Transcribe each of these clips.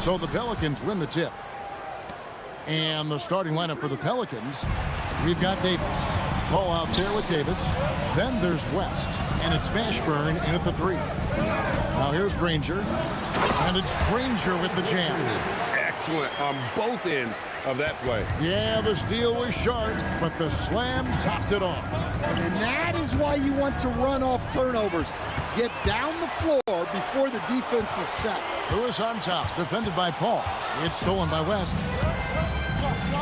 So the Pelicans win the tip. And the starting lineup for the Pelicans, we've got Davis. Paul out there with Davis. Then there's West. And it's Mashburn in at the 3. Now here's Granger. And it's Granger with the jam. Excellent on both ends of that play. Yeah, the steal was sharp, but the slam topped it off. And that is why you want to run off turnovers. Get down the floor before the defense is set. Lewis on top, defended by Paul. It's stolen by West.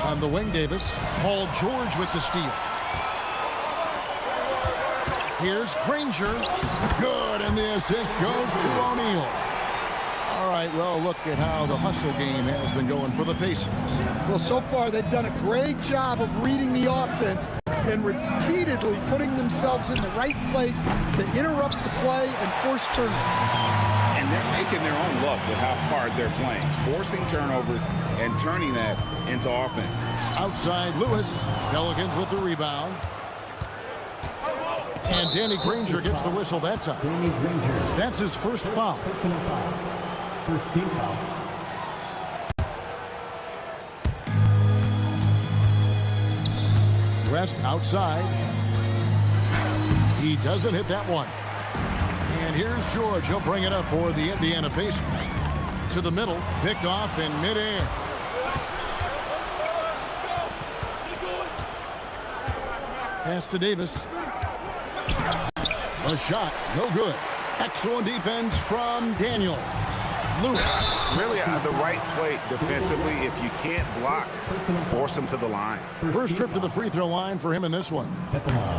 On the wing, Davis. Paul George with the steal. Here's Granger. Good, and the assist goes to O'Neal. All right, well, look at how the hustle game has been going for the Pacers. Well, so far they've done a great job of reading the offense and repeatedly putting themselves in the right place to interrupt the play and force turnovers. And they're making their own luck with how hard they're playing, forcing turnovers and turning that into offense. Outside Lewis. Pelicans with the rebound. And Danny Granger gets the whistle that time. That's his first foul. Personal foul. First team foul. West outside. He doesn't hit that one. And here's George. He'll bring it up for the Indiana Pacers. To the middle. Picked off in midair. Pass to Davis. A shot. No good. Excellent defense from Daniel. Lewis. Really the right play defensively. If you can't block, force them to the line. First trip to the free throw line for him in this one.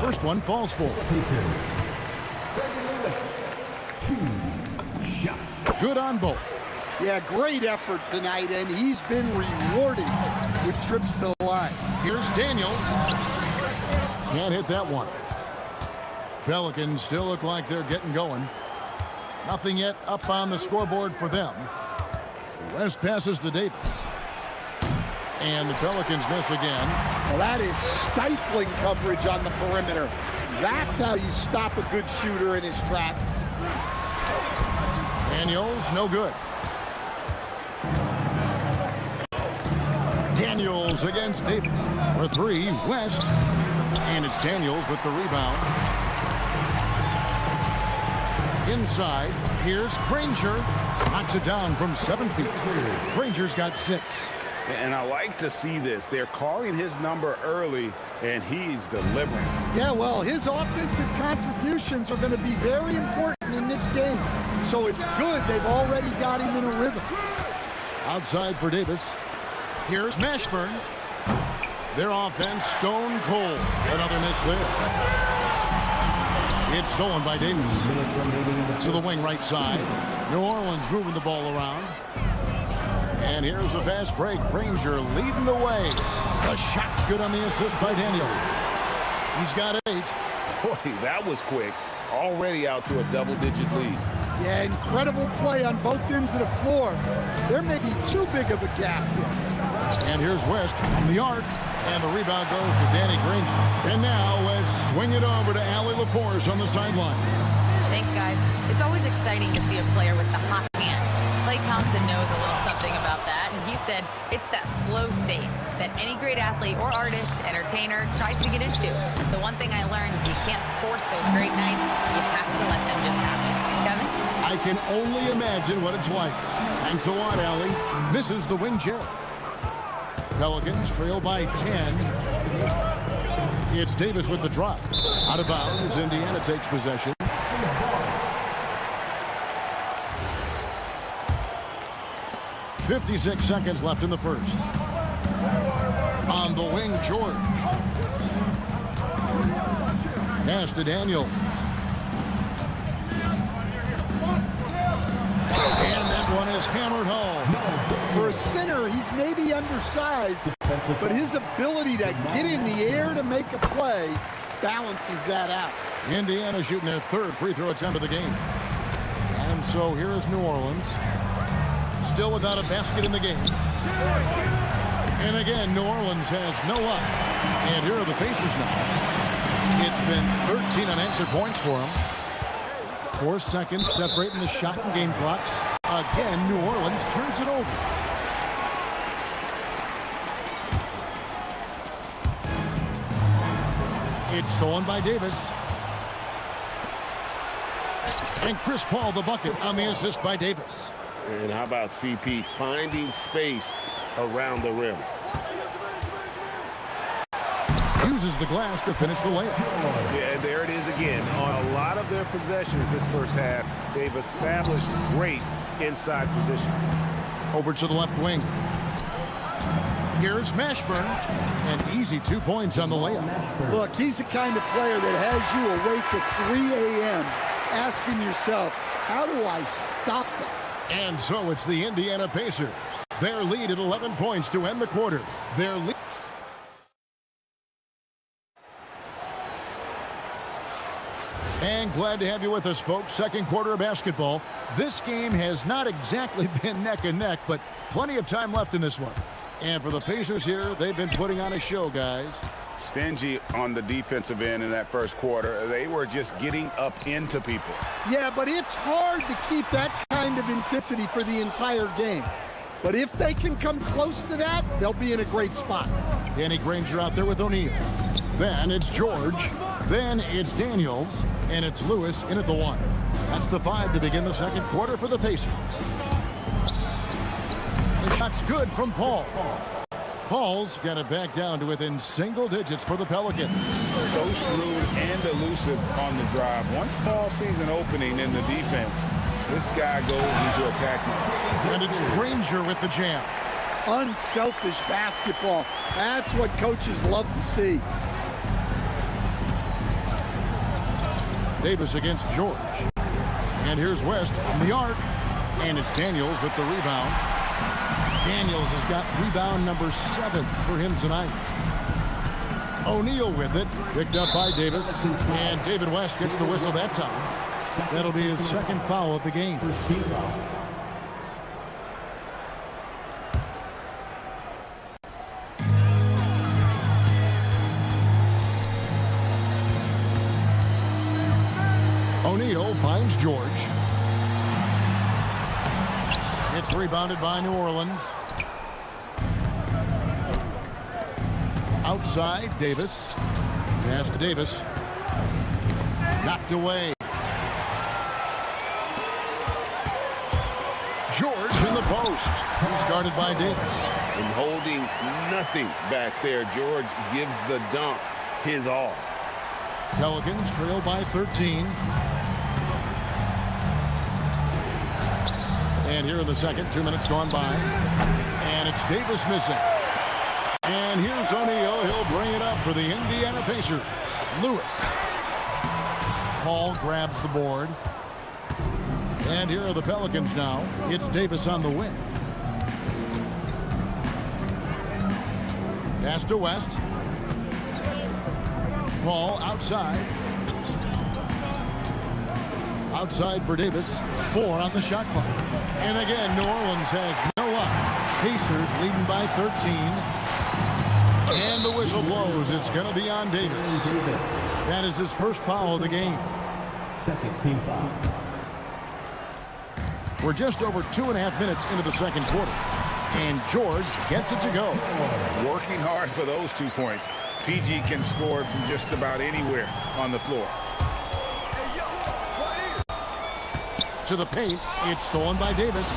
First one falls for. Good on both. Yeah, great effort tonight, and he's been rewarded with trips to the line. Here's Daniels. Can't hit that one. Pelicans still look like they're getting going. Nothing yet up on the scoreboard for them. West passes to Davis. And the Pelicans miss again. Well, that is stifling coverage on the perimeter. That's how you stop a good shooter in his tracks. Daniels, no good. Daniels against Davis. For three, West. And it's Daniels with the rebound. Inside, here's Granger. Knocks it down from 7 feet. Granger's got 6. And I like to see this. They're calling his number early, and he's delivering. Yeah, well, his offensive contributions are going to be very important in this game. So it's good they've already got him in a rhythm. Outside for Davis. Here's Mashburn. Their offense stone cold. Another miss there. It's stolen by Davis. To the wing right side. New Orleans moving the ball around. And here's a fast break. Granger leading the way. The shot's good on the assist by Daniels. He's got 8. Boy, that was quick. Already out to a double-digit lead. Yeah, incredible play on both ends of the floor. There may be too big of a gap here. And here's West from the arc. And the rebound goes to Danny Granger. And now let's swing it over to Allie LaForce on the sideline. Thanks, guys. It's always exciting to see a player with the hot hand. Klay Thompson knows a little something about that, and he said it's that flow state that any great athlete or artist, entertainer, tries to get into. The one thing I learned is you can't force those great nights. You have to let them just happen. Kevin? I can only imagine what it's like. Thanks a lot, Allie. This is the wing chair. Pelicans trail by 10. It's Davis with the drop. Out of bounds, Indiana takes possession. .56 seconds left in the first. On the wing, George. Pass to Daniel. And that one is hammered home. For a center, he's maybe undersized, but his ability to get in the air to make a play balances that out. Indiana shooting their 3rd free throw attempt of the game. And so here is New Orleans. Still without a basket in the game. And again, New Orleans has no luck. And here are the Pacers now. It's been 13 unanswered points for them. 4 seconds separating the shot and game clocks. Again, New Orleans turns it over. It's stolen by Davis. And Chris Paul the bucket on the assist by Davis. And how about CP finding space around the rim? Uses the glass to finish the layup. Yeah, there it is again. On a lot of their possessions this first half, they've established great inside position. Over to the left wing. Here's Mashburn. An easy 2 points on the layup. Look, he's the kind of player that has you awake at 3 a.m. asking yourself, how do I stop them? And so it's the Indiana Pacers. Their lead at 11 points to end the quarter. Their lead. And glad to have you with us, folks. Second quarter of basketball. This game has not exactly been neck and neck, but plenty of time left in this one. And for the Pacers here, they've been putting on a show, guys. Stingy on the defensive end in that first quarter. They were just getting up into people. Yeah, but it's hard to keep that kind of intensity for the entire game. But if they can come close to that, they'll be in a great spot. Danny Granger out there with O'Neal. Then it's George. Then it's Daniels. And it's Lewis in at the 1. That's the 5 to begin the second quarter for the Pacers. The shot's good from Paul. Paul's got it back down to within single digits for the Pelicans. So shrewd and elusive on the drive. Once Paul sees an opening in the defense, this guy goes into attack mode. And it's Granger with the jam. Unselfish basketball. That's what coaches love to see. Davis against George. And here's West from the arc. And it's Daniels with the rebound. Daniels has got rebound number 7 for him tonight. O'Neal with it. Picked up by Davis. And David West gets the whistle that time. That'll be his second foul of the game. First team foul. O'Neal finds George. It's rebounded by New Orleans. Outside, Davis. Pass to Davis. Knocked away. George in the post. He's guarded by Davis. And holding nothing back there, George gives the dunk his all. Pelicans trail by 13. And here in the second, 2 minutes gone by. And it's Davis missing. And here's O'Neal. He'll bring it up for the Indiana Pacers. Lewis. Paul grabs the board. And here are the Pelicans now. It's Davis on the wing. Pass to West. Paul outside. Outside for Davis. 4 on the shot clock. And again, New Orleans has no luck. Pacers leading by 13. And the whistle blows. It's going to be on Davis. That is his first foul of the game. Second team foul. We're just over 2.5 minutes into the second quarter. And George gets it to go. Working hard for those 2 points. PG can score from just about anywhere on the floor. To the paint. It's stolen by Davis.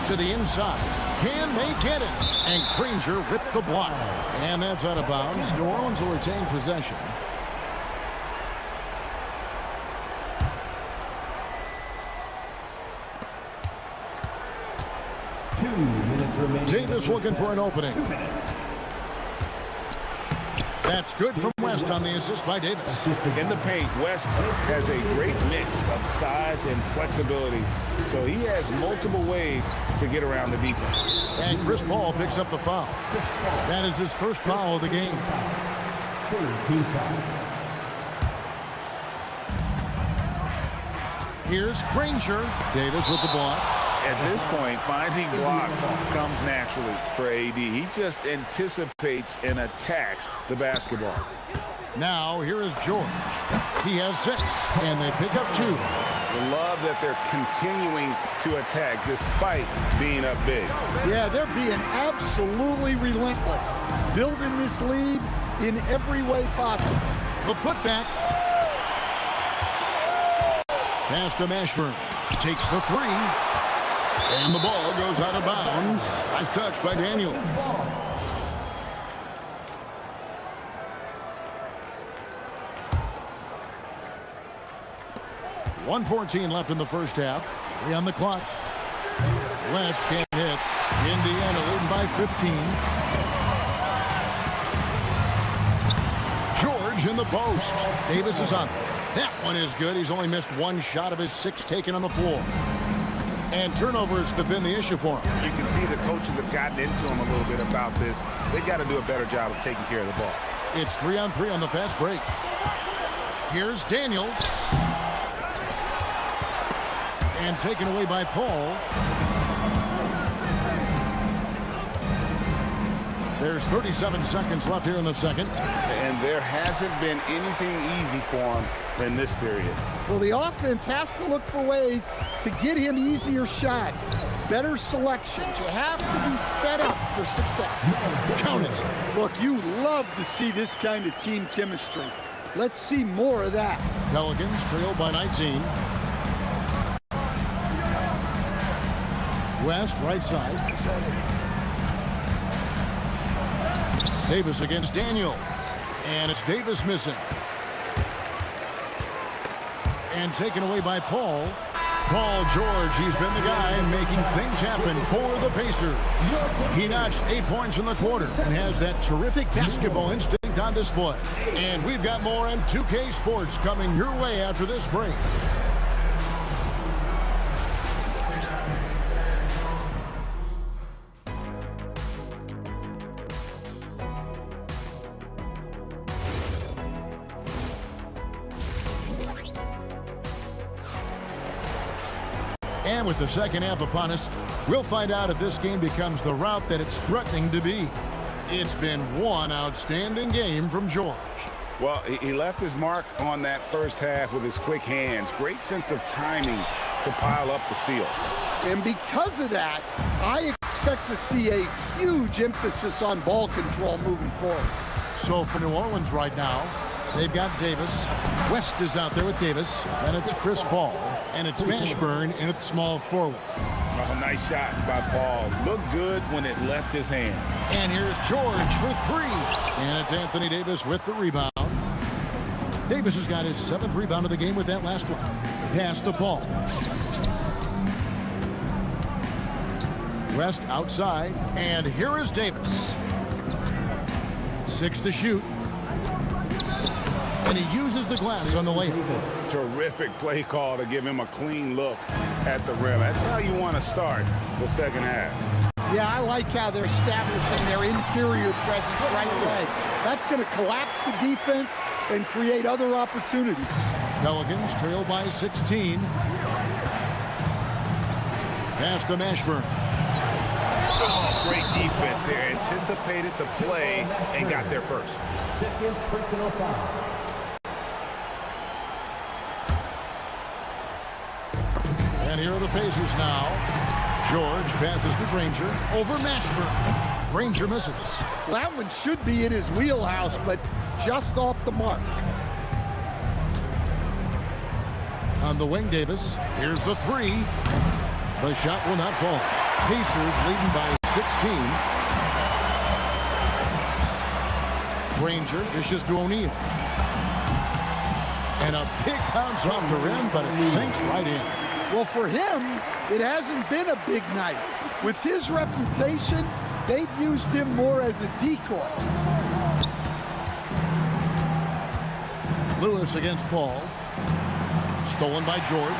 To the inside. Can they get it? And Granger with the block. And that's out of bounds. New Orleans will retain possession. Davis looking for an opening. That's good from West on the assist by Davis. In the paint, West has a great mix of size and flexibility, so he has multiple ways to get around the defense. And Chris Paul picks up the foul. That is his first foul of the game. Third team foul. Here's Granger. Davis with the block. At this point, finding blocks comes naturally for AD. He just anticipates and attacks the basketball. Now, here is George. He has 6, and they pick up 2. I love that they're continuing to attack despite being up big. Yeah, they're being absolutely relentless. Building this lead in every way possible. The putback. Pass to Mashburn. Takes the 3. And the ball goes out of bounds. Nice touch by Daniels. .114 left in the first half. 3 on the clock. West can't hit. Indiana leading by 15. George in the post. Davis is on. That one is good. He's only missed 1 shot of his 6 taken on the floor. And turnovers have been the issue for him. You can see the coaches have gotten into him a little bit about this. They've got to do a better job of taking care of the ball. It's 3-on-3 on the fast break. Here's Daniels. And taken away by Paul. There's 37 seconds left here in the second. And there hasn't been anything easy for him in this period. Well, the offense has to look for ways to get him easier shots, better selections. You have to be set up for success. Count it. Look, you love to see this kind of team chemistry. Let's see more of that. Pelicans trail by 19. West, right side. Davis against Daniel. And it's Davis missing. And taken away by Paul. Paul George, he's been the guy making things happen for the Pacers. He notched 8 points in the quarter and has that terrific basketball instinct on display. And we've got more on 2K Sports coming your way after this break. And with the second half upon us, we'll find out if this game becomes the route that it's threatening to be. It's been one outstanding game from George. Well, he left his mark on that first half with his quick hands. Great sense of timing to pile up the steals. And because of that, I expect to see a huge emphasis on ball control moving forward. So for New Orleans right now, they've got Davis. West is out there with Davis. Then it's Chris Paul. And it's Mashburn in at small forward. Oh, nice shot by Paul. Looked good when it left his hand. And here's George for three. And it's Anthony Davis with the rebound. Davis has got his 7th rebound of the game with that last one. Pass to Paul. West outside. And here is Davis. 6 to shoot. And he uses the glass on the layup. Terrific play call to give him a clean look at the rim. That's how you want to start the second half. Yeah, I like how they're establishing their interior presence right away. That's going to collapse the defense and create other opportunities. Pelicans trail by 16. Pass to Mashburn. Oh, great defense there. Anticipated the play and got there first. Second personal foul. And here are the Pacers now. George passes to Granger over Mashburn. Granger misses. That one should be in his wheelhouse, but just off the mark. On the wing, Davis. Here's the three. The shot will not fall. Pacers leading by 16. Granger dishes to O'Neal. And a big bounce off the rim, but it sinks right in. Well, for him, it hasn't been a big night. With his reputation, they've used him more as a decoy. Lewis against Paul. Stolen by George.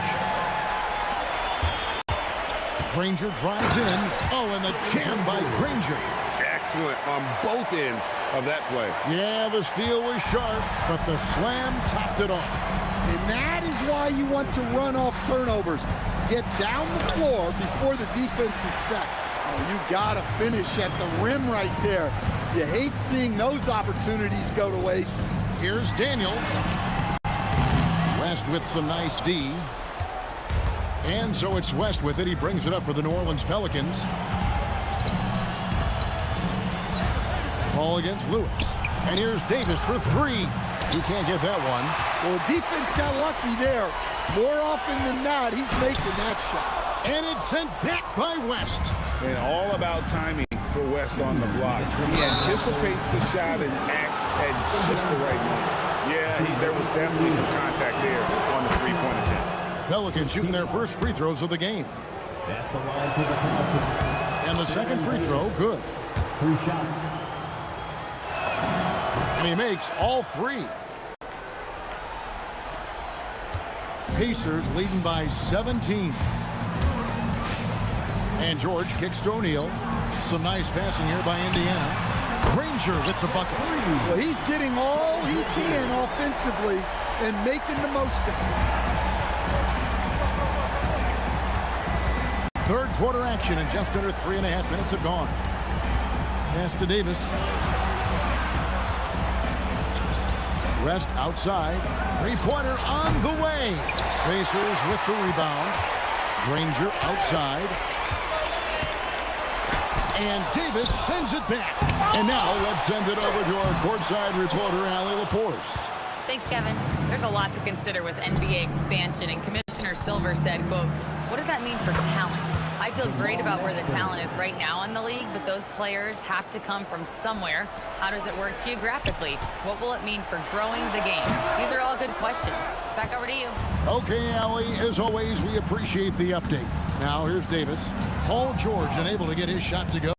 Granger drives in. Oh, and the jam by Granger. Excellent on both ends of that play. Yeah, the steal was sharp, but the slam topped it off. And that is why you want to run off turnovers. Get down the floor before the defense is set. Oh, you got to finish at the rim right there. You hate seeing those opportunities go to waste. Here's Daniels. West with some nice D. And so it's West with it. He brings it up for the New Orleans Pelicans. Ball against Lewis. And here's Davis for three. He can't get that one. Well, defense got lucky there. More often than not, he's making that shot. And it's sent back by West. And all about timing for West on the block. He anticipates the shot and acts at just the right moment. Yeah, there was definitely some contact there on the three-point attempt. Pelicans shooting their first free throws of the game. At the line for the Pelicans. And the second free throw, good. 3 shots. And he makes all three. Pacers leading by 17. And George kicks to O'Neal. Some nice passing here by Indiana. Granger with the bucket. Well, he's getting all he can offensively and making the most of it. Third quarter action, and just under 3.5 minutes have gone. Pass to Davis. West outside. Three-pointer on the way. Pacers with the rebound. Granger outside. And Davis sends it back. And now let's send it over to our courtside reporter, Allie LaForce. Thanks, Kevin. There's a lot to consider with NBA expansion, and Commissioner Silver said, quote, "What does that mean for talent? I feel great about where the talent is right now in the league, but those players have to come from somewhere. How does it work geographically? What will it mean for growing the game?" These are all good questions. Back over to you. Okay, Allie, as always, we appreciate the update. Now here's Davis. Paul George unable to get his shot to go.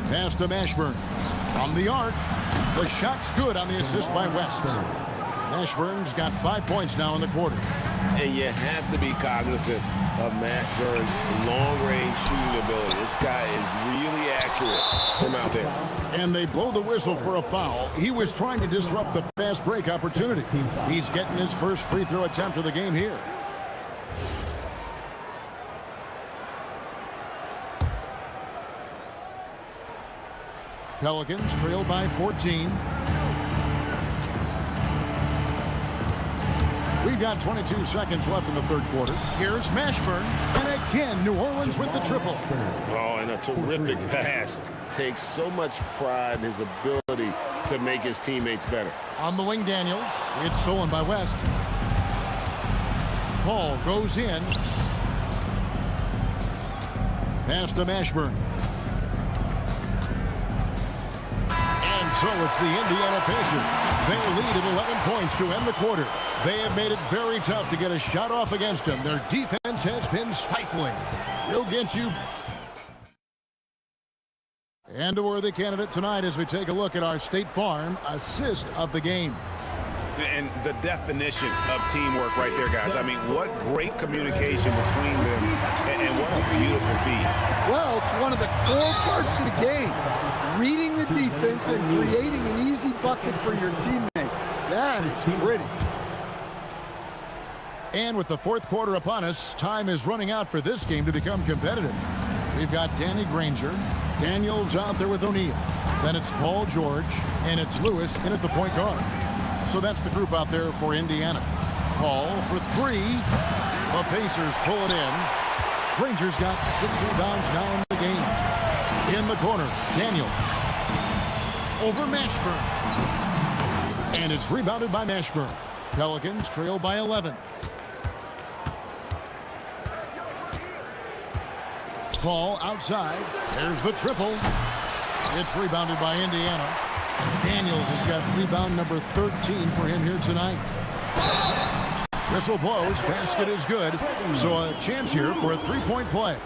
Pass to Mashburn. From the arc. The shot's good on the assist by West. Mashburn's got 5 points now in the quarter. And you have to be cognizant of Mashburn's long-range shooting ability. This guy is really accurate from out there. And they blow the whistle for a foul. He was trying to disrupt the fast break opportunity. He's getting his first free throw attempt of the game here. Pelicans trail by 14. We've got 22 seconds left in the third quarter. Here's Mashburn. And again, New Orleans with the triple. Oh, and a terrific pass. Takes so much pride in his ability to make his teammates better. On the wing, Daniels. It's stolen by West. Paul goes in. Pass to Mashburn. And so it's the Indiana Pacers. They lead at 11 points to end the quarter. They have made it very tough to get a shot off against them. Their defense has been stifling. We'll get you. And a worthy candidate tonight as we take a look at our State Farm assist of the game. And the definition of teamwork right there, guys. I mean, what great communication between them, and what a beautiful feed. Well, it's one of the core parts of the game. Reading the defense and creating an easy bucket for your teammate. That is pretty. And with the fourth quarter upon us, time is running out for this game to become competitive. We've got Danny Granger. Daniels out there with O'Neal. Then it's Paul George, and it's Lewis in at the point guard. So that's the group out there for Indiana. Paul for three. The Pacers pull it in. Granger's got 6 rebounds now in the game. In the corner, Daniels. Over Mashburn. And it's rebounded by Mashburn. Pelicans trail by 11. Paul outside. There's the triple. It's rebounded by Indiana. Daniels has got rebound number 13 for him here tonight. Whistle blows. Basket is good. So a chance here for a three-point play.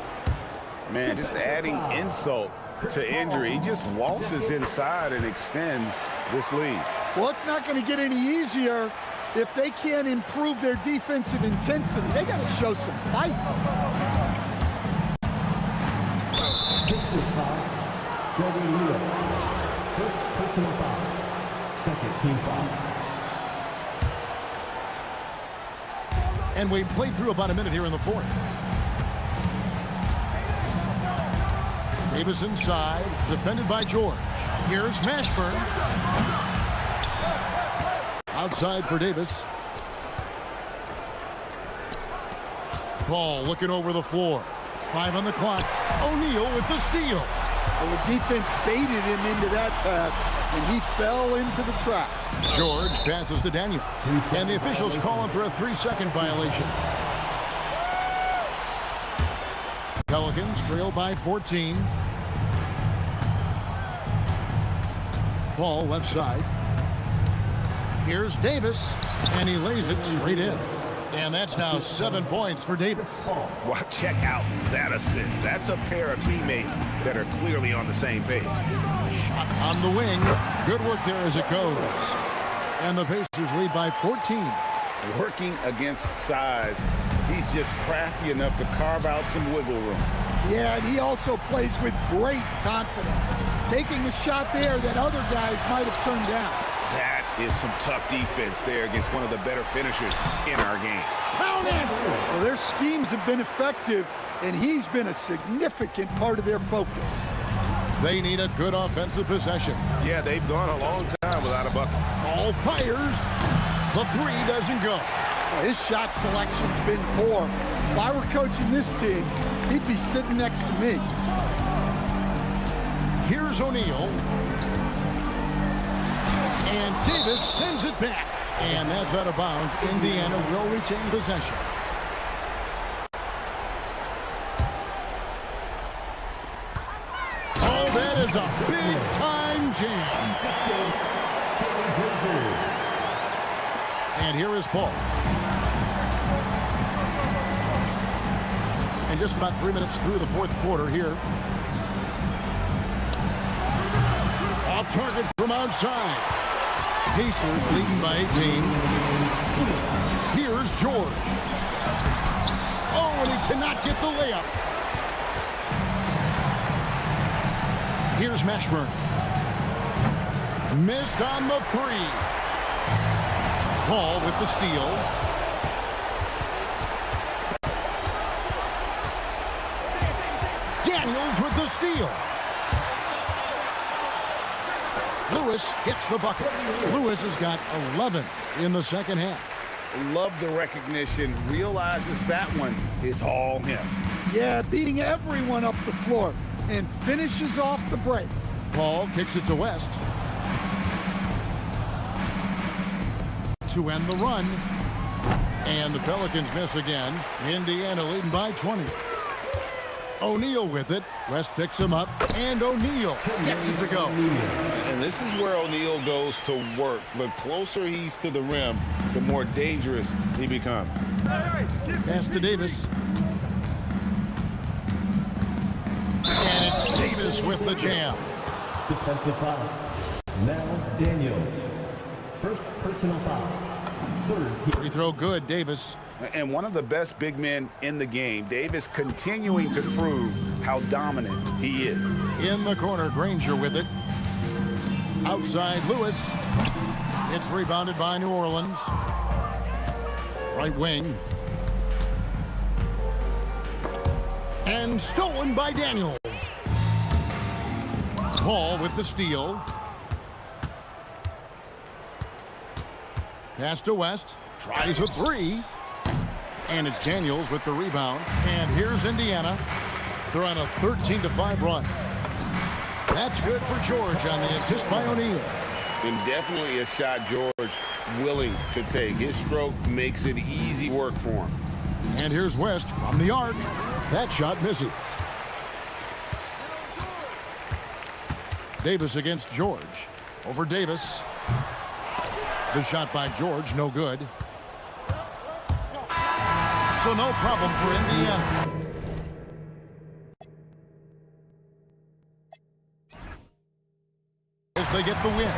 Man, just adding insult to injury. He just waltzes inside and extends this lead. Well, it's not going to get any easier if they can't improve their defensive intensity. They got to show some fight. Pacers foul. Trevor Lewis. First personal foul. Second team foul. And we've played through about a minute here in the fourth. Davis inside, defended by George. Here's Mashburn. Outside for Davis. Paul looking over the floor. 5 on the clock. O'Neal with the steal. Well, the defense baited him into that pass, and he fell into the trap. George passes to Daniels. And the officials call him for a 3-second violation. Pelicans trail by 14. Paul left side. Here's Davis, and he lays it straight in. And that's now 7 points for Davis. Well, check out that assist. That's a pair of teammates that are clearly on the same page. Shot on the wing. Good work there as it goes. And the Pacers lead by 14. Working against size, he's just crafty enough to carve out some wiggle room. Yeah, and he also plays with great confidence, taking a shot there that other guys might have turned down. That is some tough defense there against one of the better finishers in our game. Count it! Well, their schemes have been effective, and he's been a significant part of their focus. They need a good offensive possession. Yeah, they've gone a long time without a bucket. Ball fires. The three doesn't go. Well, his shot selection's been poor. If I were coaching this team, he'd be sitting next to me. Here's O'Neal. And Davis sends it back. And that's out of bounds. Indiana will retain possession. Oh, that is a big-time jam. And here is Paul. And just about 3 minutes through the fourth quarter here. Off target from outside. Pacers leading by 18. Here's George. Oh, and he cannot get the layup. Here's Mashburn. Missed on the three. Paul with the steal. Daniels with the steal. Lewis hits the bucket. Lewis has got 11 in the second half. Love the recognition. Realizes that one is all him. Yeah, beating everyone up the floor and finishes off the break. Paul kicks it to West. To end the run. And the Pelicans miss again. Indiana leading by 20. O'Neal with it. West picks him up. And O'Neal gets it to go. And this is where O'Neal goes to work. The closer he's to the rim, the more dangerous he becomes. Pass to Davis. And it's Davis with the jam. Defensive foul. Now Daniels. First personal foul. Third team. Free throw good, Davis. And one of the best big men in the game. Davis continuing to prove how dominant he is. In the corner, Granger with it. Outside, Lewis. It's rebounded by New Orleans. Right wing. And stolen by Daniels. Paul with the steal. Pass to West. Tries a three. And it's Daniels with the rebound. And here's Indiana. They're on a 13-5 run. That's good for George on the assist by O'Neal. And definitely a shot George willing to take. His stroke makes it easy work for him. And here's West from the arc. That shot misses. Davis against George. Over Davis. The shot by George, no good. So no problem for Indiana. As they get the win.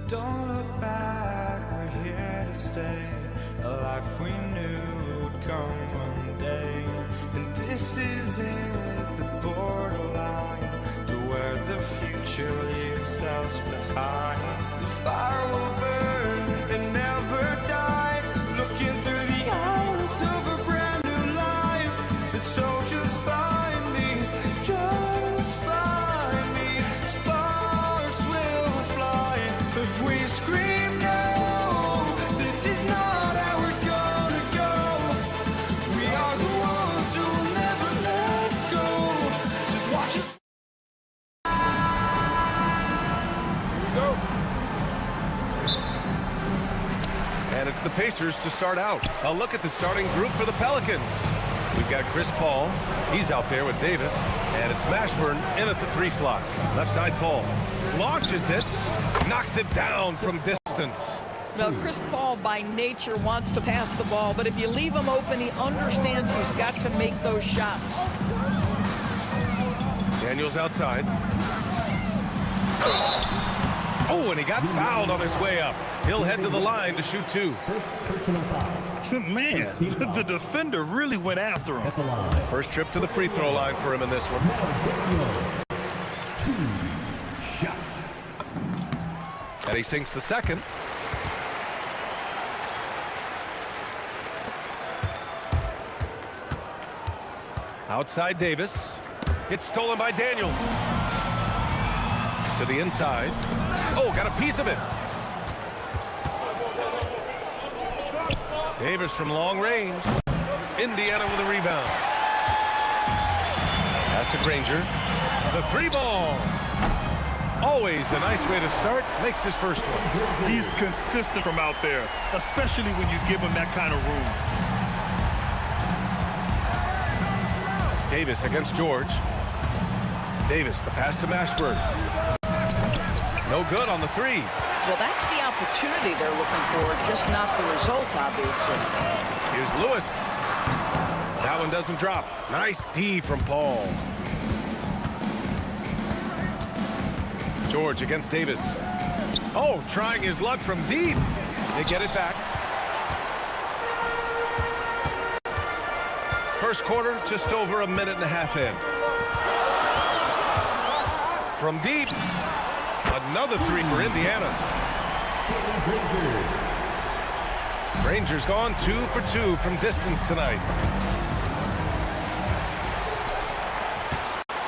Don't look back, we're here to stay. A life we knew would come one day. And this is it, the borderline to where the future leaves us behind. The fire will burn and never die, looking through the eyes of a brand new life. And so just find me, just find me. Sparks will fly if we scream no. This is not how we're gonna go. We are the ones who'll never let go. Just watch us. Go. And it's the Pacers to start out. A look at the starting group for the Pelicans. We've got Chris Paul. He's out there with Davis. And it's Mashburn in at the 3 slot. Left side Paul. Launches it. Knocks it down from distance. Well, Chris Paul by nature wants to pass the ball, but if you leave him open, he understands he's got to make those shots. Daniels outside. Oh, and he got fouled on his way up. He'll head to the line to shoot 2. First personal foul. Man, the defender really went after him. At the line. First trip to the free throw line for him in this one. Now, 2 shots. And he sinks the second. Outside Davis. It's stolen by Daniels. To the inside. Oh, got a piece of it. Davis from long range. Indiana with a rebound. Pass to Granger. The 3 ball. Always a nice way to start. Makes his first one. He's consistent from out there, especially when you give him that kind of room. Davis against George. Davis, the pass to Mashburn. No good on the 3. Well, that's the opportunity they're looking for, just not the result, obviously. Here's Lewis. That one doesn't drop. Nice D from Paul. George against Davis. Oh, trying his luck from deep. They get it back. First quarter, just over a minute and a half in. From deep. Another 3 for Indiana. Rangers gone 2 for 2 from distance tonight.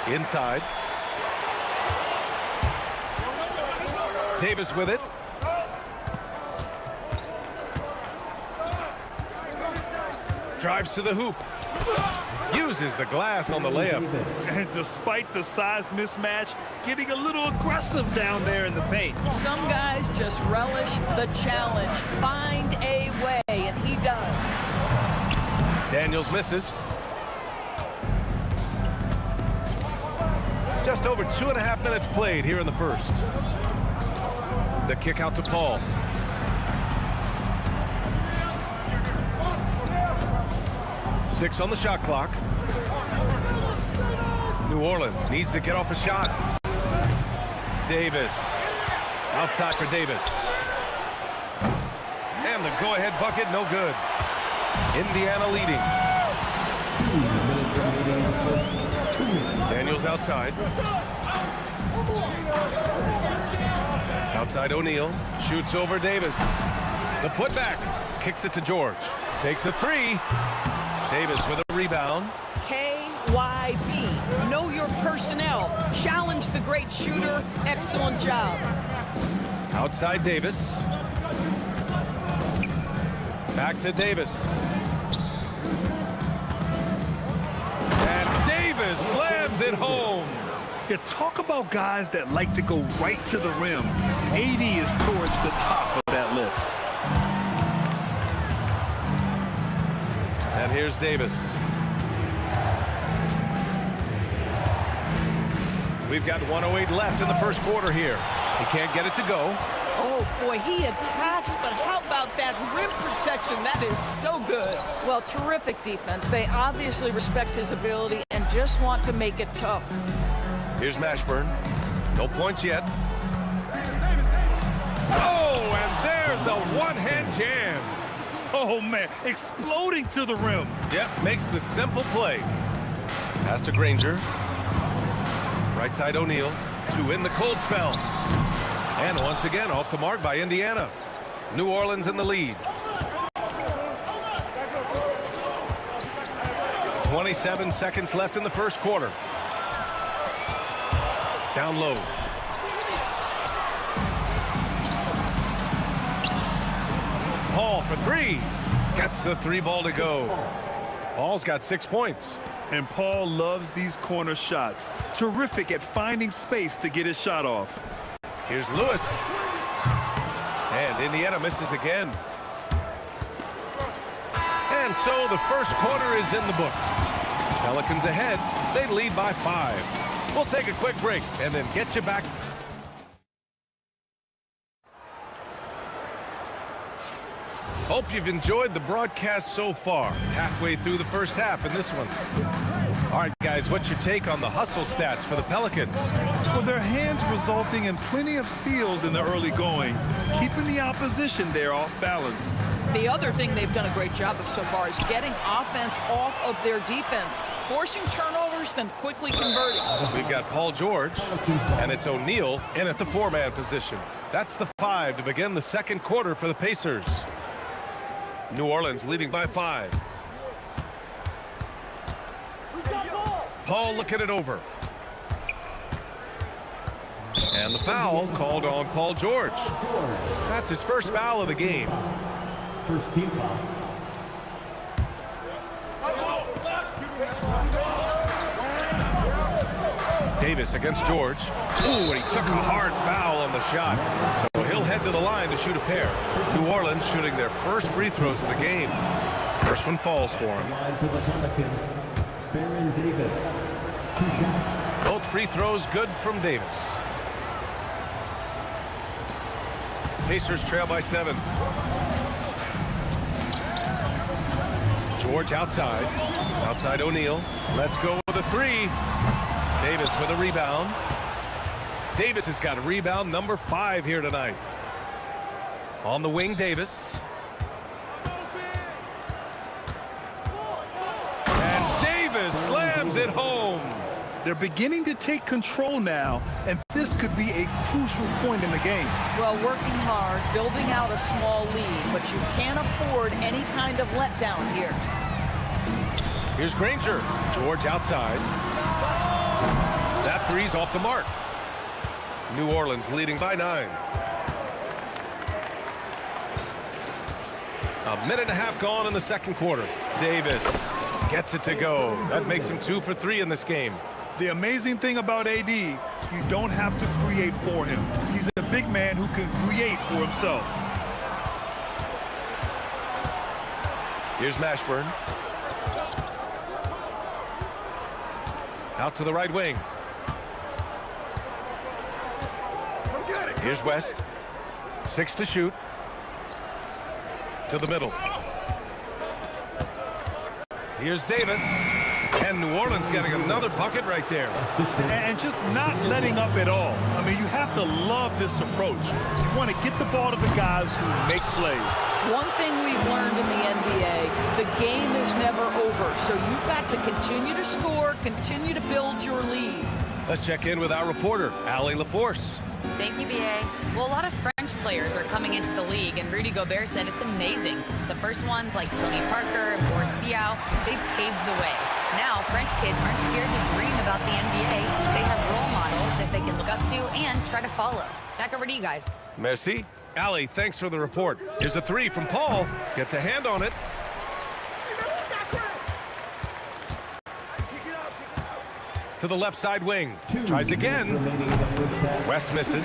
Inside. Davis with it. Drives to the hoop. Uses the glass on the layup. And despite the size mismatch, getting a little aggressive down there in the paint. Some guys just relish the challenge. Find a way, and he does. Daniels misses. Just over 2.5 minutes played here in the first. The kick out to Paul. Six on the shot clock. New Orleans needs to get off a shot. Davis. Outside for Davis. And the go-ahead bucket, no good. Indiana leading. Daniels outside. Outside O'Neal. Shoots over Davis. The putback. Kicks it to George. Takes a three. Davis with a rebound. KYB. Know your personnel. Challenge the great shooter. Excellent job. Outside Davis. Back to Davis. And Davis slams it home. You talk about guys that like to go right to the rim. 80 is towards the top of that list. And here's Davis. We've got 1:08 left in the first quarter here. He can't get it to go. Oh, boy, he attacks, but how about that rim protection? That is so good. Well, terrific defense. They obviously respect his ability and just want to make it tough. Here's Mashburn. No points yet. Oh, and there's a one-hand jam. Oh, man, exploding to the rim. Yep, makes the simple play. Pass to Granger. Right side O'Neal to win the cold spell. And once again, off the mark by Indiana. New Orleans in the lead. 27 seconds left in the first quarter. Down low. Paul for three. Gets the three ball to go. Paul's got 6 points. And Paul loves these corner shots. Terrific at finding space to get his shot off. Here's Lewis. And Indiana misses again. And so the first quarter is in the books. Pelicans ahead. They lead by 5. We'll take a quick break and then get you back. Hope you've enjoyed the broadcast so far. Halfway through the first half in this one. All right, guys, what's your take on the hustle stats for the Pelicans? Well, their hands resulting in plenty of steals in the early going, keeping the opposition there off balance. The other thing they've done a great job of so far is getting offense off of their defense, forcing turnovers, then quickly converting. We've got Paul George, and it's O'Neal in at the 4-man position. That's the 5 to begin the second quarter for the Pacers. New Orleans leading by 5. Paul looking it over. And the foul called on Paul George. That's his first foul of the game. First team foul. Davis against George. Ooh, and he took a hard foul on the shot. So he'll head to the line to shoot a pair. New Orleans shooting their first free throws of the game. First one falls for him. Line for the Pelicans. Baron Davis. 2 shots. Both free throws good from Davis. Pacers trail by 7. George outside. Outside O'Neal. Let's go with a 3. Davis with a rebound. Davis has got a rebound number 5 here tonight. On the wing, Davis. And Davis slams it home. They're beginning to take control now, and this could be a crucial point in the game. Well, working hard, building out a small lead, but you can't afford any kind of letdown here. Here's Granger. George outside. That 3's off the mark. New Orleans leading by 9. A minute and a half gone in the second quarter. Davis gets it to go. That makes him 2 for 3 in this game. The amazing thing about AD, you don't have to create for him. He's a big man who can create for himself. Here's Mashburn. Out to the right wing. Here's West. 6 to shoot. To the middle. Here's Davis. And New Orleans getting another bucket right there. And just not letting up at all. I mean, you have to love this approach. You want to get the ball to the guys who make plays. One thing we've learned in the NBA, the game is never over. So you've got to continue to score, continue to build your lead. Let's check in with our reporter, Allie LaForce. Thank you, B.A. Well, a lot of French players are coming into the league, and Rudy Gobert said it's amazing. The first ones, like Tony Parker and Boris Diaw, they paved the way. Now, French kids aren't scared to dream about the NBA. They have role models that they can look up to and try to follow. Back over to you guys. Merci. Allie, thanks for the report. Here's a 3 from Paul. Gets a hand on it. To the left side wing. Tries again. West misses.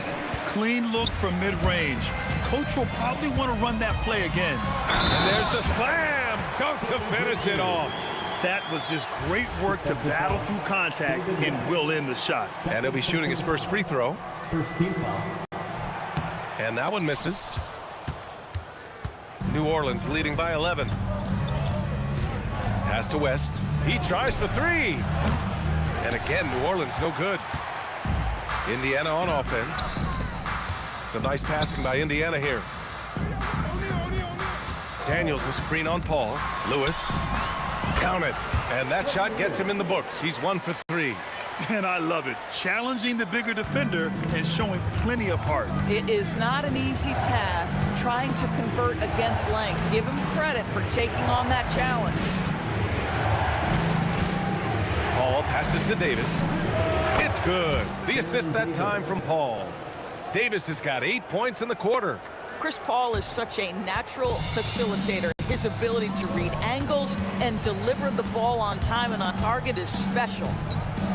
Clean look from mid-range. Coach will probably want to run that play again. And there's the slam dunk to finish it off. That was just great work to battle through contact and will in the shot. And he'll be shooting his first free throw. First team foul. And that one misses. New Orleans leading by 11. Pass to West. He tries for 3. And again, New Orleans no good. Indiana on offense. Some nice passing by Indiana here. Daniels a screen on Paul. Lewis. Count it. And that shot gets him in the books. He's 1 for 3. And I love it. Challenging the bigger defender and showing plenty of heart. It is not an easy task trying to convert against length. Give him credit for taking on that challenge. Paul passes to Davis. It's good. The assist that time from Paul. Davis has got 8 points in the quarter. Chris Paul is such a natural facilitator. His ability to read angles and deliver the ball on time and on target is special.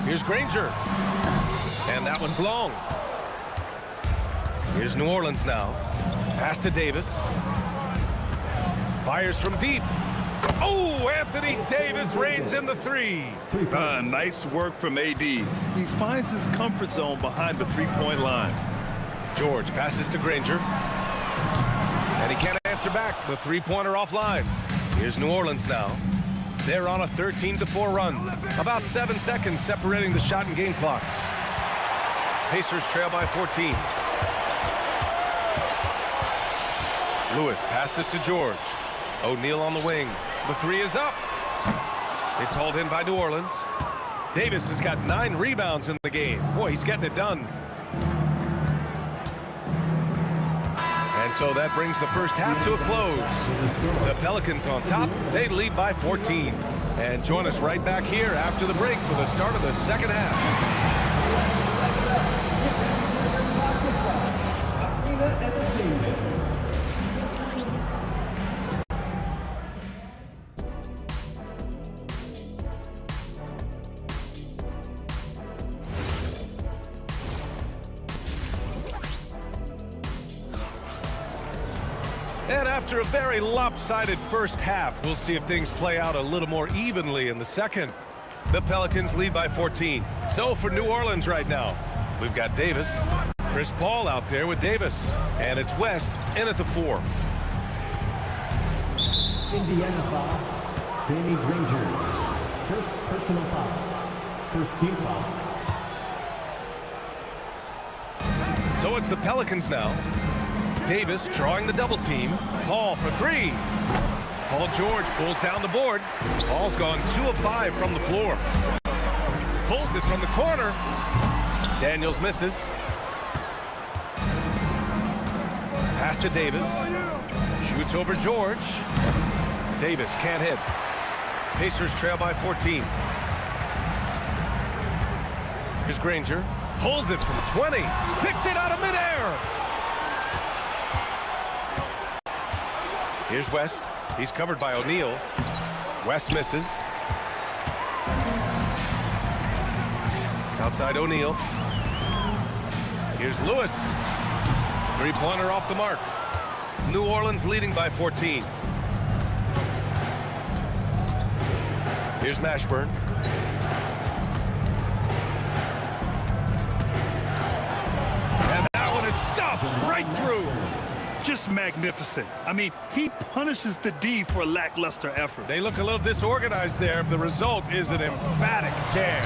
Here's Granger. And that one's long. Here's New Orleans now. Pass to Davis. Fires from deep. Oh, Anthony Davis reigns in the 3. Nice work from AD. He finds his comfort zone behind the three-point line. George passes to Granger. And he can't answer back. The three-pointer offline. Here's New Orleans now. They're on a 13-4 run. About 7 seconds separating the shot and game clocks. Pacers trail by 14. Lewis passes to George. O'Neal on the wing. The 3 is up. It's hauled in by New Orleans. Davis has got 9 rebounds in the game. Boy, he's getting it done. And so that brings the first half to a close. The Pelicans on top. They lead by 14. And join us right back here after the break for the start of the second half. And after a very lopsided first half, we'll see if things play out a little more evenly in the second. The Pelicans lead by 14. So for New Orleans right now, we've got Davis, Chris Paul out there with Davis, and it's West in at the 4. Indiana foul. Danny Granger. First personal foul. First team foul. So it's the Pelicans now. Davis drawing the double team. Paul for 3. Paul George pulls down the board. Paul's gone 2 of 5 from the floor. Pulls it from the corner. Daniels misses. Pass to Davis. Shoots over George. Davis can't hit. Pacers trail by 14. Here's Granger. Pulls it from 20. Picked it out of midair. Here's West. He's covered by O'Neal. West misses. Outside O'Neal. Here's Lewis. Three-pointer off the mark. New Orleans leading by 14. Here's Mashburn. And that one is stuffed right through. Just magnificent. I mean, he punishes the D for lackluster effort. They look a little disorganized there. The result is an emphatic jam.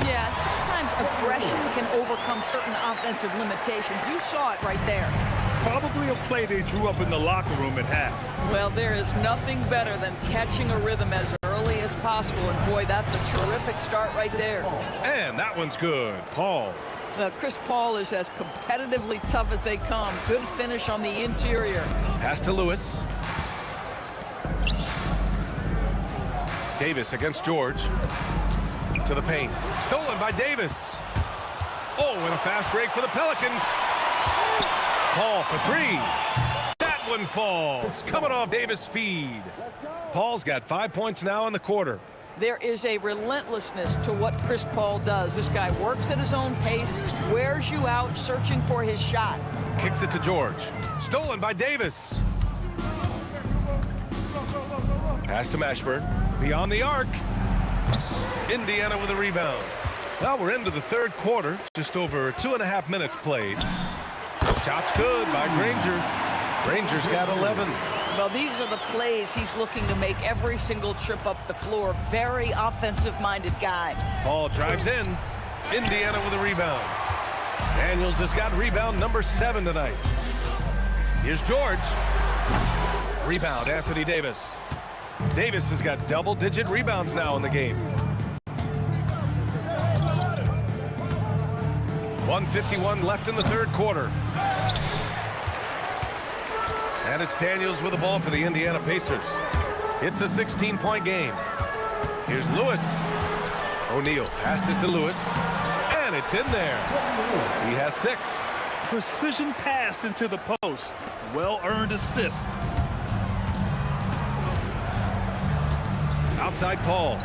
Yeah, sometimes aggression can overcome certain offensive limitations. You saw it right there. Probably a play they drew up in the locker room at half. Well, there is nothing better than catching a rhythm as early as possible, and boy, that's a terrific start right there. And that one's good. Paul. Chris Paul is as competitively tough as they come. Good finish on the interior. Pass to Lewis. Davis against George. To the paint. Stolen by Davis. Oh, and a fast break for the Pelicans. Paul for three. That one falls. Coming off Davis' feed. Paul's got 5 points now in the quarter. There is a relentlessness to what Chris Paul does. This guy works at his own pace, wears you out, searching for his shot. Kicks it to George. Stolen by Davis. Pass to Mashburn. Beyond the arc. Indiana with a rebound. Well, we're into the third quarter. Just over 2.5 minutes played. Shot's good by Granger. Granger's got 11. Well, these are the plays he's looking to make every single trip up the floor. Very offensive-minded guy. Paul drives in. Indiana with a rebound. Daniels has got rebound number 7 tonight. Here's George. Rebound, Anthony Davis. Davis has got double-digit rebounds now in the game. 1:51 left in the third quarter. And it's Daniels with the ball for the Indiana Pacers. It's a 16-point game. Here's Lewis. O'Neal passes to Lewis. And it's in there. He has 6. Precision pass into the post. Well-earned assist. Outside Paul.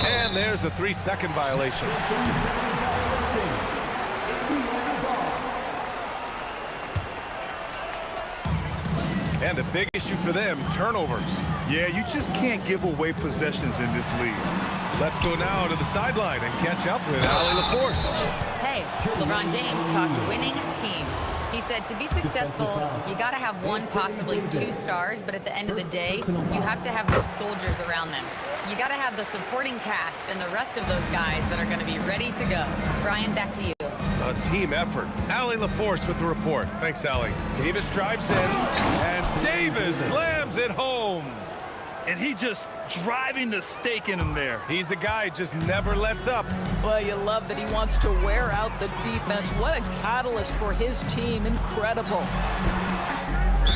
And there's a 3-second violation. And a big issue for them, turnovers. Yeah, you just can't give away possessions in this league. Let's go now to the sideline and catch up with Ali LaForce. Hey, LeBron James talked winning teams. He said to be successful, you got to have one, possibly 2 stars, but at the end of the day, you have to have those soldiers around them. You got to have the supporting cast and the rest of those guys that are going to be ready to go. Brian, back to you. A team effort. Ali LaForce with the report. Thanks, Ali. Davis drives in, and Davis slams it home. And he just driving the stake in him there. He's a guy who just never lets up. Well, you love that he wants to wear out the defense. What a catalyst for his team. Incredible.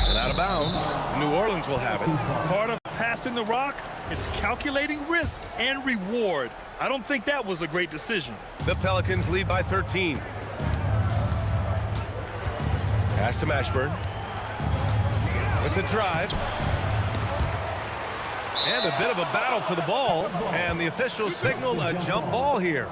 And out of bounds. New Orleans will have it. Part of passing the rock, it's calculating risk and reward. I don't think that was a great decision. The Pelicans lead by 13. Pass to Mashburn. With the drive. And a bit of a battle for the ball. And the officials signal a jump ball here.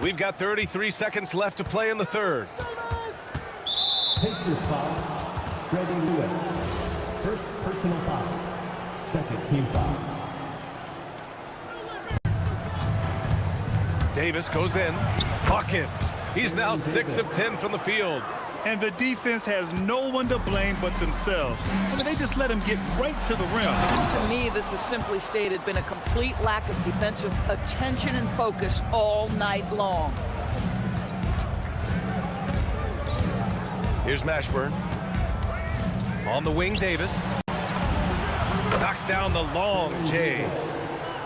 We've got 33 seconds left to play in the third. Pacers foul. Freddie Lewis. First personal foul. Second team foul. Davis goes in. Buckets. He's now 6 of 10 from the field. And the defense has no one to blame but themselves. I mean, they just let him get right to the rim. To me, this has simply stated been a complete lack of defensive attention and focus all night long. Here's Mashburn. On the wing, Davis. Knocks down the long J.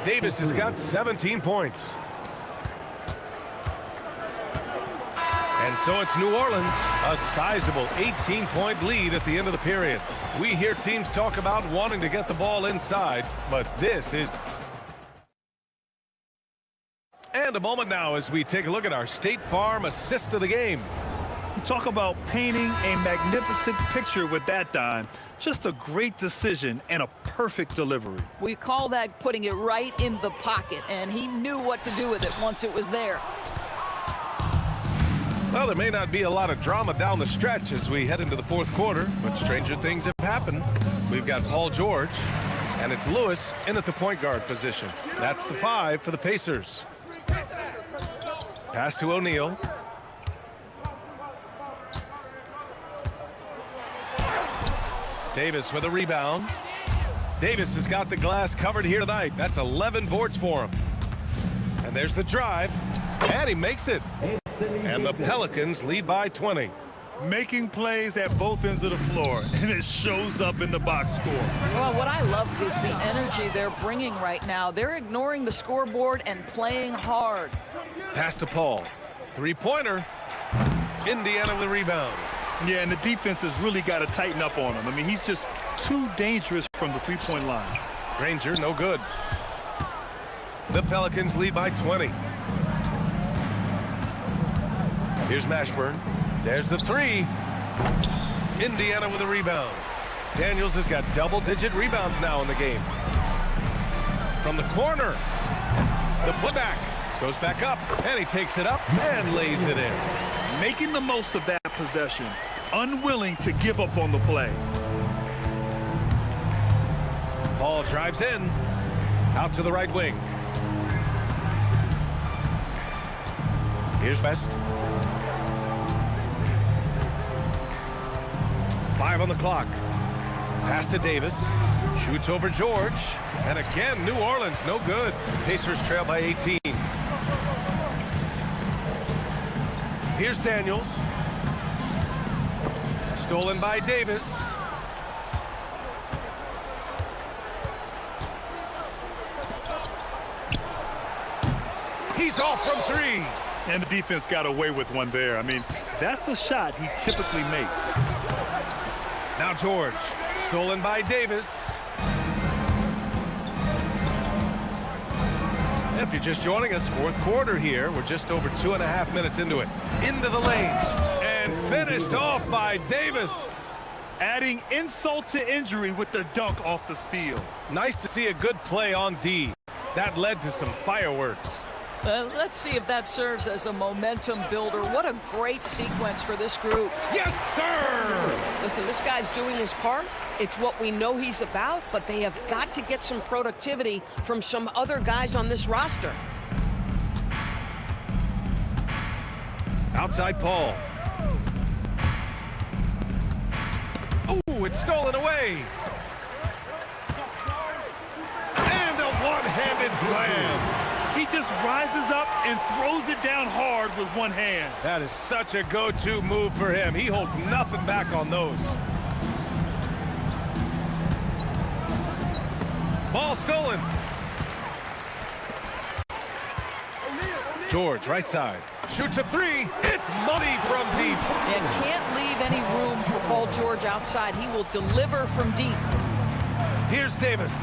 Davis has got 17 points. And so it's New Orleans, a sizable 18-point lead at the end of the period. We hear teams talk about wanting to get the ball inside, but this is... And a moment now as we take a look at our State Farm assist of the game. You talk about painting a magnificent picture with that dime. Just a great decision and a perfect delivery. We call that putting it right in the pocket, and he knew what to do with it once it was there. Well, there may not be a lot of drama down the stretch as we head into the fourth quarter, but stranger things have happened. We've got Paul George, and it's Lewis in at the point guard position. That's the 5 for the Pacers. Pass to O'Neal. Davis with a rebound. Davis has got the glass covered here tonight. That's 11 boards for him. And there's the drive, and he makes it. And the Pelicans lead by 20. Making plays at both ends of the floor, and it shows up in the box score. Well, what I love is the energy they're bringing right now. They're ignoring the scoreboard and playing hard. Pass to Paul. Three-pointer. Indiana with the rebound. Yeah, and the defense has really got to tighten up on him. I mean, he's just too dangerous from the three-point line. Granger, no good. The Pelicans lead by 20. Here's Mashburn. There's the 3. Indiana with a rebound. Daniels has got double-digit rebounds now in the game. From the corner, the putback goes back up, and he takes it up and lays it in. Making the most of that possession, unwilling to give up on the play. Paul drives in, out to the right wing. Here's West. 5 on the clock. Pass to Davis. Shoots over George. And again, New Orleans, no good. Pacers trail by 18. Here's Daniels. Stolen by Davis. He's off from 3. And the defense got away with one there. I mean, that's a shot he typically makes. Now George, stolen by Davis. If you're just joining us, fourth quarter here. We're just over 2.5 minutes into it. Into the lane, and finished off by Davis. Adding insult to injury with the dunk off the steal. Nice to see a good play on D. That led to some fireworks. Let's see if that serves as a momentum builder. What a great sequence for this group. Yes, sir! Listen, this guy's doing his part. It's what we know he's about, but they have got to get some productivity from some other guys on this roster. Outside Paul. Oh, it's stolen away. And a one-handed slam. He just rises up and throws it down hard with one hand. That is such a go-to move for him. He holds nothing back on those. Ball stolen. George, right side. Shoots a 3. It's money from deep. And can't leave any room for Paul George outside. He will deliver from deep. Here's Davis.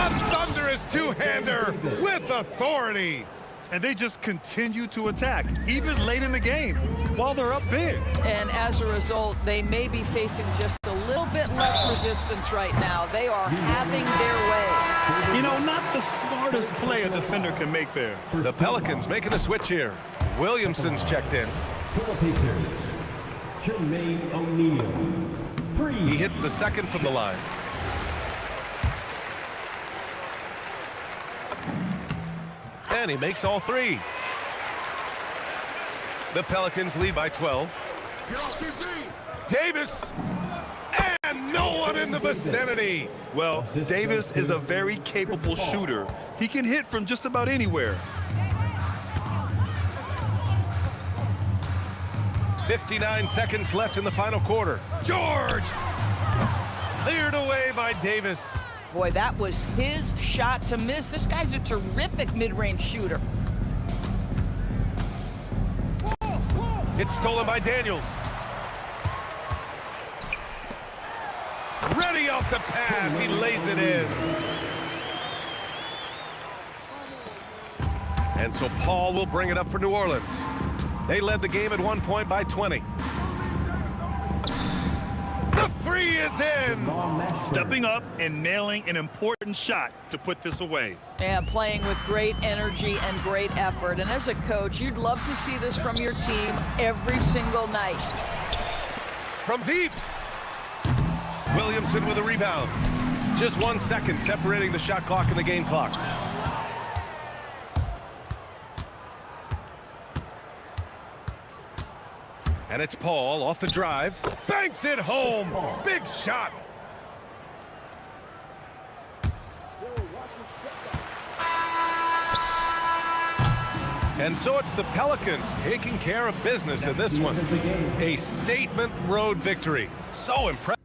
A thunderous two-hander with authority. And they just continue to attack, even late in the game, while they're up big. And as a result, they may be facing just a little bit less resistance right now. They are having their way. You know, not the smartest play a defender can make there. The Pelicans making a switch here. Williamson's checked in. For the Pacers, Jermaine O'Neal. 3. He hits the second from the line. And he makes all 3. The Pelicans lead by 12. Davis, and no one in the vicinity. Well, Davis is a very capable shooter. He can hit from just about anywhere. 59 seconds left in the final quarter. George! Cleared away by Davis. Boy, that was his shot to miss. This guy's a terrific mid-range shooter. It's stolen by Daniels. Ready off the pass. He lays it in. And so Paul will bring it up for New Orleans. They led the game at 1 point by 20. The three is in. Stepping up and nailing an important shot to put this away. Yeah, playing with great energy and great effort. And as a coach, you'd love to see this from your team every single night. From deep. Williamson with a rebound. Just 1 second separating the shot clock and the game clock. And it's Paul off the drive. Banks it home. Big shot. And so it's the Pelicans taking care of business in this one. A statement road victory. So impressive.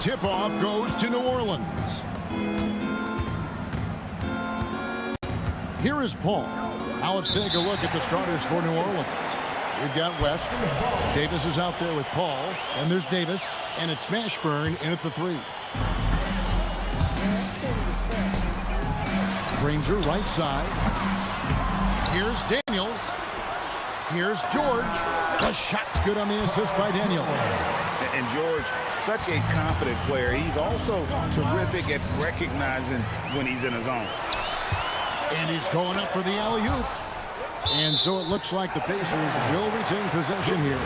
Tip-off goes to New Orleans. Here is Paul. Now let's take a look at the starters for New Orleans. We've got West. Davis is out there with Paul. And there's Davis. And it's Mashburn in at the 3. Granger right side. Here's Daniels. Here's George. The shot's good on the assist by Daniels. And George, such a confident player. He's also terrific at recognizing when he's in his zone. And he's going up for the alley-oop. And so it looks like the Pacers will retain possession here.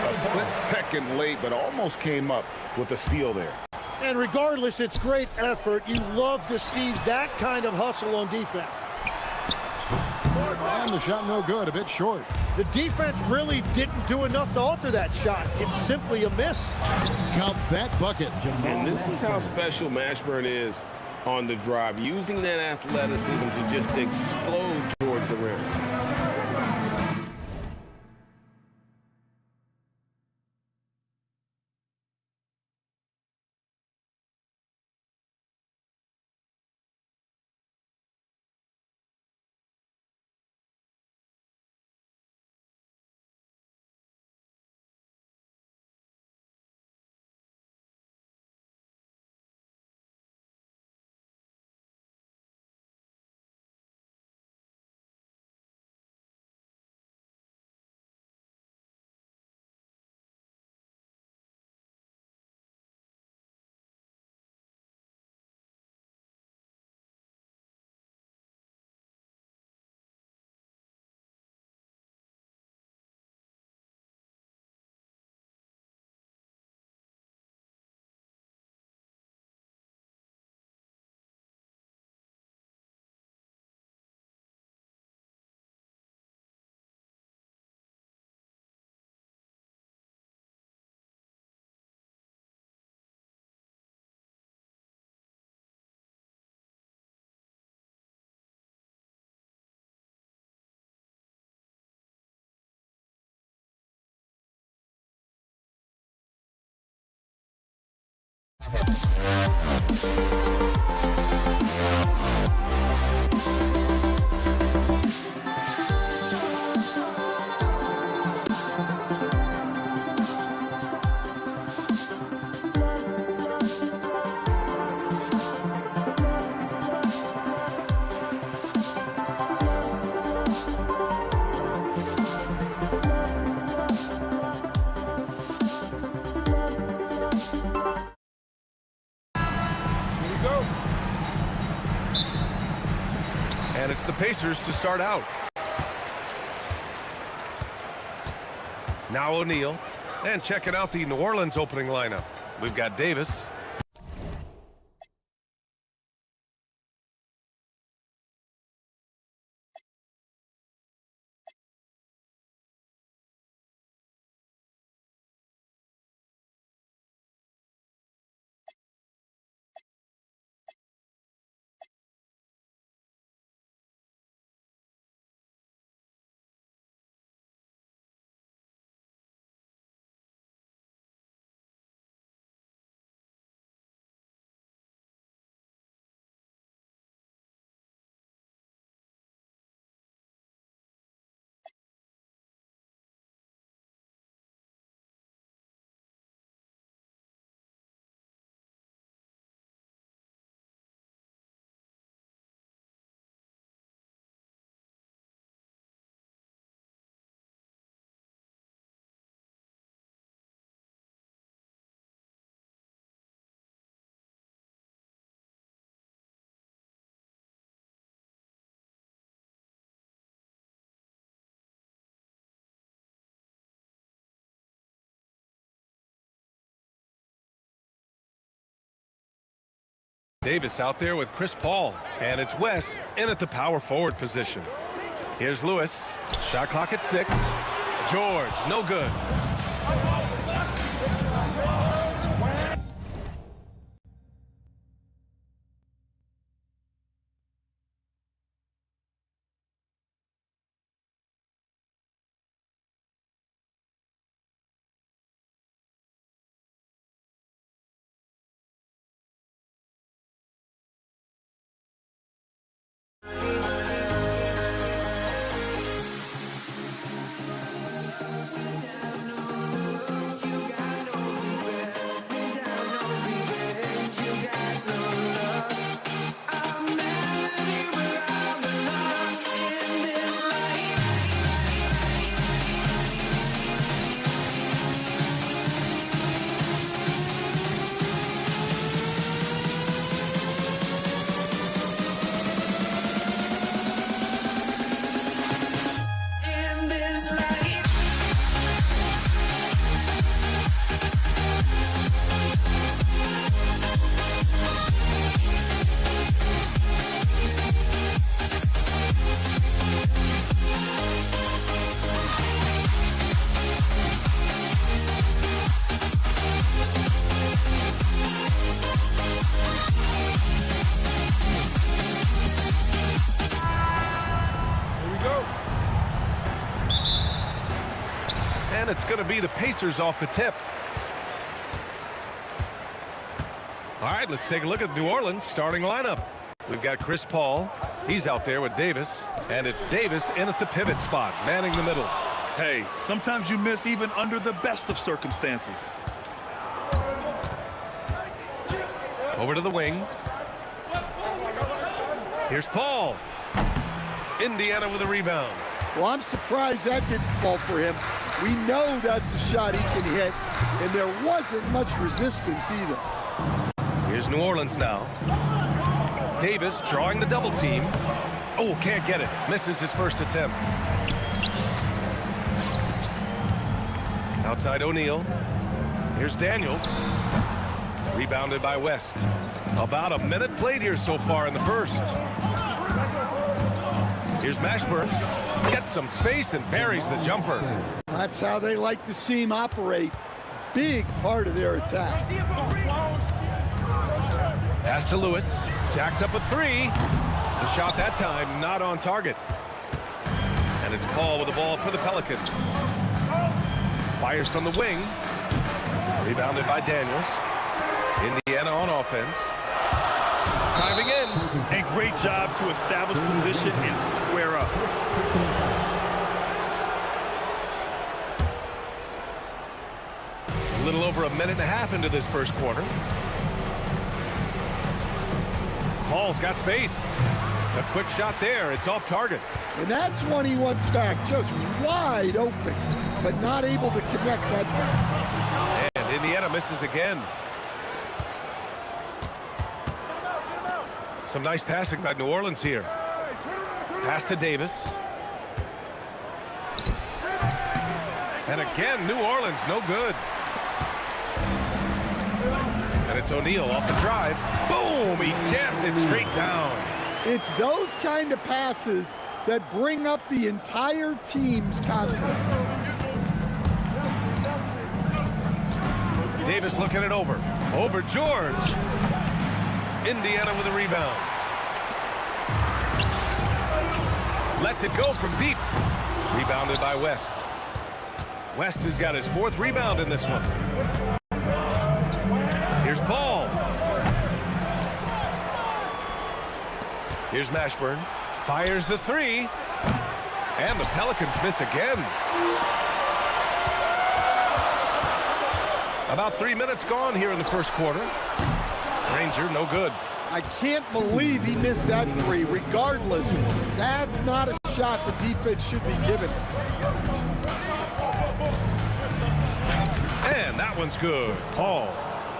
A split second late, but almost came up with a steal there. And regardless, it's great effort. You love to see that kind of hustle on defense. And the shot no good, a bit short. The defense really didn't do enough to alter that shot. It's simply a miss. Count that bucket. And this is how special Mashburn is on the drive, using that athleticism to just explode towards the rim. And it's the Pacers to start out. Now O'Neal. And checking out the New Orleans opening lineup. We've got Davis. Davis out there with Chris Paul. And it's West in at the power forward position. Here's Lewis. Shot clock at 6. George, no good. And it's going to be the Pacers off the tip. All right, let's take a look at New Orleans starting lineup. We've got Chris Paul. He's out there with Davis. And it's Davis in at the pivot spot, manning the middle. Hey, sometimes you miss even under the best of circumstances. Over to the wing. Here's Paul. Indiana with a rebound. Well, I'm surprised that didn't fall for him. We know that's a shot he can hit, and there wasn't much resistance either. Here's New Orleans now. Davis drawing the double team. Oh, can't get it. Misses his first attempt. Outside O'Neal. Here's Daniels. Rebounded by West. About a minute played here so far in the first. Here's Mashburn. Gets some space and buries the jumper. That's how they like to see him operate. Big part of their attack. Pass to Lewis. Jacks up a 3. The shot that time not on target. And it's Paul with the ball for the Pelicans. Fires from the wing. Rebounded by Daniels. Indiana on offense. Diving in. And great job to establish position and square up. A little over a minute and a half into this first quarter. Paul's got space. A quick shot there. It's off target. And that's one he wants back, just wide open, but not able to connect that time. And Indiana misses again. Some nice passing by New Orleans here. Pass to Davis. And again, New Orleans, no good. And it's O'Neal off the drive. Boom! He jams it straight down. It's those kind of passes that bring up the entire team's confidence. Davis looking it over. Over George. Indiana with a rebound. Lets it go from deep. Rebounded by West. West has got his 4th rebound in this one. Here's Paul. Here's Mashburn. Fires the 3. And the Pelicans miss again. About 3 minutes gone here in the first quarter. Ranger, no good. I can't believe he missed that 3. Regardless, that's not a shot the defense should be given. And that one's good. Paul.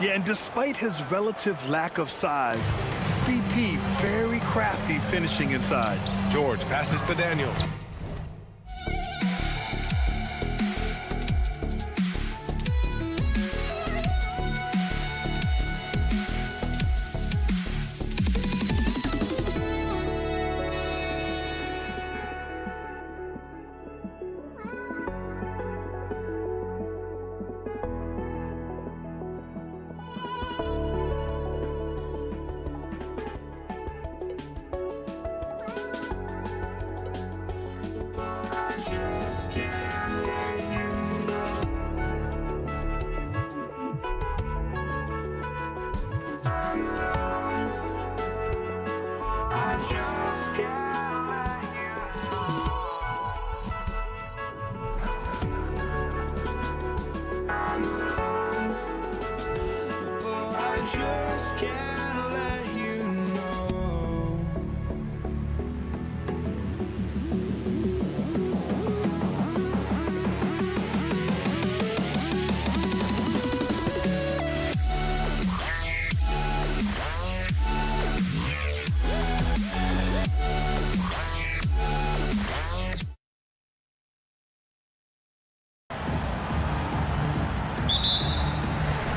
Yeah, and despite his relative lack of size, CP very crafty finishing inside. George passes to Daniels.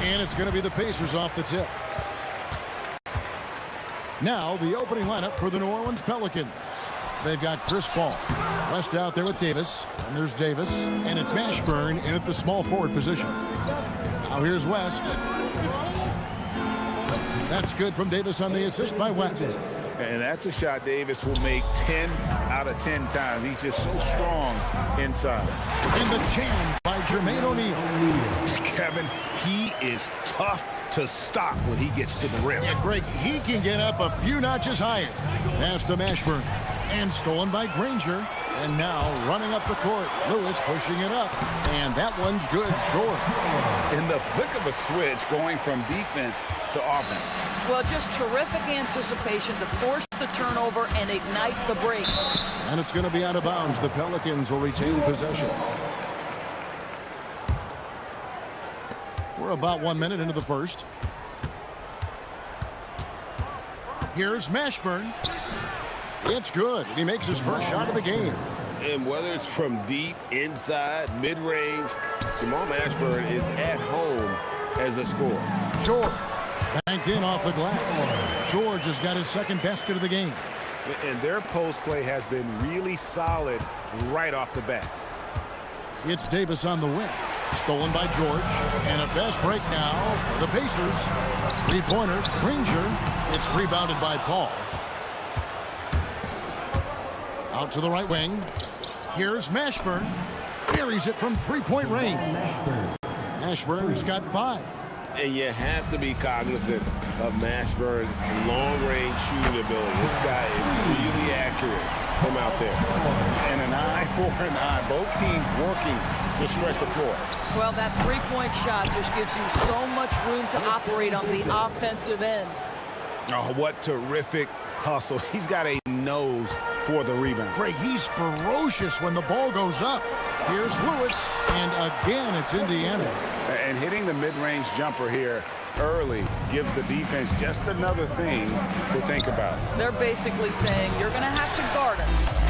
And it's going to be the Pacers off the tip. Now the opening lineup for the New Orleans Pelicans. They've got Chris Paul. West out there with Davis. And there's Davis. And it's Mashburn in at the small forward position. Now here's West. That's good from Davis on the assist by West. And that's a shot Davis will make 10 out of 10 times. He's just so strong inside. In the jam by Jermaine O'Neal. Kevin, he is tough to stop when he gets to the rim. Yeah, Greg, he can get up a few notches higher. Pass to Mashburn. And stolen by Granger. And now running up the court. Lewis pushing it up. And that one's good. George. In the flick of a switch, going from defense to offense. Well, just terrific anticipation to force the turnover and ignite the break. And it's going to be out of bounds. The Pelicans will retain possession. We're about 1 minute into the first. Here's Mashburn. It's good. And he makes his first shot of the game. And whether it's from deep, inside, mid-range, Jamal Mashburn is at home as a scorer. George banked in off the glass. George has got his second basket of the game. And their post play has been really solid right off the bat. It's Davis on the wing. Stolen by George. And a fast break now for the Pacers. Three-pointer, Granger. It's rebounded by Paul. Out to the right wing. Here's Mashburn. Buries it from three-point range. Mashburn's got 5. And you have to be cognizant of Mashburn's long-range shooting ability. This guy is really accurate from out there. And an eye for an eye. Both teams working to stretch the floor. Well, that three-point shot just gives you so much room to operate on the offensive end. Oh, what terrific hustle. He's got a nose for the rebound. Greg, he's ferocious when the ball goes up. Here's Lewis, and again, it's Indiana. And hitting the mid-range jumper here early gives the defense just another thing to think about. They're basically saying you're going to have to guard him.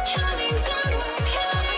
Counting down, we're counting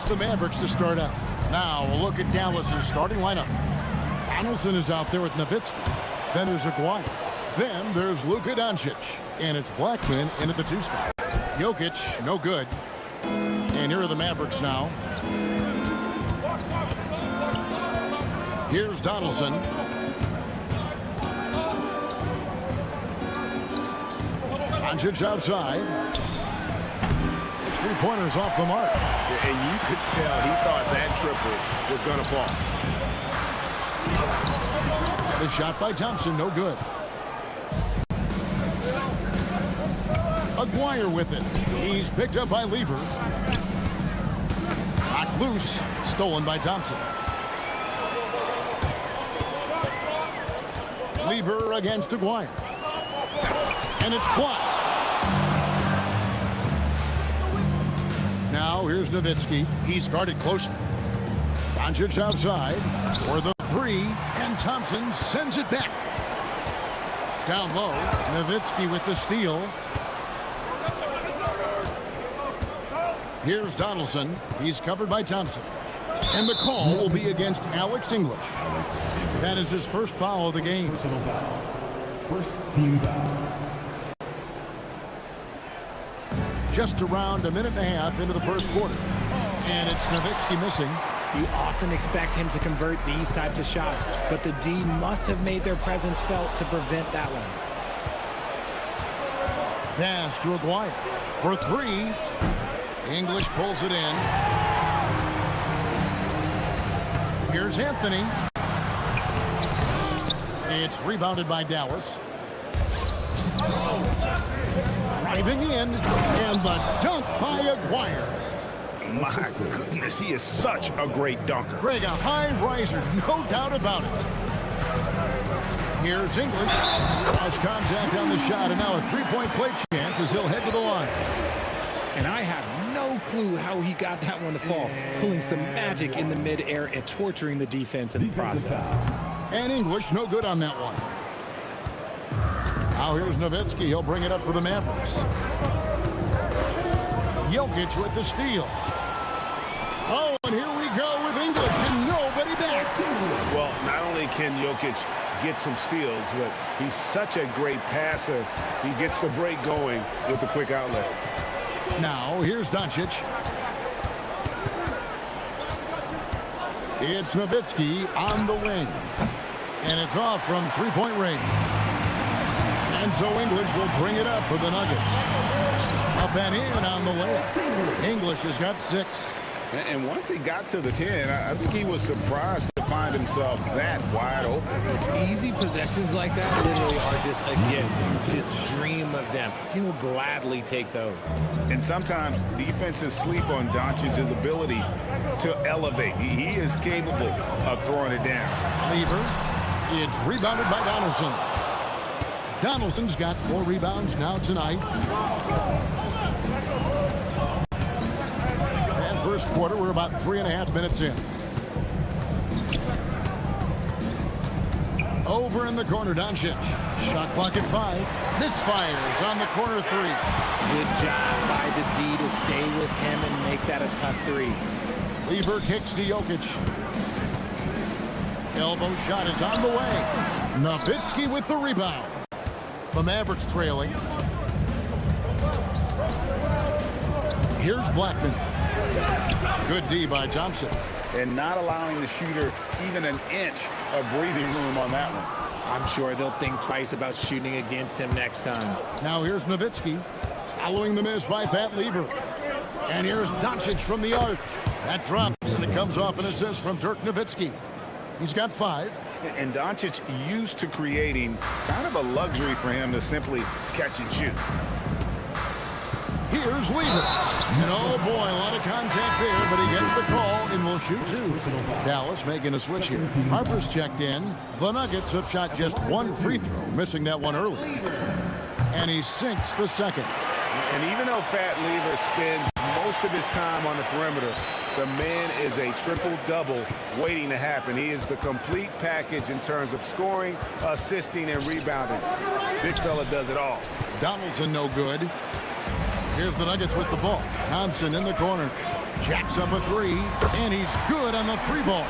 the Mavericks to start out. Now, a look at Dallas's starting lineup. Donaldson is out there with Nowitzki. Then there's Aguirre. Then there's Luka Doncic. And it's Blackman in at the 2 spot. Jokic, no good. And here are the Mavericks now. Here's Donaldson. Doncic outside. His 3-pointers off the mark. And you could tell he thought that triple was going to fall. The shot by Thompson, no good. Aguirre with it. He's picked up by Lever. Knocked loose. Stolen by Thompson. Lever against Aguirre. And it's blocked. Now here's Nowitzki. He's guarded closely. Doncic outside for the 3, and Thompson sends it back. Down low, Nowitzki with the steal. Here's Donaldson. He's covered by Thompson. And the call will be against Alex English. That is his first foul of the game. First team foul. Just around a minute and a half into the first quarter. And it's Nowitzki missing. You often expect him to convert these types of shots, but the D must have made their presence felt to prevent that one. Pass to Aguirre for 3. English pulls it in. Here's Anthony. It's rebounded by Dallas. Driving in, and the dunk by Aguirre. My goodness, he is such a great dunker. Greg, a high riser, no doubt about it. Here's English. Cross contact on the shot, and now a 3-point play chance as he'll head to the line. And I have no clue how he got that one to fall, pulling some magic in the midair and torturing the defense in the process. And English, no good on that one. Now here's Nowitzki. He'll bring it up for the Mavericks. Jokic with the steal. Oh, and here we go with English, and nobody back. Well, not only can Jokic get some steals, but he's such a great passer. He gets the break going with the quick outlet. Now, here's Doncic. It's Nowitzki on the wing. And it's off from 3-point range. And so English will bring it up for the Nuggets. Up and in on the layup. English has got 6. And once he got to the 10, I think he was surprised to find himself that wide open. Easy possessions like that literally are just a gift. Just dream of them. He'll gladly take those. And sometimes defenses sleep on Doncic's ability to elevate. He is capable of throwing it down. Lever. It's rebounded by Donaldson. Donaldson's got 4 rebounds now tonight. And first quarter, we're about 3.5 minutes in. Over in the corner, Doncic. Shot clock at 5. Misfires on the corner 3. Good job by the D to stay with him and make that a tough 3. Lever kicks to Jokic. Elbow shot is on the way. Nowitzki with the rebound. The Mavericks trailing. Here's Blackman. Good D by Thompson. And not allowing the shooter even an inch of breathing room on that one. I'm sure they'll think twice about shooting against him next time. Now here's Nowitzki. Following the miss by Pat Lever. And here's Doncic from the arc. That drops, and it comes off an assist from Dirk Nowitzki. He's got 5. And Doncic used to creating kind of a luxury for him to simply catch and shoot. Here's Lever. And oh boy, a lot of contact there, but he gets the call and will shoot 2. Dallas making a switch here. Harper's checked in. The Nuggets have shot just 1 free throw, missing that one early. And he sinks the second. And even though Fat Lever spends most of his time on the perimeter, the man is a triple-double waiting to happen. He is the complete package in terms of scoring, assisting, and rebounding. Big fella does it all. Donaldson no good. Here's the Nuggets with the ball. Thompson in the corner. Jacks up a three, and he's good on the three ball.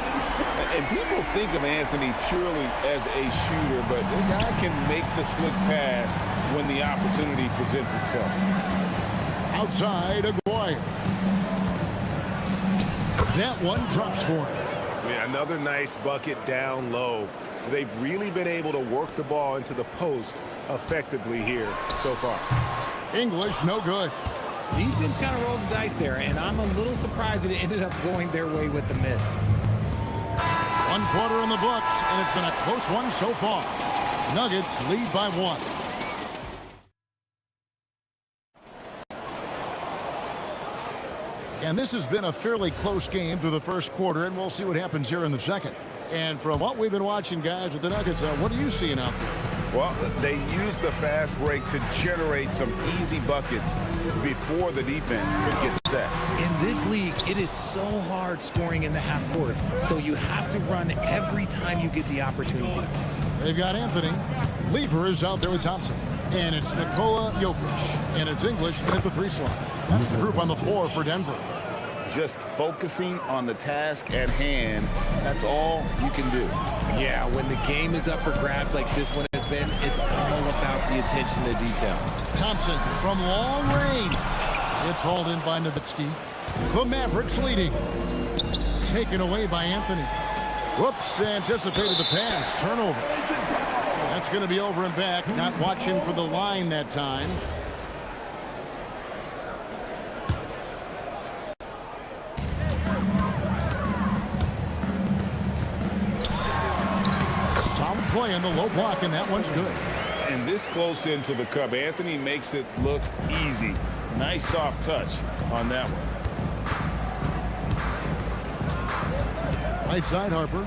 And people think of Anthony purely as a shooter, but the guy can make the slick pass when the opportunity presents itself. Outside, Aguirre. That one drops for him. Yeah, another nice bucket down low. They've really been able to work the ball into the post effectively here so far. English, no good. Defense kind of rolled the dice there, and I'm a little surprised that it ended up going their way with the miss. 1 quarter in the books, and it's been a close one so far. Nuggets lead by 1. And this has been a fairly close game through the first quarter, and we'll see what happens here in the second. And from what we've been watching, guys, with the Nuggets, what are you seeing out there? Well, they use the fast break to generate some easy buckets before the defense could get set. In this league, it is so hard scoring in the half court, so you have to run every time you get the opportunity. They've got Anthony. Lever is out there with Thompson. And it's Nikola Jokic. And it's English at the 3 slot. That's the group on the floor for Denver. Just focusing on the task at hand, that's all you can do. Yeah, when the game is up for grabs like this one has been, it's all about the attention to detail. Thompson from long range. It's hauled in by Nowitzki. The Mavericks leading. Taken away by Anthony. Whoops, anticipated the pass. Turnover. That's going to be over and back. Not watching for the line that time. Solid play in the low block, and that one's good. And this close into the cup, Anthony makes it look easy. Nice soft touch on that one. Right side, Harper.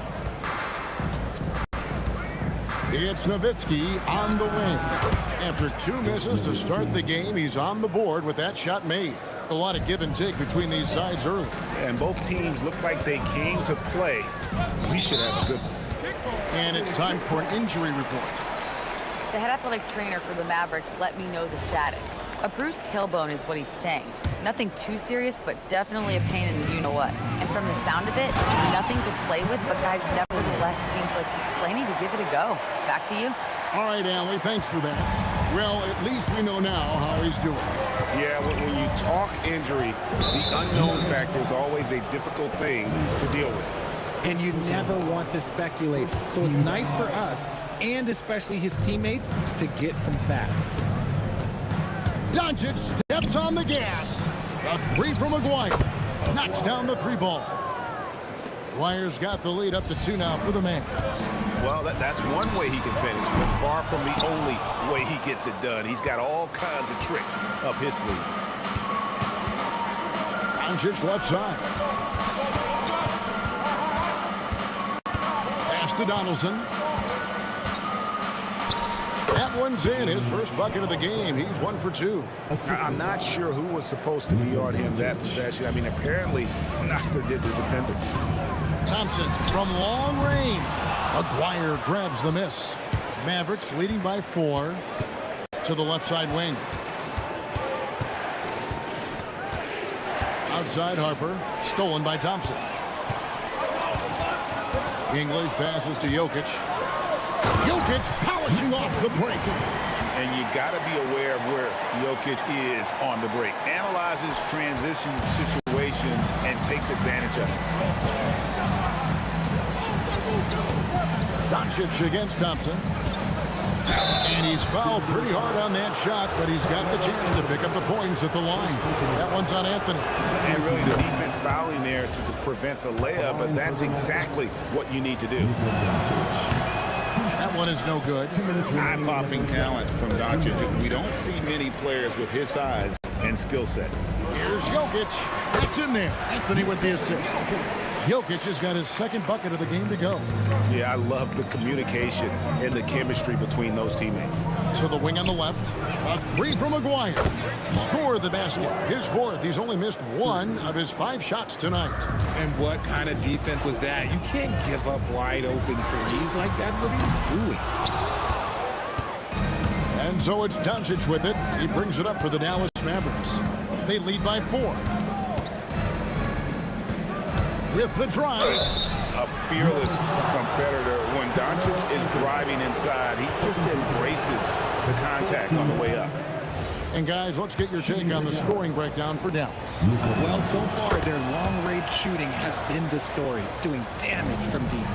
It's Nowitzki on the wing. After 2 misses to start the game, he's on the board with that shot made. A lot of give and take between these sides early. And both teams look like they came to play. We should have a good one. And it's time for an injury report. The head athletic trainer for the Mavericks let me know the status. A bruised tailbone is what he's saying. Nothing too serious, but definitely a pain in the you-know-what. And from the sound of it, nothing to play with, but guys, nevertheless, seems like he's planning to give it a go. Back to you. All right, Allie, thanks for that. Well, at least we know now how he's doing. Yeah, when you talk injury, the unknown factor is always a difficult thing to deal with. And you never want to speculate. So it's nice for us, and especially his teammates, to get some facts. Doncic steps on the gas. A 3 from Aguirre. Knocks down the 3 ball. Aguirre's got the lead up to 2 now for the Mavs. Well, that's one way he can finish, but far from the only way he gets it done. He's got all kinds of tricks up his sleeve. Doncic left side. Pass to Donaldson. That one's in. His first bucket of the game. He's 1 for 2. I'm not sure who was supposed to be on him that possession. I mean, apparently neither did the defender. Thompson from long range. Aguirre grabs the miss. Mavericks leading by 4 to the left side wing. Outside Harper. Stolen by Thompson. English passes to Jokic. Jokic polishing off the break. And you got to be aware of where Jokic is on the break. Analyzes transition situations and takes advantage of it. Doncic against Thompson. And he's fouled pretty hard on that shot, but he's got the chance to pick up the points at the line. That one's on Anthony. And really the defense fouling there to prevent the layup, but that's exactly what you need to do. That one is no good. Eye-popping talent from Doncic. We don't see many players with his size and skill set. Here's Jokic. That's in there. Anthony with the assist. Jokic has got his second bucket of the game to go. Yeah, I love the communication and the chemistry between those teammates. So the wing on the left. A 3 from Aguirre. Score the basket. His 4th. He's only missed 1 of his 5 shots tonight. And what kind of defense was that? You can't give up wide open threes like that. What are you doing? And so it's Doncic with it. He brings it up for the Dallas Mavericks. They lead by 4. with the drive. A fearless competitor. When Doncic is driving inside, he just embraces the contact on the way up. And guys, let's get your take on the scoring breakdown for Dallas. Well, so far, their long-range shooting has been the story, doing damage from deep.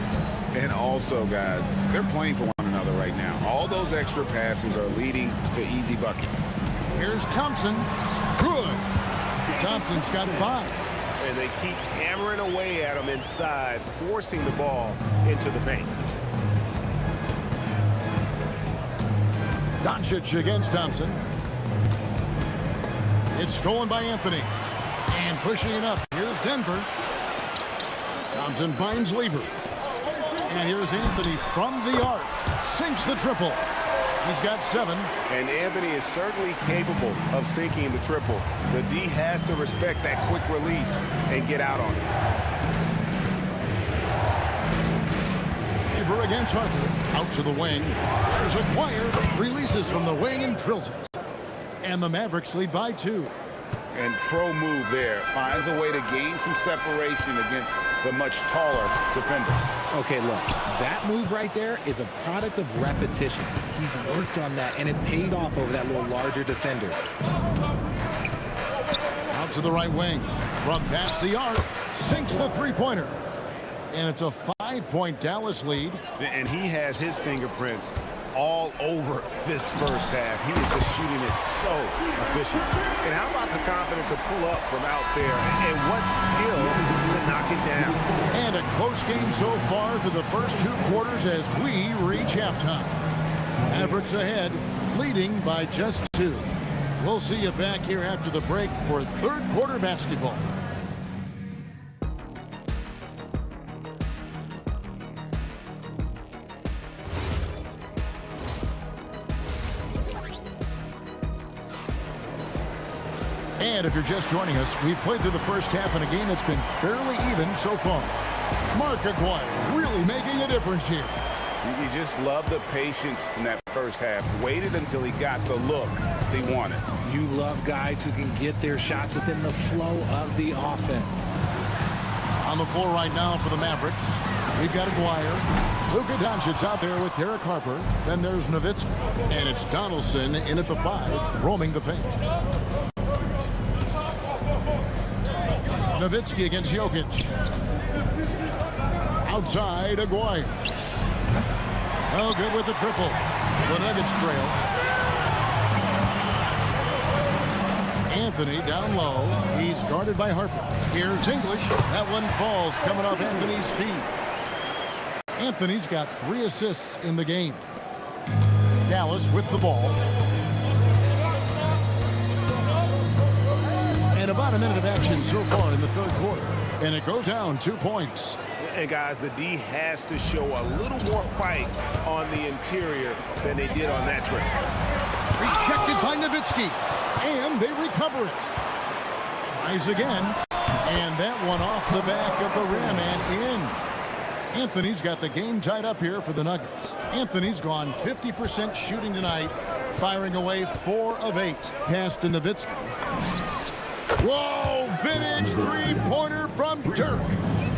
And also, guys, they're playing for one another right now. All those extra passes are leading to easy buckets. Here's Thompson. Good. Thompson's got 5. And they keep hammering away at him inside, forcing the ball into the paint. Doncic against Thompson. It's stolen by Anthony. And pushing it up. Here's Denver. Thompson finds Lever. And here's Anthony from the arc. Sinks the triple. He's got 7. And Anthony is certainly capable of sinking the triple. The D has to respect that quick release and get out on it. Lever against Harper. Out to the wing. There's a Dwyer. Releases from the wing and drills it. And the Mavericks lead by 2. And pro move there. Finds a way to gain some separation against the much taller defender. Okay, look, that move right there is a product of repetition. He's worked on that, and it pays off over that little larger defender. Out to the right wing. From past the arc. Sinks the three-pointer. And it's a 5-point Dallas lead. And he has his fingerprints all over this first half. He is just shooting it so efficient. And how about the confidence to pull up from out there? And what skill to knock it down. And a close game so far through the first 2 quarters as we reach halftime. Mavericks ahead, leading by just 2. We'll see you back here after the break for third quarter basketball. And if you're just joining us, we've played through the first half in a game that's been fairly even so far. Mark Aguirre really making a difference here. You just love the patience in that first half. Waited until he got the look they wanted. You love guys who can get their shots within the flow of the offense. On the floor right now for the Mavericks, we've got Aguirre. Luka Doncic out there with Derek Harper. Then there's Nowitzki. And it's Donaldson in at the 5, roaming the paint. Nowitzki against Jokic. Outside, Aguirre. Oh, good with the triple. The Nuggets trail. Anthony down low. He's guarded by Harper. Here's English. That one falls, coming off Anthony's feet. Anthony's got 3 assists in the game. Dallas with the ball. And about a minute of action so far in the third quarter. And it goes down 2 points. And guys, the D has to show a little more fight on the interior than they did on that trip. Rejected by Nowitzki. And they recover it. Tries again. And that one off the back of the rim and in. Anthony's got the game tied up here for the Nuggets. Anthony's gone 50% shooting tonight, firing away 4 of 8. Pass to Nowitzki. Whoa, vintage three-pointer from Dirk.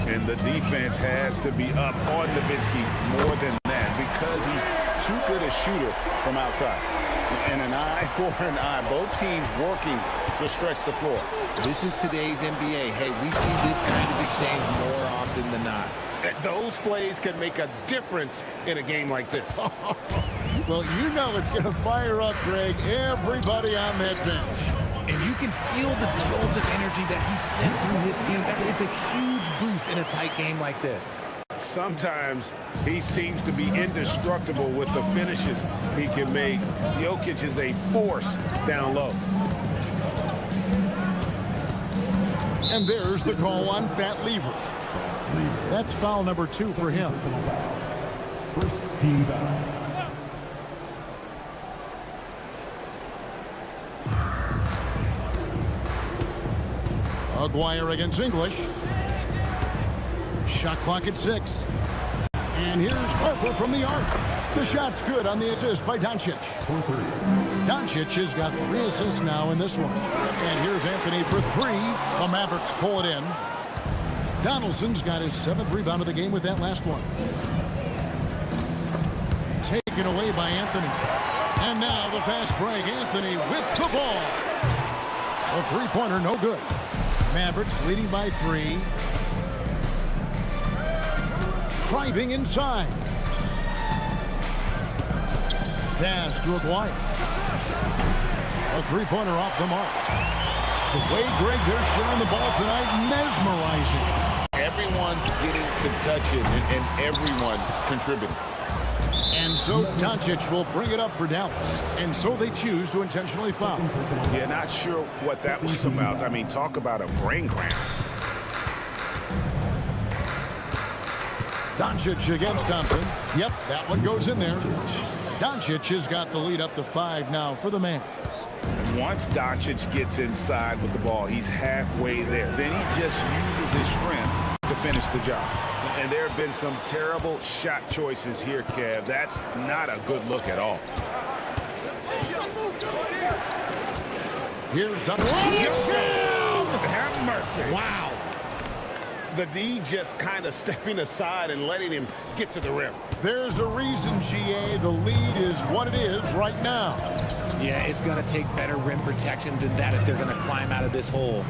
And the defense has to be up on Nowitzki more than that because he's too good a shooter from outside. And an eye for an eye. Both teams working to stretch the floor. This is today's NBA. Hey, we see this kind of exchange more often than not. Those plays can make a difference in a game like this. Well, you know it's going to fire up, Greg, everybody on that bench. And you can feel the jolt of energy that he sent through his team. That is a huge boost in a tight game like this. Sometimes he seems to be indestructible with the finishes he can make. Jokic is a force down low. And there's the call on Fat Lever. That's foul number 2 for him. First team foul. Aguirre against English. Shot clock at 6. And here's Harper from the arc. The shot's good on the assist by Doncic. Doncic has got 3 assists now in this one. And here's Anthony for 3. The Mavericks pull it in. Donaldson's got his 7th rebound of the game with that last one. Taken away by Anthony. And now the fast break. Anthony with the ball. A three-pointer, no good. Mavericks leading by 3. Driving inside. Pass to Aguirre. A three-pointer off the mark. The way, Greg, they're sharing the ball tonight, mesmerizing. Everyone's getting to touch it, and everyone's contributing. And so Doncic will bring it up for Dallas. And so they choose to intentionally foul. Yeah, not sure what that was about. I mean, talk about a brain cramp. Doncic against Thompson. Yep, that one goes in there. Doncic has got the lead up to 5 now for the Mavs. Once Doncic gets inside with the ball, he's halfway there. Then he just uses his strength to finish the job. And there have been some terrible shot choices here, Kev. That's not a good look at all. Here's Doncic. Have mercy. Wow. The D just kind of stepping aside and letting him get to the rim. There's a reason, GA, the lead is what it is right now. Yeah, it's going to take better rim protection than that if they're going to climb out of this hole.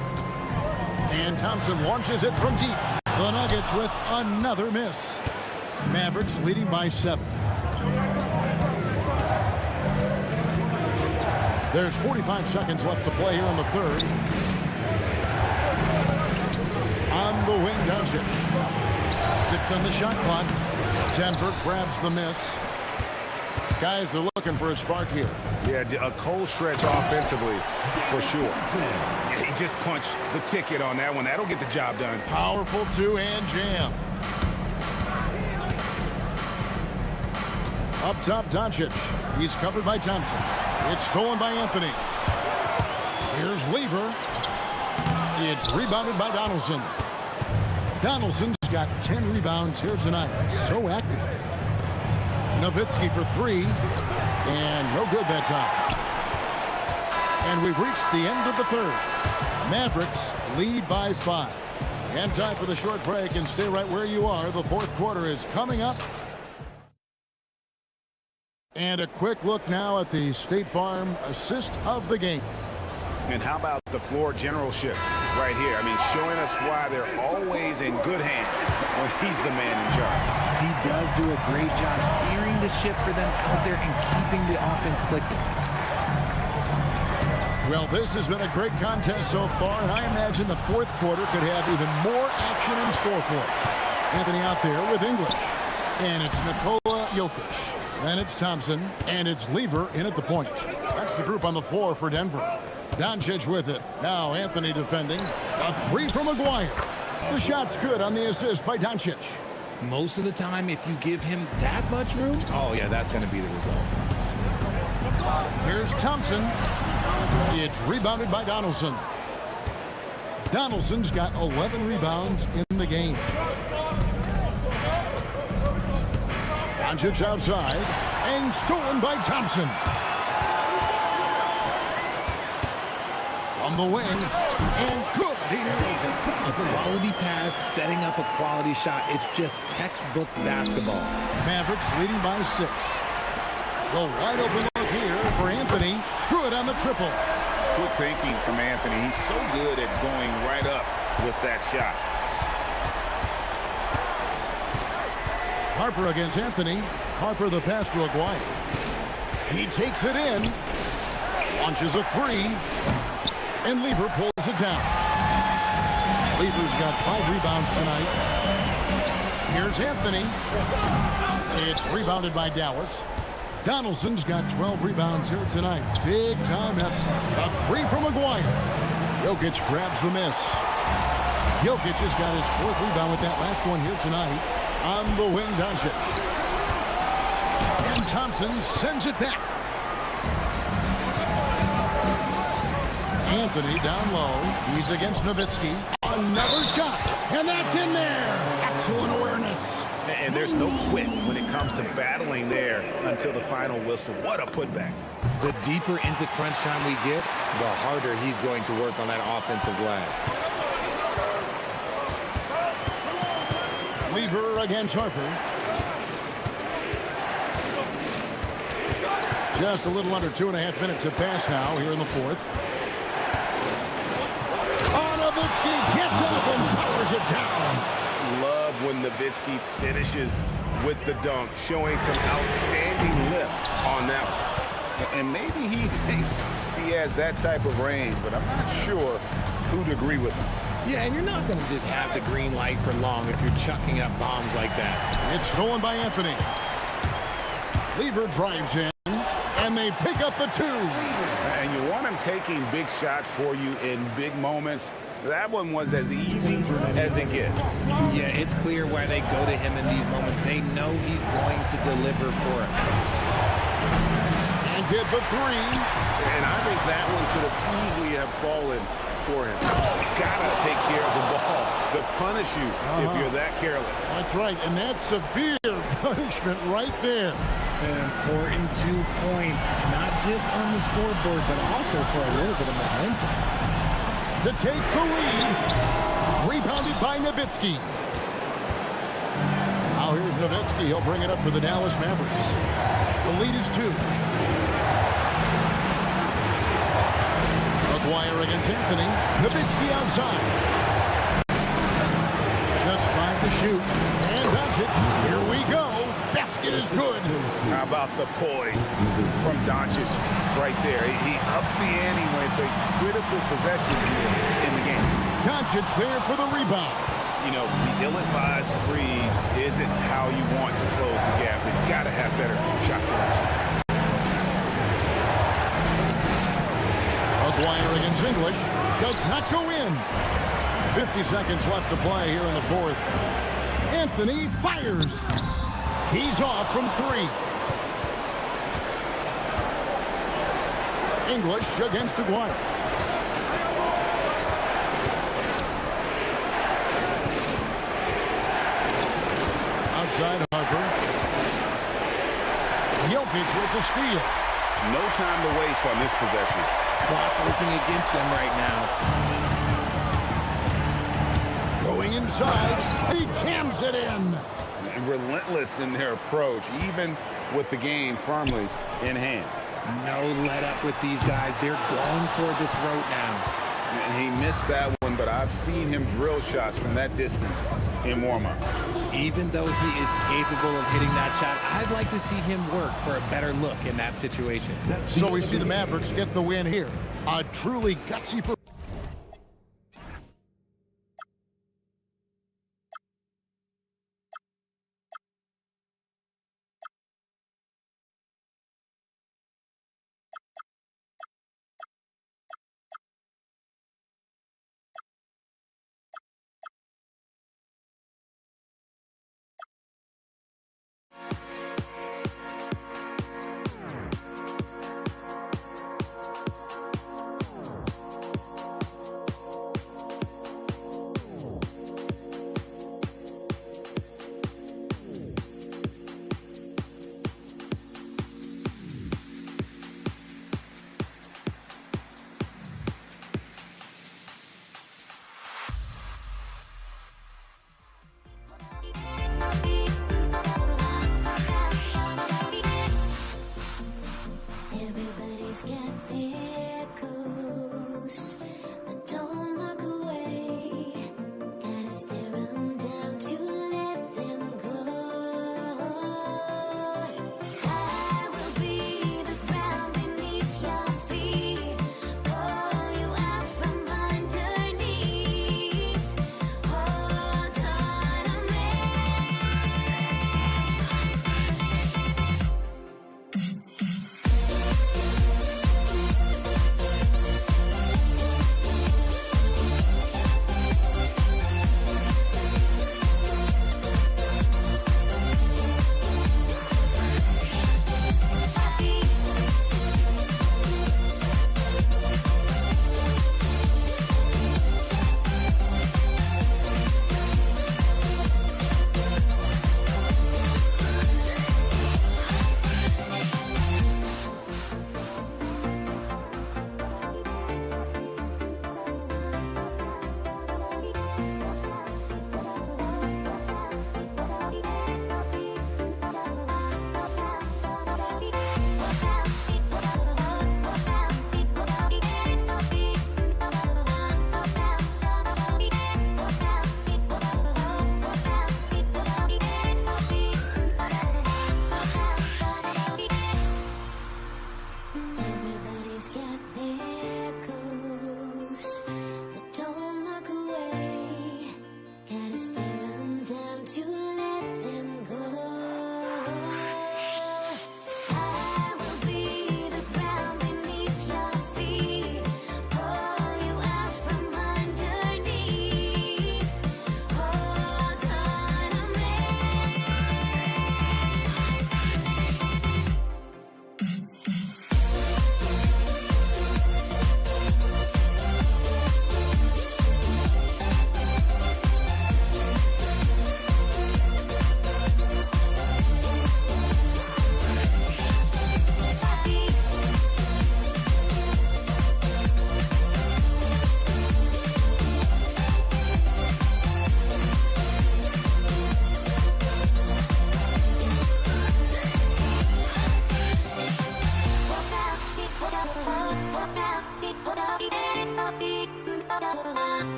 And Thompson launches it from deep. The Nuggets with another miss. Mavericks leading by 7. There's 45 seconds left to play here in the third. On the wing, Doncic. 6 on the shot clock. Denver grabs the miss. Guys are looking for a spark here. Yeah, a cold stretch offensively, for sure. He just punched the ticket on that one. That'll get the job done. Powerful two-hand jam. Up top, Doncic. He's covered by Thompson. It's stolen by Anthony. Here's Lever. It's rebounded by Donaldson. Donaldson's got 10 rebounds here tonight. So active. Nowitzki for 3. And no good that time. And we've reached the end of the third. Mavericks lead by 5. And time for the short break, and stay right where you are. The fourth quarter is coming up. And a quick look now at the State Farm assist of the game. And how about the floor generalship right here? I mean, showing us why they're always in good hands when he's the man in charge. He does do a great job steering the ship for them out there and keeping the offense clicking. Well, this has been a great contest so far, and I imagine the fourth quarter could have even more action in store for us. Anthony out there with English. And it's Nikola Jokic. Then it's Thompson, and it's Lever in at the point. That's the group on the floor for Denver. Doncic with it. Now Anthony defending. A 3 from Aguirre. The shot's good on the assist by Doncic. Most of the time, if you give him that much room, oh yeah, that's going to be the result. Here's Thompson. It's rebounded by Donaldson. Donaldson's got 11 rebounds in the game. Doncic outside and stolen by Thompson. From the wing, and good. He nails it. A quality pass, setting up a quality shot. It's just textbook basketball. Mavericks leading by 6. The wide open look here for Anthony. Good on the triple. Good thinking from Anthony. He's so good at going right up with that shot. Harper against Anthony. Harper the pass to Aguirre. He takes it in. Launches a 3. And Lever pulls it down. Lever's got 5 rebounds tonight. Here's Anthony. It's rebounded by Dallas. Donaldson's got 12 rebounds here tonight. Big time effort. A 3 from Aguirre. Jokic grabs the miss. Jokic has got his 4th rebound with that last one here tonight. On the wing, Doncic. And Thompson sends it back. Anthony down low. He's against Nowitzki. Another shot. And that's in there. Excellent awareness. And there's no quit when it comes to battling there until the final whistle. What a putback. The deeper into crunch time we get, the harder he's going to work on that offensive glass. Lever against Harper. Just a little under 2.5 minutes have passed now here in the fourth. Nowitzki gets up and powers it down. Love when Nowitzki finishes with the dunk, showing some outstanding lift on that one. And maybe he thinks he has that type of range, but I'm not sure who'd agree with him. Yeah, and you're not going to just have the green light for long if you're chucking up bombs like that. It's stolen by Anthony. Lever drives in, and they pick up the 2. And you want him taking big shots for you in big moments. That one was as easy as it gets. Yeah, it's clear why they go to him in these moments. They know he's going to deliver for it. And get the 3. And I think that one could have easily have fallen for him. Gotta take care of the ball to punish you if you're that careless. That's right, and that's severe punishment right there. An important 2 points, not just on the scoreboard, but also for a little bit of momentum. To take the lead, rebounded by Nowitzki. Now here's Nowitzki. He'll bring it up for the Dallas Mavericks. The lead is 2. Maguire against Anthony. Nowitzki outside. Just 5 to shoot. And Doncic. Here we go. Basket is good. How about the poise from Doncic right there? He ups the ante when it's a critical possession in the game. Doncic there for the rebound. You know, the ill-advised threes isn't how you want to close the gap. You've got to have better shot selection. Maguire against English. Does not go in. 50 seconds left to play here in the fourth. Anthony fires. He's off from 3. English against Aguirre. Outside Harper. Jokic with the steal. No time to waste on this possession. Clock working against them right now. Going inside. He jams it in. Relentless in their approach, even with the game firmly in hand. No let up with these guys. They're going for the throat now. And he missed that one, but I've seen him drill shots from that distance in warm-up. Even though he is capable of hitting that shot, I'd like to see him work for a better look in that situation. So we see the Mavericks get the win here. A truly gutsy performance.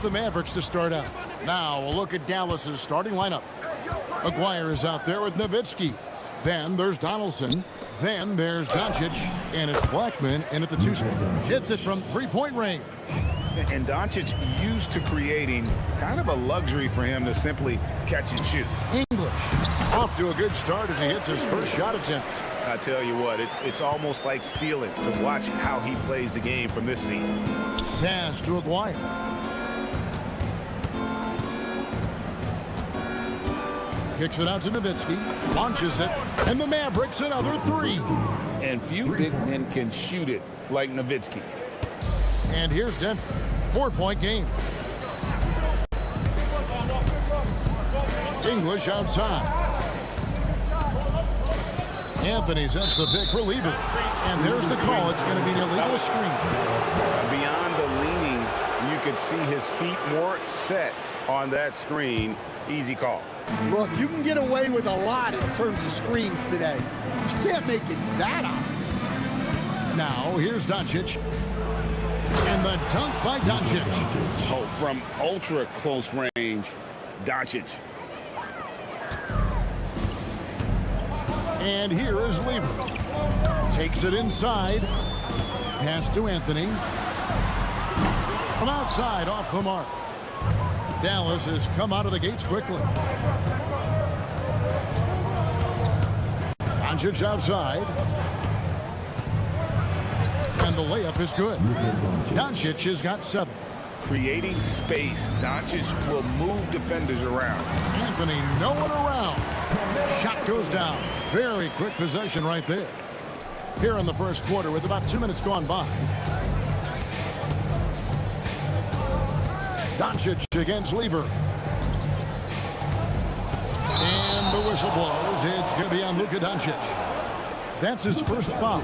the Mavericks to start out. Now a look at Dallas's starting lineup. Aguirre is out there with Nowitzki. Then there's Donaldson. Then there's Doncic. And it's Blackman in at the 2 spot. Hits it from three-point range. And Doncic used to creating kind of a luxury for him to simply catch and shoot. English off to a good start as he hits his first shot attempt. I tell you what, it's almost like stealing to watch how he plays the game from this seat. Pass to Aguirre. Kicks it out to Nowitzki. Launches it. And the Mavericks another 3. And few big men can shoot it like Nowitzki. And here's Denver. 4-point game. English outside. Anthony sets the pick for Lever. And there's the call. It's going to be an illegal screen. Beyond the leaning, you could see his feet more set on that screen. Easy call. Look, you can get away with a lot in terms of screens today. But you can't make it that obvious. Now, here's Doncic. And the dunk by Doncic. Oh, from ultra close range, Doncic. And here is Lever. Takes it inside. Pass to Anthony. From outside, off the mark. Dallas has come out of the gates quickly. Doncic outside. And the layup is good. Doncic has got 7. Creating space, Doncic will move defenders around. Anthony, no one around. Shot goes down. Very quick possession right there. Here in the first quarter with about 2 minutes gone by. Doncic against Lever. And the whistle blows. It's going to be on Luka Doncic. That's his first foul.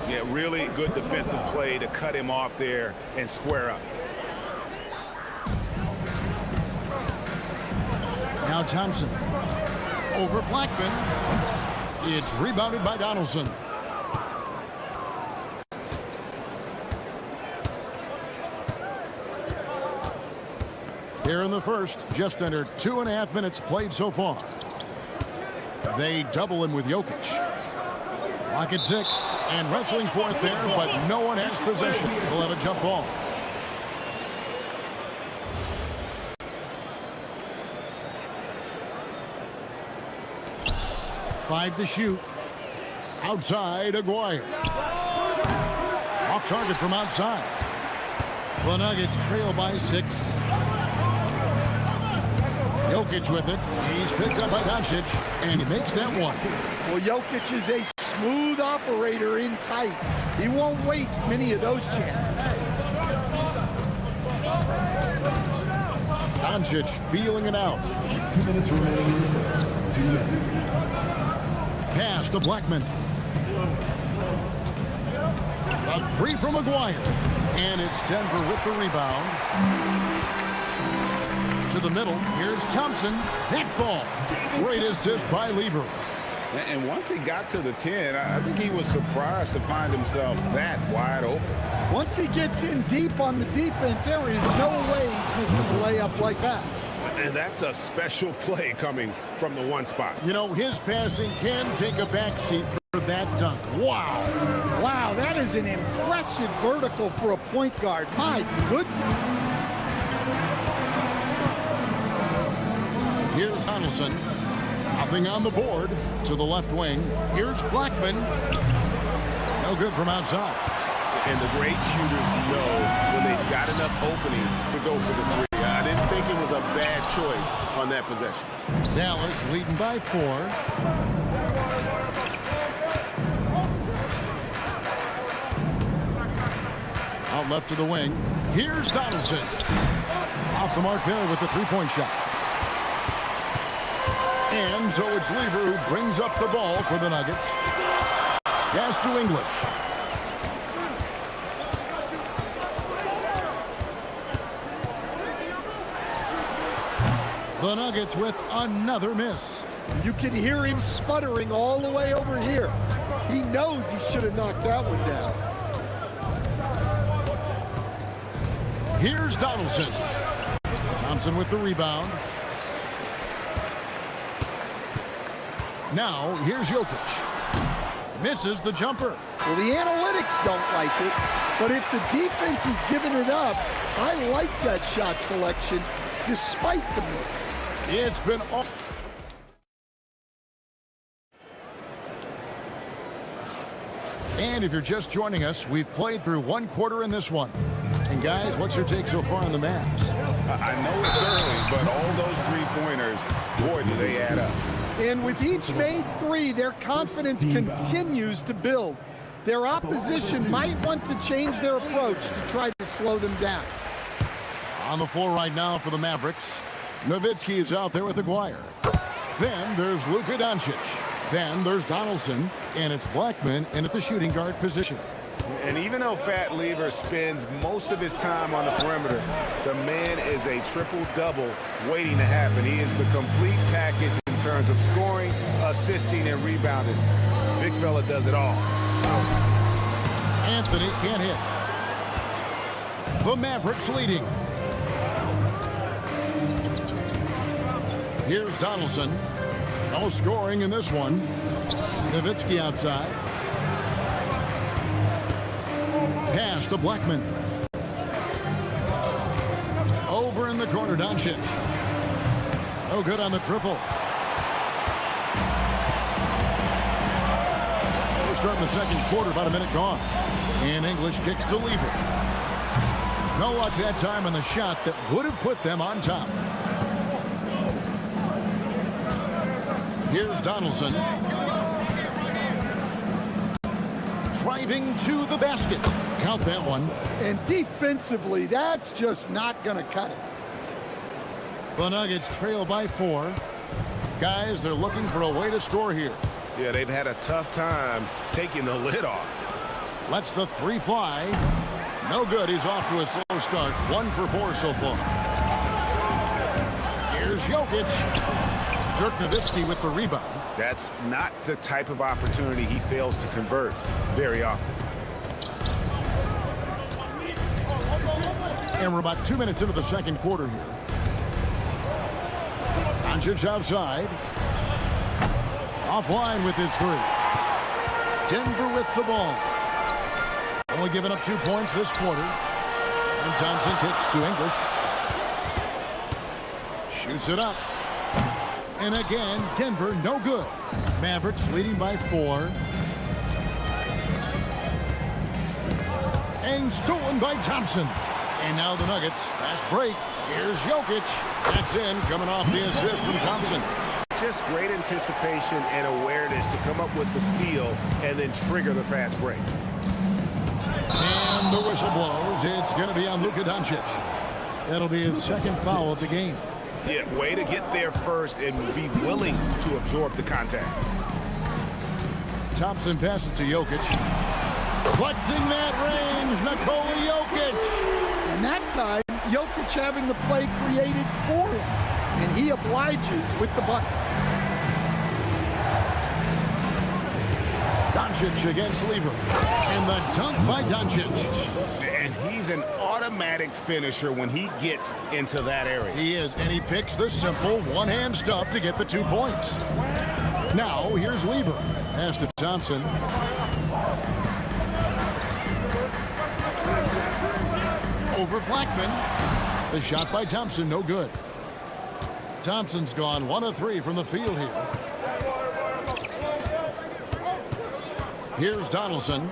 Yeah, really good defensive play to cut him off there and square up. Now Thompson. Over Blackman. It's rebounded by Donaldson. Here in the first, just under 2.5 minutes played so far. They double him with Jokic. Lock at 6 and wrestling for it there, but no one has possession. We'll have a jump ball. Five to shoot. Outside, Aguirre. Off target from outside. The Nuggets trail by 6. Jokic with it. He's picked up by Doncic, and he makes that one. Well, Jokic is a smooth operator in tight. He won't waste many of those chances. Doncic feeling it out. 2 minutes remaining. 2 minutes. Pass to Blackman. A 3 from Aguirre. And it's Denver with the rebound. To the middle. Here's Thompson. That ball. Great assist by Lever. And once he got to the 10, I think he was surprised to find himself that wide open. Once he gets in deep on the defense, there is no way he's missing a layup like that. And that's a special play coming from the 1 spot. You know, his passing can take a backseat for that dunk. Wow. Wow, that is an impressive vertical for a point guard. My goodness. Here's Donaldson. Nothing on the board to the left wing. Here's Blackman. No good from outside. And the great shooters know when they've got enough opening to go for the 3. I didn't think it was a bad choice on that possession. Dallas leading by 4. Out left to the wing. Here's Donaldson. Off the mark there with the 3-point shot. And so it's Lever who brings up the ball for the Nuggets. Pass to English. The Nuggets with another miss. You can hear him sputtering all the way over here. He knows he should have knocked that one down. Here's Donaldson. Thompson with the rebound. Now, here's Jokic. Misses the jumper. Well, the analytics don't like it, but if the defense is giving it up, I like that shot selection despite the miss. It's been all... And if you're just joining us, we've played through one quarter in this one. And guys, what's your take so far on the Mavs? I know it's early, but all those three-pointers, boy, do they add up. And with each made three, their confidence continues to build. Their opposition might want to change their approach to try to slow them down. On the floor right now for the Mavericks, Nowitzki is out there with Aguirre. Then there's Luka Doncic. Then there's Donaldson, and it's Blackman in at the shooting guard position. And even though Fat Lever spends most of his time on the perimeter, the man is a triple-double waiting to happen. He is the complete package in terms of scoring, assisting, and rebounding. Big fella does it all. Anthony can't hit. The Mavericks leading. Here's Donaldson. No scoring in this one. Nowitzki outside. Pass to Blackman. Over in the corner, Doncic. No good on the triple. We're starting the second quarter, about a minute gone. And English kicks to Lever. No luck that time on the shot that would have put them on top. Here's Donaldson. Driving to the basket. Count that one. And defensively, that's just not going to cut it. The Nuggets trail by 4. Guys, they're looking for a way to score here. Yeah, they've had a tough time taking the lid off. Lets the three fly. No good. He's off to a slow start. 1 for 4 so far. Here's Jokic. Dirk Nowitzki with the rebound. That's not the type of opportunity he fails to convert very often. And we're about 2 minutes into the second quarter here. Doncic outside. Offline with his three. Denver with the ball. Only giving up 2 points this quarter. And Thompson kicks to English. Shoots it up. And again, Denver no good. Mavericks leading by 4. And stolen by Thompson. And now the Nuggets, fast break. Here's Jokic. That's in, coming off the assist from Thompson. Just great anticipation and awareness to come up with the steal and then trigger the fast break. And the whistle blows. It's going to be on Luka Doncic. That'll be his second foul of the game. Yeah, way to get there first and be willing to absorb the contact. Thompson passes to Jokic. Flexing that range, Nikola Jokic. And that time, Jokic having the play created for him. And he obliges with the bucket. Doncic against Lever. And the dunk by Doncic. And he's an automatic finisher when he gets into that area. He is, and he picks the simple one-hand stuff to get the 2 points. Now, here's Lever. Pass to Thompson. Over Blackman. The shot by Thompson, no good. Thompson's gone 1 of 3 from the field here. Here's Donaldson.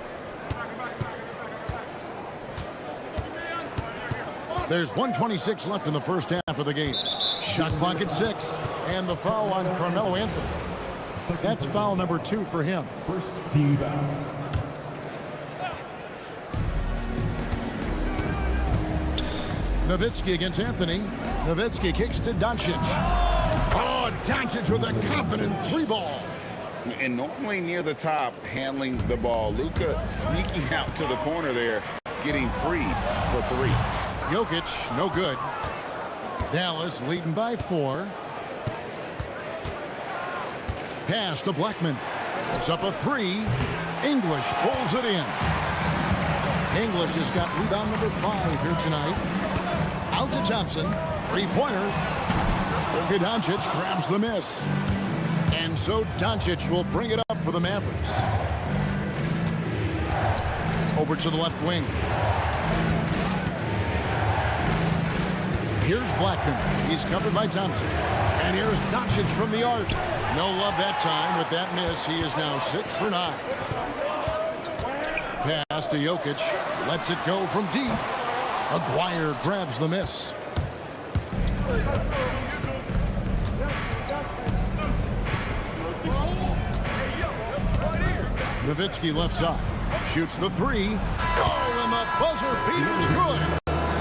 There's 1:26 left in the first half of the game. Shot clock at 6. And the foul on Carmelo Anthony. That's foul number 2 for him. First team foul. Nowitzki against Anthony. Nowitzki kicks to Doncic. Oh, Doncic with a confident 3-ball. And normally near the top, handling the ball. Luka sneaking out to the corner there, getting free for 3. Jokic, no good. Dallas leading by 4. Pass to Blackman. It's up a 3. English pulls it in. English has got rebound number 5 here tonight. Out to Thompson. Three-pointer. Luka Doncic grabs the miss. And so Doncic will bring it up for the Mavericks. Over to the left wing. Here's Blackman. He's covered by Thompson. And here's Doncic from the arc. No love that time with that miss. He is now 6 for 9. Pass to Jokic. Lets it go from deep. Aguirre grabs the miss. Nowitzki left side. Shoots the three. Oh, and the buzzer beater's good.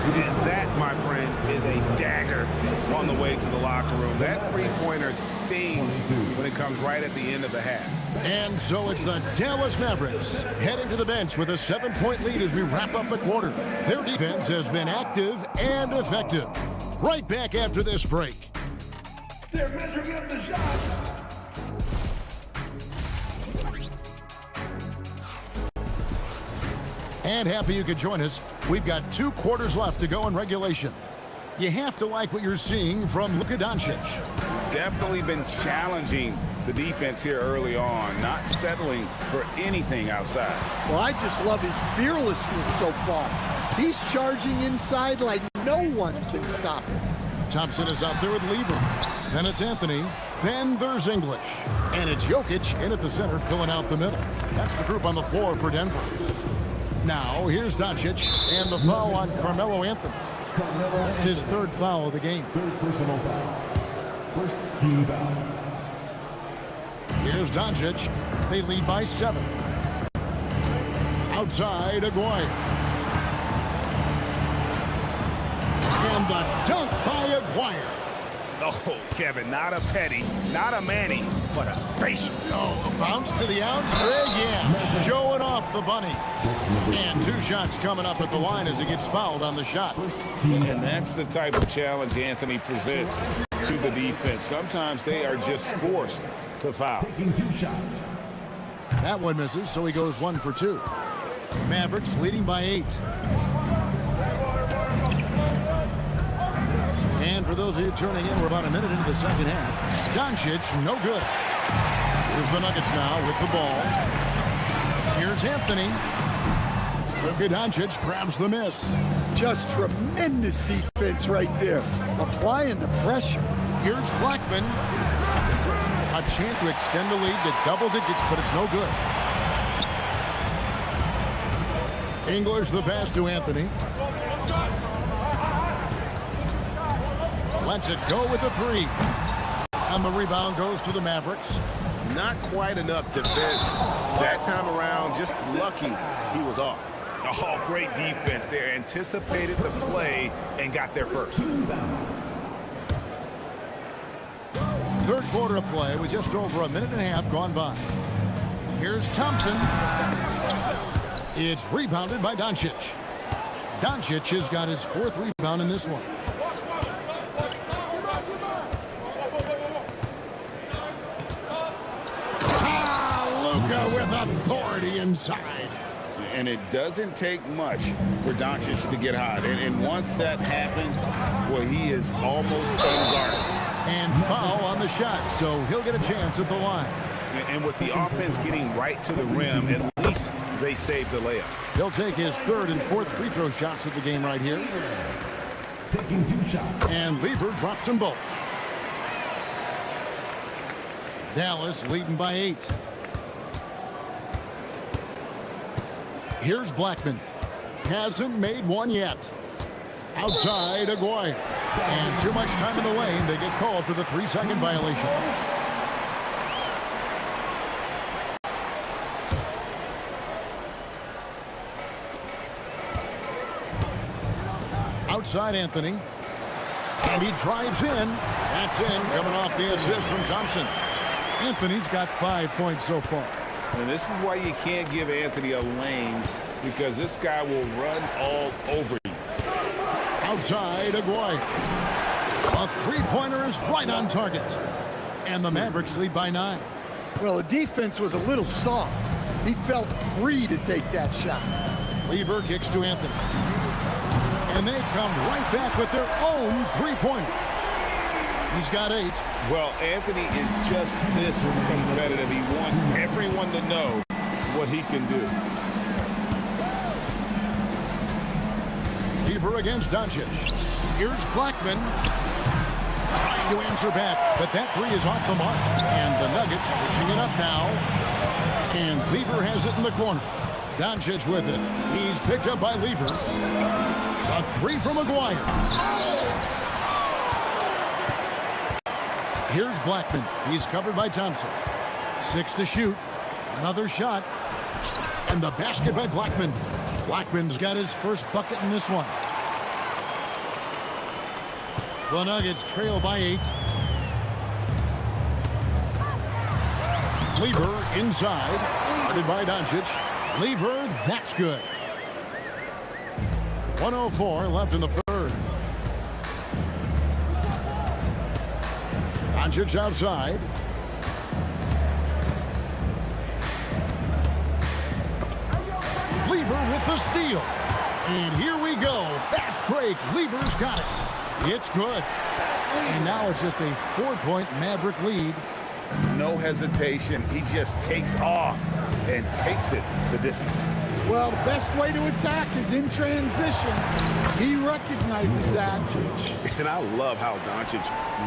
And that, my friends, is a dagger on the way to the locker room. That three-pointer stings when it comes right at the end of the half. And so it's the Dallas Mavericks heading to the bench with a 7-point lead as we wrap up the quarter. Their defense has been active and effective. Right back after this break. They're measuring up the shots. And happy you could join us. We've got 2 quarters left to go in regulation. You have to like what you're seeing from Luka Doncic. Definitely been challenging the defense here early on, not settling for anything outside. Well, I just love his fearlessness so far. He's charging inside like no one can stop him. Thompson is out there with Lever. Then it's Anthony. Then there's English. And it's Jokic in at the center, filling out the middle. That's the group on the floor for Denver. Now, here's Doncic, and the foul on Carmelo Anthony. That's his 3rd foul of the game. 3rd personal foul. 1st team foul. Here's Doncic. They lead by 7. Outside, Aguirre. And the dunk by Aguirre. Oh, Kevin, not a petty, not a Manny, but a facial. Oh, a bounce to the outside. Yeah, showing off the bunny. And 2 shots coming up at the line as he gets fouled on the shot. And that's the type of challenge Anthony presents to the defense. Sometimes they are just forced to foul. Taking 2 shots. That one misses, so he goes 1 for 2. Mavericks leading by 8. And for those of you tuning in, we're about a minute into the second half. Doncic, no good. Here's the Nuggets now with the ball. Here's Anthony. Luka Doncic grabs the miss. Just tremendous defense right there. Applying the pressure. Here's Blackman. A chance to extend the lead to double digits, but it's no good. English the pass to Anthony. Lets it go with the 3. And the rebound goes to the Mavericks. Not quite enough defense that time around. Just lucky he was off. Oh, great defense there. Anticipated the play and got there first. 3rd quarter of play with just over a minute and a half gone by. Here's Thompson. It's rebounded by Doncic. Doncic has got his 4th rebound in this one. Luka with authority inside. And it doesn't take much for Doncic to get hot. And once that happens, well, he is almost unguarded. And foul on the shot, so he'll get a chance at the line. And with the offense getting right to the rim, at least they saved the layup. He'll take his 3rd and 4th free throw shots of the game right here. Taking 2 shots. And Lever drops them both. Dallas leading by 8. Here's Blackman. Hasn't made one yet. Outside, Aguirre. And too much time in the lane. They get called for the 3-second violation. Outside, Anthony. And he drives in. That's in, coming off the assist from Thompson. Anthony's got 5 points so far. And this is why you can't give Anthony a lane, because this guy will run all over you. Outside, Aguirre. A 3-pointer is right on target. And the Mavericks lead by 9. Well, the defense was a little soft. He felt free to take that shot. Lever kicks to Anthony. And they come right back with their own three-pointer. He's got 8. Well, Anthony is just this competitive. He wants everyone to know what he can do. Beaver against Doncic. Here's Blackman. Trying to answer back, but that 3 is off the mark. And the Nuggets pushing it up now. And Lever has it in the corner. Doncic with it. He's picked up by Lever. A 3 from McGuire. Here's Blackman. He's covered by Thompson. 6 to shoot. Another shot. And the basket by Blackman. Blackman's got his first bucket in this one. The Nuggets trail by 8. Lever inside. Guarded by Doncic. Lever, that's good. 1:04 left in the third. Doncic outside. Lever with the steal. And here we go. Fast break. Lever's got it. It's good. And now it's just a 4-point Maverick lead. No hesitation. He just takes off and takes it the distance. Well, the best way to attack is in transition. He recognizes that. And I love how Doncic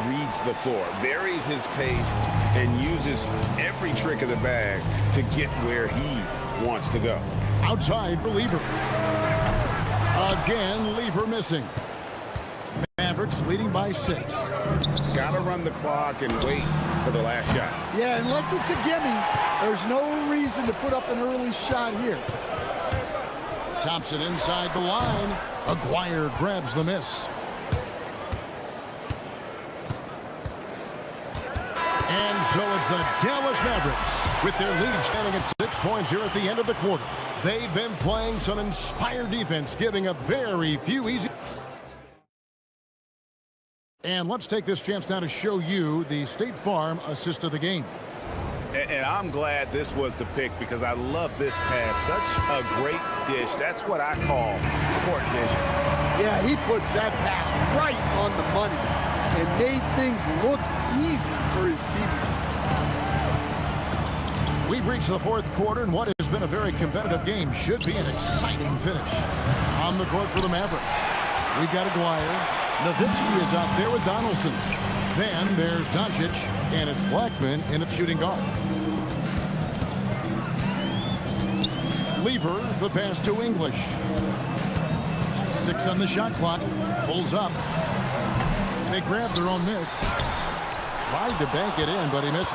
reads the floor, varies his pace, and uses every trick of the bag to get where he wants to go. Outside for Lever. Again, Lever missing. Mavericks leading by 6. Got to run the clock and wait for the last shot. Yeah, unless it's a gimme, there's no reason to put up an early shot here. Thompson inside the line. McGuire grabs the miss. And so it's the Dallas Mavericks with their lead standing at 6 points here at the end of the quarter. They've been playing some inspired defense, giving up very few easy. And let's take this chance now to show you the State Farm assist of the game. And I'm glad this was the pick because I love this pass. Such a great dish. That's what I call court vision. Yeah, he puts that pass right on the money and made things look easy for his teammates. We've reached the fourth quarter, and what has been a very competitive game should be an exciting finish. On the court for the Mavericks, we've got Aguirre. Nowitzki is out there with Donaldson. Then there's Doncic, and it's Blackman in at shooting guard. Lever, the pass to English. 6 on the shot clock. Pulls up. They grab their own miss. Tried to bank it in, but he misses.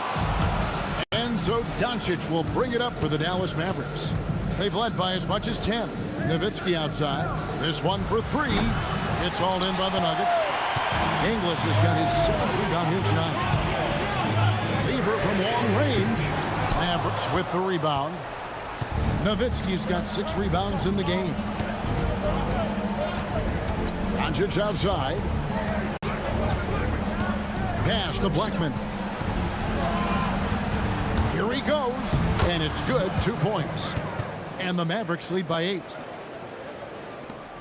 And so Doncic will bring it up for the Dallas Mavericks. They've led by as much as 10. Nowitzki outside. This one for 3. It's hauled in by the Nuggets. English has got his 7th rebound here tonight. Lever from long range. Mavericks with the rebound. Nowitzki's got 6 rebounds in the game. Doncic outside. Pass to Blackman. Here he goes. And it's good. 2 points. And the Mavericks lead by 8.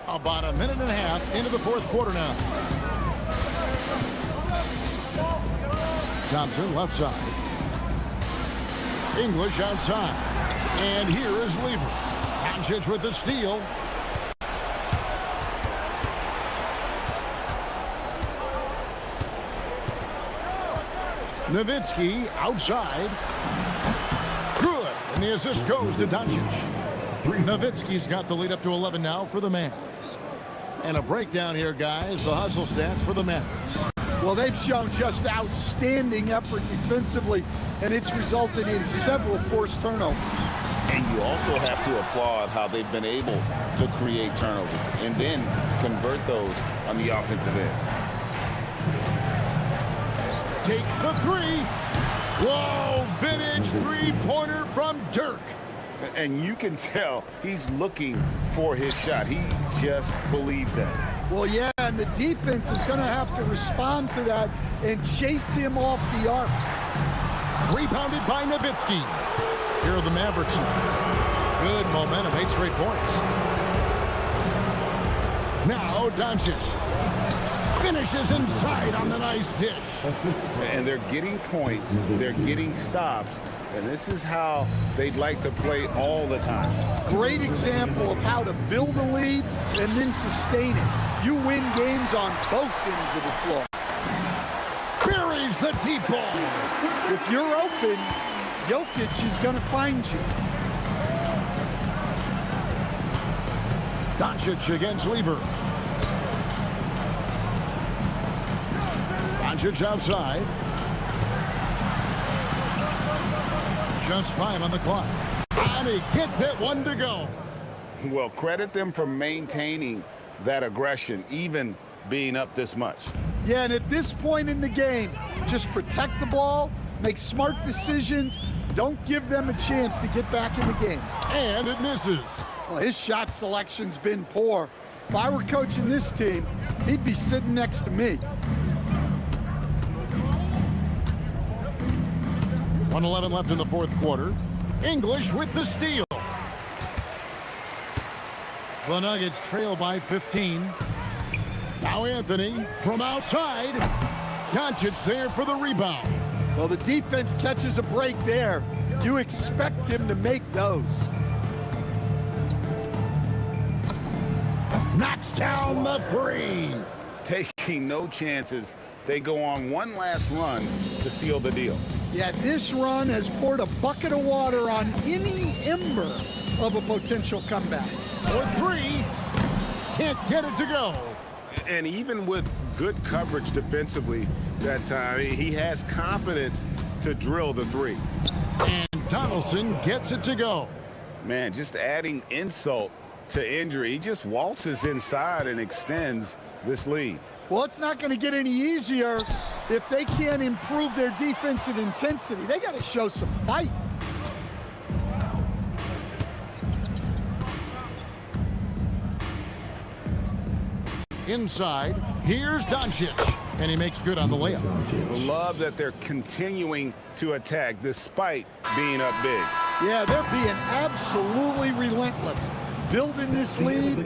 About a minute and a half into the fourth quarter now. Thompson left side. English outside. And here is Lever. Doncic with the steal. Nowitzki outside. Good. And the assist goes to Doncic. Nowitzki's got the lead up to 11 now for the Mavs. And a breakdown here, guys. The hustle stats for the Mavericks. Well, they've shown just outstanding effort defensively, and it's resulted in several forced turnovers. And you also have to applaud how they've been able to create turnovers and then convert those on the offensive end. Takes the 3. Whoa, vintage three-pointer from Dirk. And you can tell he's looking for his shot. He just believes that. Well, yeah, and the defense is going to have to respond to that and chase him off the arc. Rebounded by Nowitzki. Here are the Mavericks. Good momentum, 8 straight points. Now Doncic finishes inside on the nice dish. And they're getting points, they're getting stops, and this is how they'd like to play all the time. Great example of how to build a lead and then sustain it. You win games on both ends of the floor. Buries the deep ball. If you're open, Jokic is going to find you. Doncic against Lever. Doncic outside. Just 5 on the clock. And he gets that one to go. Well, credit them for maintaining that aggression, even being up this much. Yeah, and at this point in the game, just protect the ball, make smart decisions, don't give them a chance to get back in the game. And it misses. Well, his shot selection's been poor. If I were coaching this team, he'd be sitting next to me. 1:11 left in the fourth quarter. English with the steal. The Nuggets trail by 15. Now Anthony from outside. Doncic there for the rebound. Well, the defense catches a break there. You expect him to make those. Knocks down the three. Taking no chances. They go on one last run to seal the deal. Yeah, this run has poured a bucket of water on any ember of a potential comeback. For three. Can't get it to go. And even with good coverage defensively that time, he has confidence to drill the three. And Donaldson gets it to go. Man, just adding insult to injury. He just waltzes inside and extends this lead. Well, it's not going to get any easier if they can't improve their defensive intensity. They got to show some fight. Inside, here's Doncic, and he makes good on the layup. Love that they're continuing to attack despite being up big. Yeah, they're being absolutely relentless. Building this lead.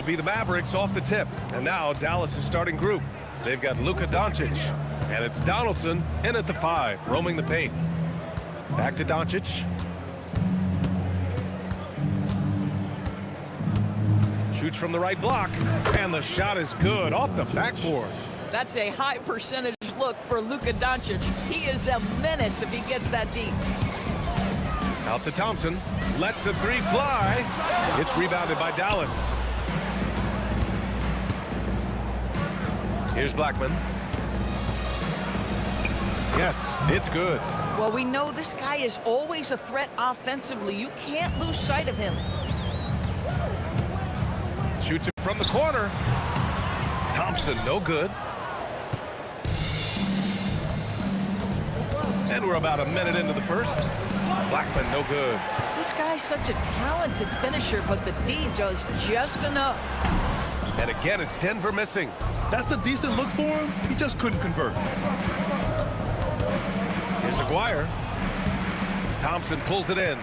be the Mavericks off the tip. And now Dallas' starting group. They've got Luka Doncic. And it's Donaldson in at the 5, roaming the paint. Back to Doncic. Shoots from the right block. And the shot is good off the backboard. That's a high percentage look for Luka Doncic. He is a menace if he gets that deep. Out to Thompson. Lets the 3 fly. It's rebounded by Dallas. Here's Blackman. Yes, it's good. Well, we know this guy is always a threat offensively. You can't lose sight of him. Shoots it from the corner. Thompson, no good. And we're about a minute into the first. Blackman, no good. This guy's such a talented finisher, but the D does just enough. And again, it's Denver missing. That's a decent look for him. He just couldn't convert. Here's Aguirre. Thompson pulls it in.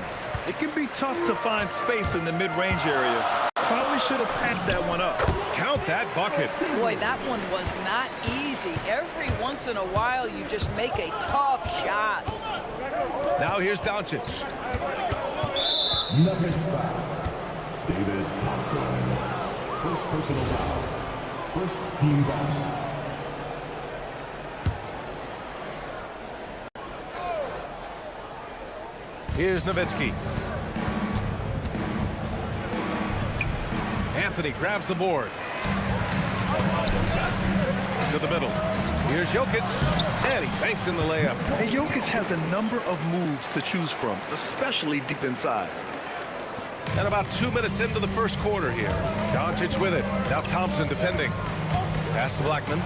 It can be tough to find space in the mid-range area. Probably should have passed that one up. Count that bucket. Boy, that one was not easy. Every once in a while, you just make a tough shot. Now here's Doncic. Nuggets foul. David Thompson. First personal foul. First team foul. Here's Nowitzki. Anthony grabs the board. To the middle. Here's Jokic. And he banks in the layup. And Jokic has a number of moves to choose from, especially deep inside. And about 2 minutes into the first quarter here. Doncic with it. Now Thompson defending. Pass to Blackman.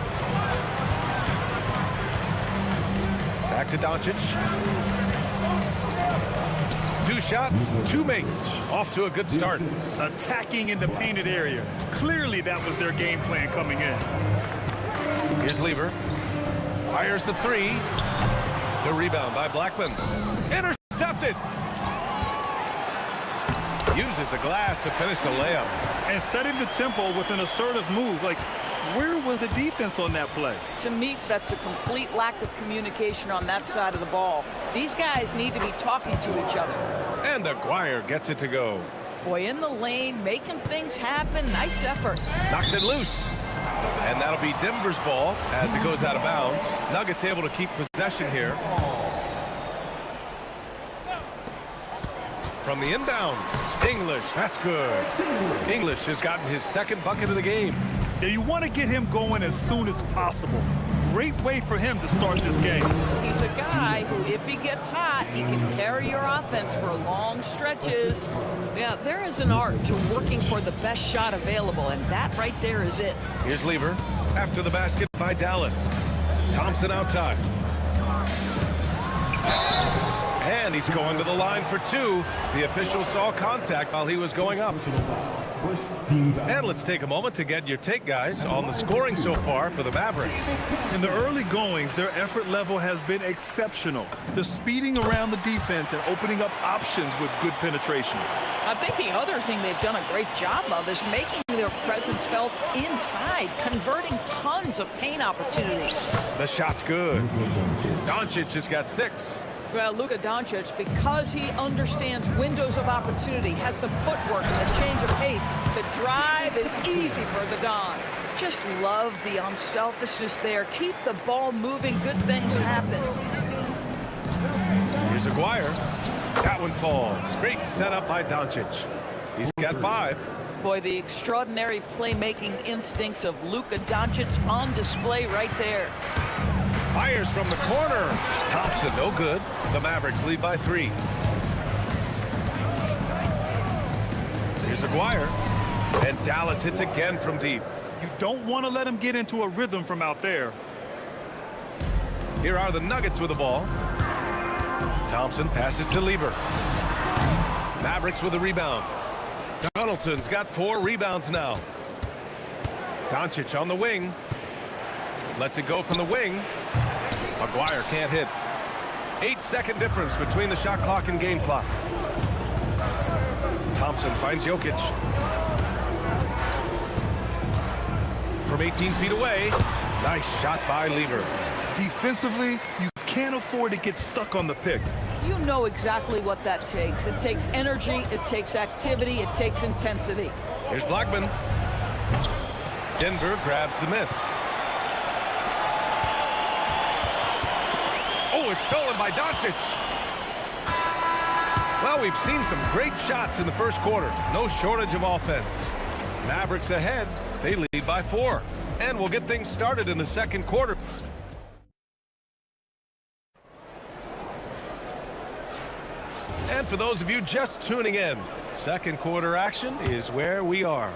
Back to Doncic. 2 shots, 2 makes. Off to a good start. Attacking in the painted area. Clearly that was their game plan coming in. Here's Lever. Fires the 3. The rebound by Blackman. Intercepted. Uses the glass to finish the layup. And setting the tempo with an assertive move. Like, where was the defense on that play? To me, that's a complete lack of communication on that side of the ball. These guys need to be talking to each other. And Aguirre gets it to go. Boy, in the lane, making things happen. Nice effort. Knocks it loose. And that'll be Denver's ball as it goes out of bounds. Nuggets able to keep possession here. From the inbound, English, that's good. English has gotten his second bucket of the game. Yeah, you want to get him going as soon as possible. Great way for him to start this game. He's a guy who, if he gets hot, he can carry your offense for long stretches. Yeah, there is an art to working for the best shot available, and that right there is it. Here's Lever after the basket by Dallas. Thompson outside. And he's going to the line for 2. The official saw contact while he was going up. And let's take a moment to get your take, guys, on the scoring so far for the Mavericks. In the early goings, their effort level has been exceptional. They're speeding around the defense and opening up options with good penetration. I think the other thing they've done a great job of is making their presence felt inside, converting tons of paint opportunities. The shot's good. Doncic has got 6. Well, Luka Doncic, because he understands windows of opportunity, has the footwork and the change of pace. The drive is easy for the Don. Just love the unselfishness there. Keep the ball moving. Good things happen. Here's Aguirre. That one falls. Great setup by Doncic. He's got 5. Boy, the extraordinary playmaking instincts of Luka Doncic on display right there. Fires from the corner. Thompson, no good. The Mavericks lead by 3. Here's Aguirre. And Dallas hits again from deep. You don't want to let him get into a rhythm from out there. Here are the Nuggets with the ball. Thompson passes to Lever. Mavericks with a rebound. Donaldson's got 4 rebounds now. Doncic on the wing. Lets it go from the wing. Aguirre can't hit. 8-second difference between the shot clock and game clock. Thompson finds Jokic. from 18 feet away. Nice shot by Lever. Defensively, you can't afford to get stuck on the pick. You know exactly what that takes. It takes energy, it takes activity, it takes intensity. Here's Blackman. Denver grabs the miss. Oh, it's stolen by Doncic. Well, we've seen some great shots in the first quarter. No shortage of offense. Mavericks ahead. They lead by 4. And we'll get things started in the second quarter. And for those of you just tuning in, second quarter action is where we are.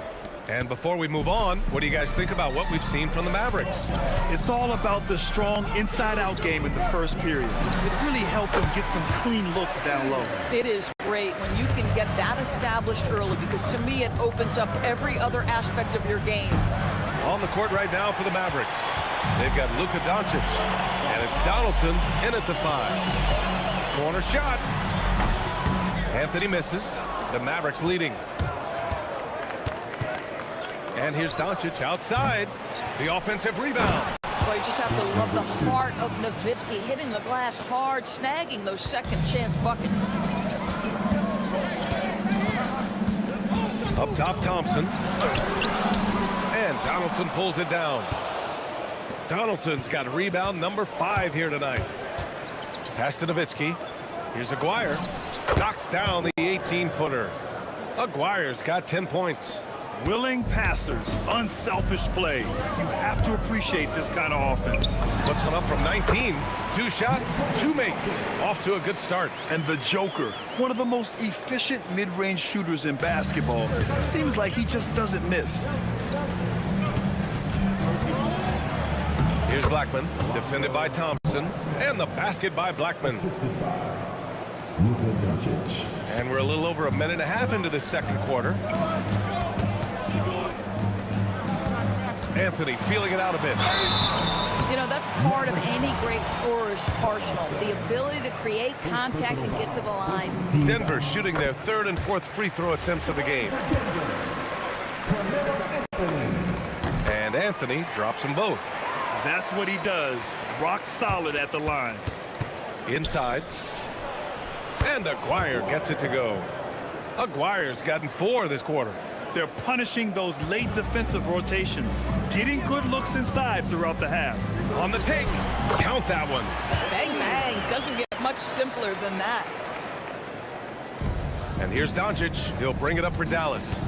And before we move on, what do you guys think about what we've seen from the Mavericks? It's all about the strong inside-out game in the first period. It really helped them get some clean looks down low. It is great when you can get that established early, because to me it opens up every other aspect of your game. On the court right now for the Mavericks, they've got Luka Doncic, and it's Donaldson in at the 5. Corner shot. Anthony misses. The Mavericks leading. And here's Doncic outside. The offensive rebound. Well, you just have to love the heart of Nowitzki, hitting the glass hard, snagging those second chance buckets. Up top, Thompson. And Donaldson pulls it down. Donaldson's got rebound number 5 here tonight. Pass to Nowitzki. Here's Aguirre. Knocks down the 18-footer. Aguirre's got 10 points. Willing passers, unselfish play. You have to appreciate this kind of offense. Puts one up from 19. 2 shots, 2 makes. Off to a good start. And the Joker, one of the most efficient mid-range shooters in basketball. Seems like he just doesn't miss. Here's Blackman, defended by Thompson, and the basket by Blackman. And we're a little over a minute and a half into the second quarter. Anthony feeling it out a bit. You know, that's part of any great scorer's arsenal, the ability to create contact and get to the line. Denver shooting their 3rd and 4th free throw attempts of the game. And Anthony drops them both. That's what he does. Rock solid at the line. Inside. And Aguirre gets it to go. Aguirre's gotten 4 this quarter. They're punishing those late defensive rotations, getting good looks inside throughout the half. On the take. Count that one. Bang, bang. Doesn't get much simpler than that. And here's Doncic. He'll bring it up for Dallas.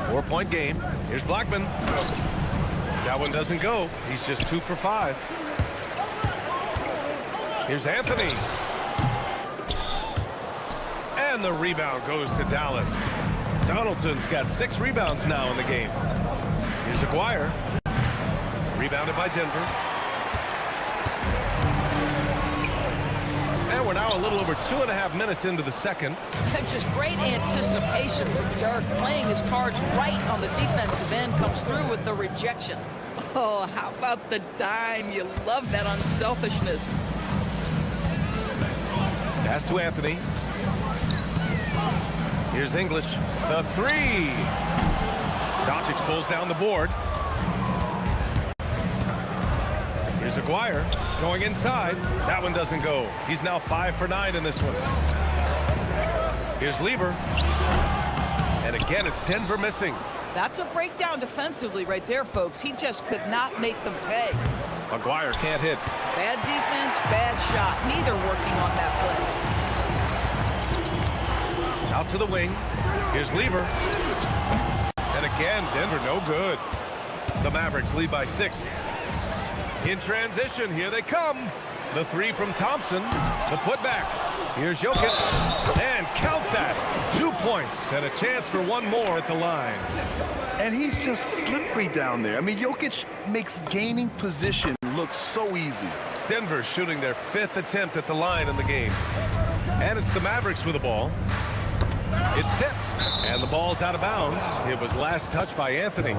4-point game. Here's Blackman. That one doesn't go. He's just 2 for 5. Here's Anthony. And the rebound goes to Dallas. Donaldson's got 6 rebounds now in the game. Here's Aguirre. Rebounded by Denver. And we're now a little over 2.5 minutes into the second. Just great anticipation from Dirk, playing his cards right on the defensive end, comes through with the rejection. Oh, how about the dime? You love that unselfishness. Pass to Anthony. Here's English. The 3. Doncic pulls down the board. Here's Aguirre going inside. That one doesn't go. He's now 5 for 9 in this one. Here's Lever. And again, it's Denver missing. That's a breakdown defensively right there, folks. He just could not make them pay. Aguirre can't hit. Bad defense, bad shot. Neither working on that play. Out to the wing. Here's Lever. And again, Denver no good. The Mavericks lead by 6. In transition, here they come. The 3 from Thompson. The putback. Here's Jokic. And count that. 2 points and a chance for one more at the line. And he's just slippery down there. I mean, Jokic makes gaining position look so easy. Denver shooting their 5th attempt at the line in the game. And it's the Mavericks with the ball. It's tipped, and the ball's out of bounds. It was last touched by Anthony.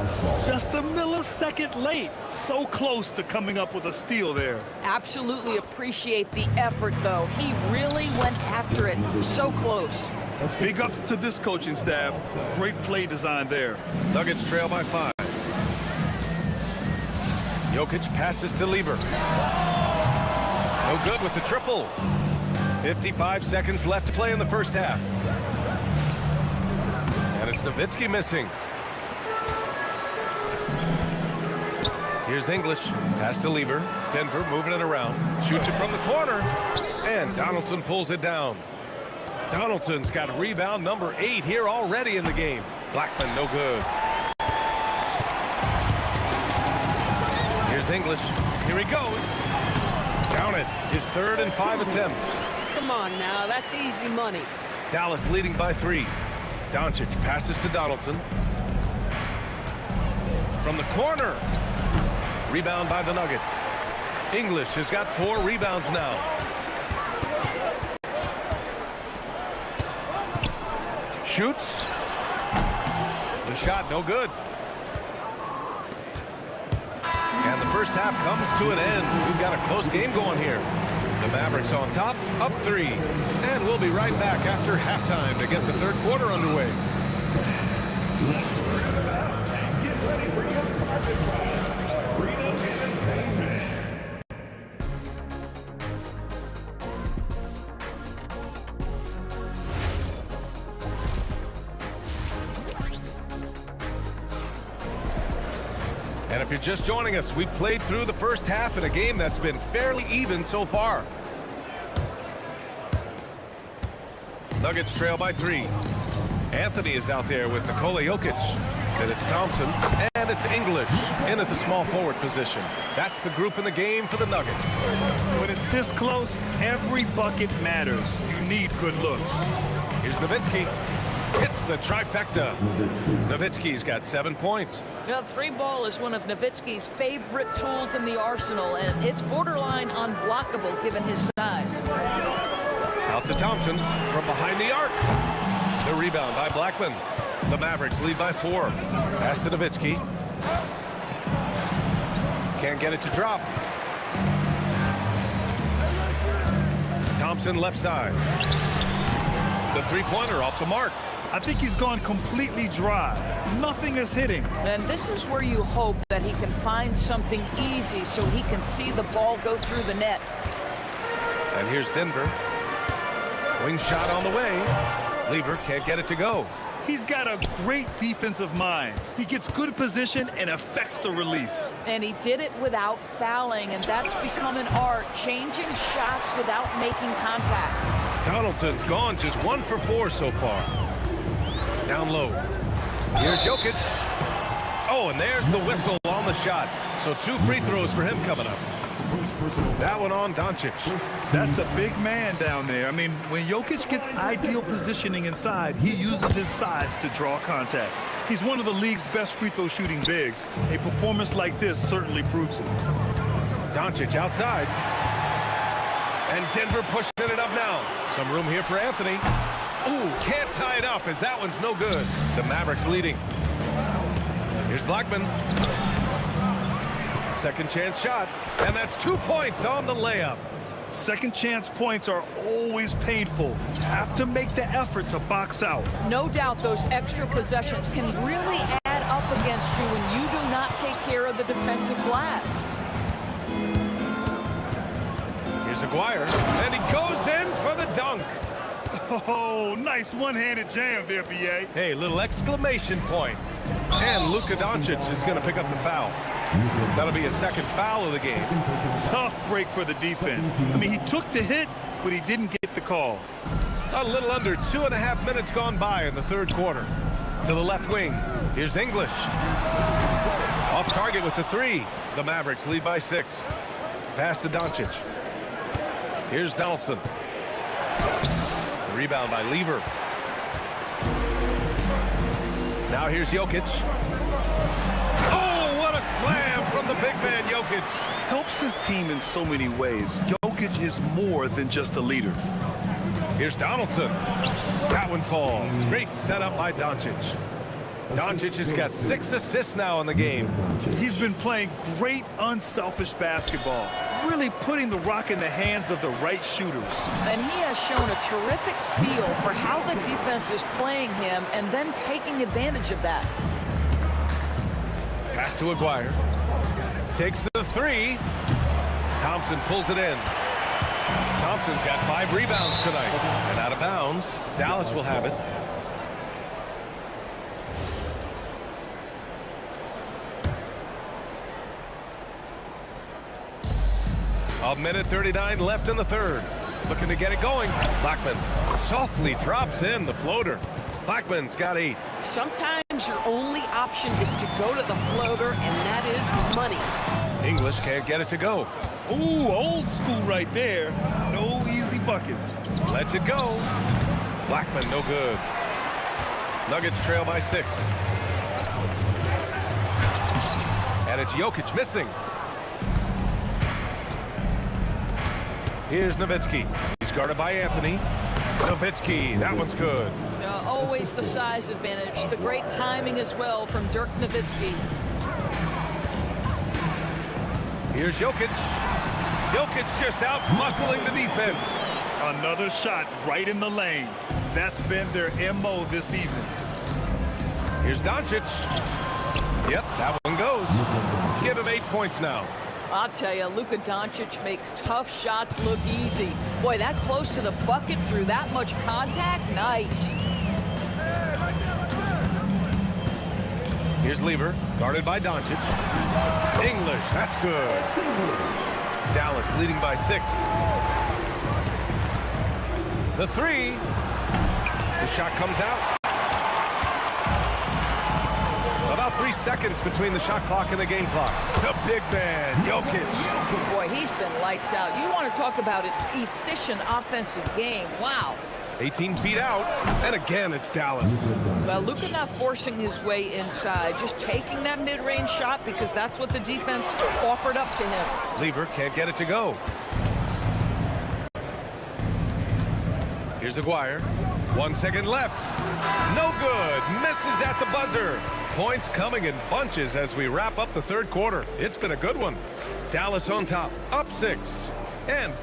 Just a millisecond late. So close to coming up with a steal there. Absolutely appreciate the effort, though. He really went after it. So close. Big ups to this coaching staff. Great play design there. Nuggets trail by 5. Jokic passes to Lieber. No good with the triple. 55 seconds left to play in the first half. And it's Nowitzki missing. Here's English. Pass to Lieber. Denver moving it around. Shoots it from the corner. And Donaldson pulls it down. Donaldson's got rebound number 8 here already in the game. Blackman no good. Here's English. Here he goes. Count it. His 3rd and 5 attempts. Come on now, that's easy money. Dallas leading by 3. Doncic passes to Donaldson. From the corner. Rebound by the Nuggets. English has got 4 rebounds now. Shoots. The shot no good. And the first half comes to an end. We've got a close game going here. The Mavericks on top, up 3. And we'll be right back after halftime to get the third quarter underway. And if you're just joining us, we've played through the first half in a game that's been fairly even so far. Nuggets trail by 3. Anthony is out there with Nikola Jokic. Then it's Thompson, and it's English in at the small forward position. That's the group in the game for the Nuggets. When it's this close, every bucket matters. You need good looks. Here's Nowitzki. Hits the trifecta. Nowitzki's got 7 points. Well, 3-ball is one of Nowitzki's favorite tools in the arsenal, and it's borderline unblockable given his size. Out to Thompson from behind the arc. The rebound by Blackman. The Mavericks lead by 4. Pass to Nowitzki. Can't get it to drop. Thompson left side. The three-pointer off the mark. I think he's gone completely dry. Nothing is hitting. And this is where you hope that he can find something easy so he can see the ball go through the net. And here's Denver. Wing shot on the way. Lieber can't get it to go. He's got a great defensive mind. He gets good position and affects the release. And he did it without fouling, and that's become an art, changing shots without making contact. Donaldson's gone just 1 for 4 so far. Down low. Here's Jokic. Oh, and there's the whistle on the shot. So 2 free throws for him coming up. That one on Doncic. That's a big man down there. I mean, when Jokic gets ideal positioning inside, he uses his size to draw contact. He's one of the league's best free throw shooting bigs. A performance like this certainly proves it. Doncic outside. And Denver pushing it up now. Some room here for Anthony. Ooh, can't tie it up as that one's no good. The Mavericks leading. Here's Blackman. Second chance shot. And that's 2 points on the layup. Second chance points are always painful. You have to make the effort to box out. No doubt those extra possessions can really add up against you when you do not take care of the defensive glass. Here's Aguirre, and he goes in for the dunk. Oh, nice one-handed jam there, B.A. Hey, little exclamation point. And Luka Doncic is going to pick up the foul. That'll be his second foul of the game. Tough break for the defense. I mean, he took the hit, but he didn't get the call. A little under 2.5 minutes gone by in the third quarter. To the left wing, here's English. Off target with the 3. The Mavericks lead by 6. Pass to Doncic. Here's Donaldson. Rebound by Lieber. Now here's Jokic. Oh, what a slam from the big man, Jokic. Helps his team in so many ways. Jokic is more than just a leader. Here's Donaldson. That one falls. Great setup by Doncic. Doncic has got 6 assists now in the game. He's been playing great, unselfish basketball, really putting the rock in the hands of the right shooters. And he has shown a terrific feel for how the defense is playing him and then taking advantage of that. Pass to Aguirre. Takes the three. Thompson pulls it in. Thompson's got 5 rebounds tonight. And out of bounds. Dallas will have it. A minute 39 left in the third. Looking to get it going. Blackman softly drops in the floater. Blackman's got 8. Sometimes your only option is to go to the floater, and that is money. English can't get it to go. Ooh, old school right there. No easy buckets. Lets it go. Blackman, no good. Nuggets trail by 6. And it's Jokic missing. Here's Nowitzki. He's guarded by Anthony. Nowitzki, that one's good. Always the size advantage. The great timing as well from Dirk Nowitzki. Here's Jokic. Jokic just out muscling the defense. Another shot right in the lane. That's been their MO this evening. Here's Doncic. Yep, that one goes. Give him 8 points now. I'll tell you, Luka Doncic makes tough shots look easy. Boy, that close to the bucket through that much contact, nice. Here's Lever, guarded by Doncic. English, that's good. Dallas leading by 6. The 3. The shot comes out. About 3 seconds between the shot clock and the game clock. The big man, Jokic. Boy, he's been lights out. You want to talk about an efficient offensive game. Wow. 18 feet out, and again it's Dallas. Well, Luka not forcing his way inside, just taking that mid-range shot because that's what the defense offered up to him. Lever can't get it to go. Here's Aguirre. 1 second left. No good. Misses at the buzzer. Points coming in bunches as we wrap up the third quarter. It's been a good one. Dallas on top, up 6. And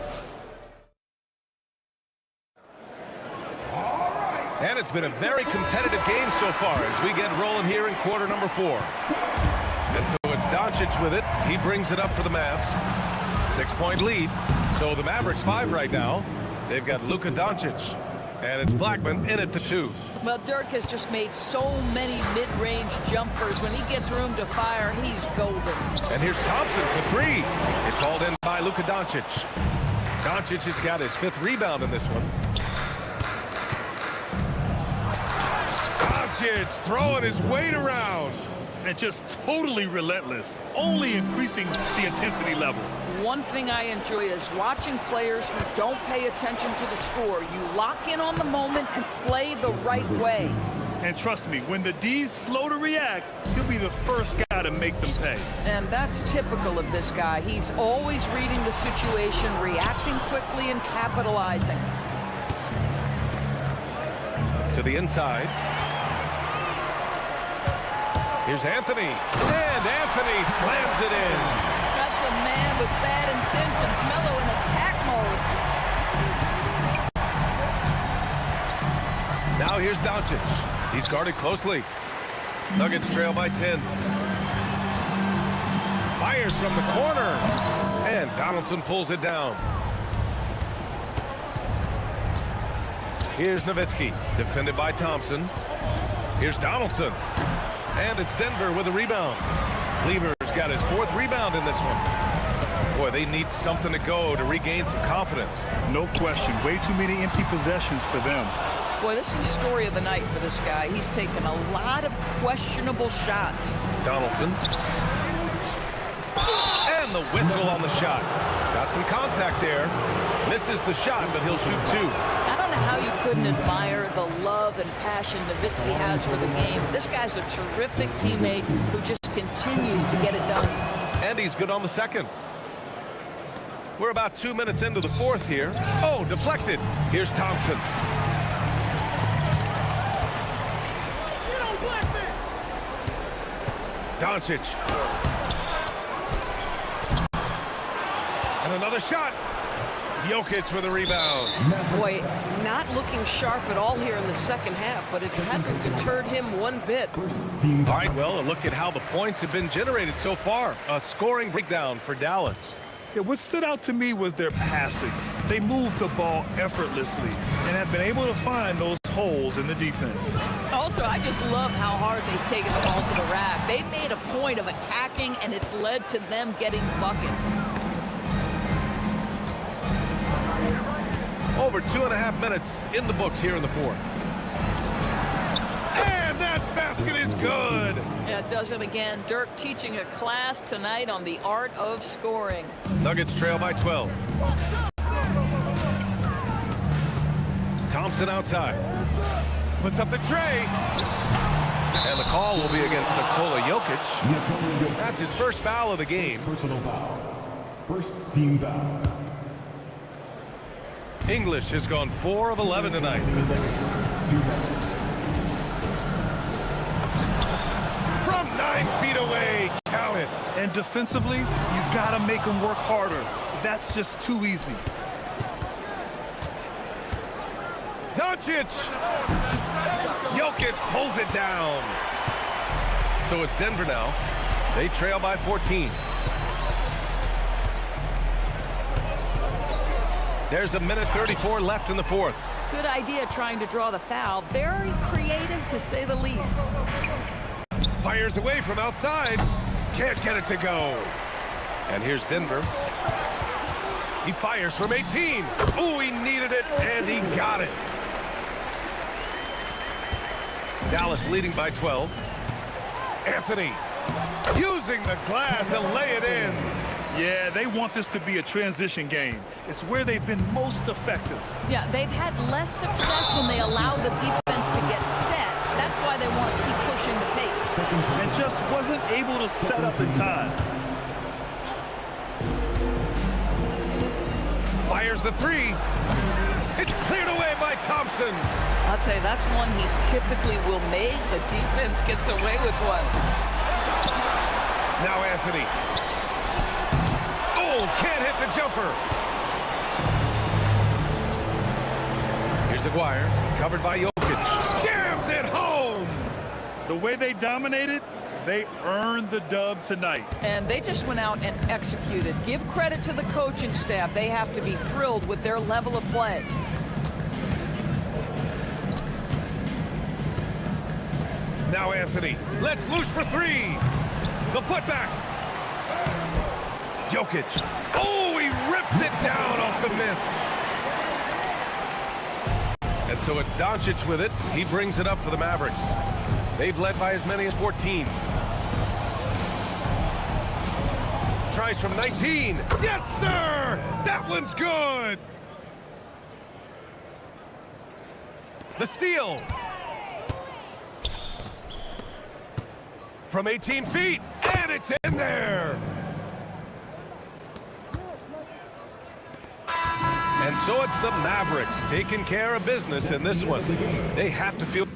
it's been a very competitive game so far as we get rolling here in quarter number 4. And so it's Doncic with it. He brings it up for the Mavs. 6-point lead. So the Mavericks 5 right now. They've got Luka Doncic. And it's Blackman in at the 2. Well, Dirk has just made so many mid-range jumpers. When he gets room to fire, he's golden. And here's Thompson for 3. It's hauled in by Luka Doncic. Doncic has got his 5th rebound in this one. Doncic throwing his weight around. And just totally relentless, only increasing the intensity level. One thing I enjoy is watching players who don't pay attention to the score. You lock in on the moment and play the right way. And trust me, when the D's slow to react, he'll be the first guy to make them pay. And that's typical of this guy. He's always reading the situation, reacting quickly and capitalizing. To the inside. Here's Anthony. And Anthony slams it in. That's a man with bad intentions. Melo in attack mode. Now here's Doncic. He's guarded closely. Nuggets trail by 10. Fires from the corner. And Donaldson pulls it down. Here's Nowitzki. Defended by Thompson. Here's Donaldson. And it's Denver with a rebound. Lever's got his 4th rebound in this one. Boy, they need something to go to regain some confidence. No question. Way too many empty possessions for them. Boy, this is the story of the night for this guy. He's taken a lot of questionable shots. Donaldson. And the whistle on the shot. Got some contact there. Misses the shot, but he'll shoot 2. I don't know how you couldn't admire the love and passion Nowitzki has for the game. This guy's a terrific teammate who just continues to get it done. And he's good on the 2nd. We're about 2 minutes into the 4th here. Oh, deflected. Here's Thompson. Doncic. And another shot. Jokic with a rebound. Boy, not looking sharp at all here in the second half, but it hasn't deterred him one bit. All right, well, a look at how the points have been generated so far. A scoring breakdown for Dallas. Yeah, what stood out to me was their passing. They moved the ball effortlessly and have been able to find those holes in the defense. Also, I just love how hard they've taken the ball to the rack. They've made a point of attacking, and it's led to them getting buckets. Over 2.5 minutes in the books here in the fourth. And that basket is good. Yeah, it does it again. Dirk teaching a class tonight on the art of scoring. Nuggets trail by 12. Thompson outside. Puts up the tray. And the call will be against Nikola Jokic. That's his first foul of the game. Personal foul. First team foul. English has gone 4 of 11 tonight. From 9 feet away, count it. And defensively, you gotta make them work harder. That's just too easy. Doncic! Jokic pulls it down. So it's Denver now. They trail by 14. There's a minute 34 left in the fourth. Good idea trying to draw the foul. Very creative, to say the least. Fires away from outside. Can't get it to go. And here's Denver. He fires from 18. Ooh, he needed it, and he got it. Dallas leading by 12. Anthony using the glass to lay it in. Yeah, they want this to be a transition game. It's where they've been most effective. Yeah, they've had less success when they allow the defense to get set. That's why they want to keep pushing the pace. And just wasn't able to set up in time. Fires the three. It's cleared away by Thompson. I'll tell you, that's one he typically will make. The defense gets away with one. Now Anthony. Oh, can't hit the jumper. Here's Aguirre, covered by Jokic. Jams it home. The way they dominated, they earned the dub tonight. And they just went out and executed. Give credit to the coaching staff. They have to be thrilled with their level of play. Now Anthony, let's loose for three. The putback. Jokic. Oh, he rips it down off the miss. And so it's Doncic with it. He brings it up for the Mavericks. They've led by as many as 14. Tries from 19. Yes, sir! That one's good! The steal. From 18 feet, and it's in there! And so it's the Mavericks taking care of business in this one. They have to feel...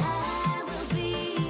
I will be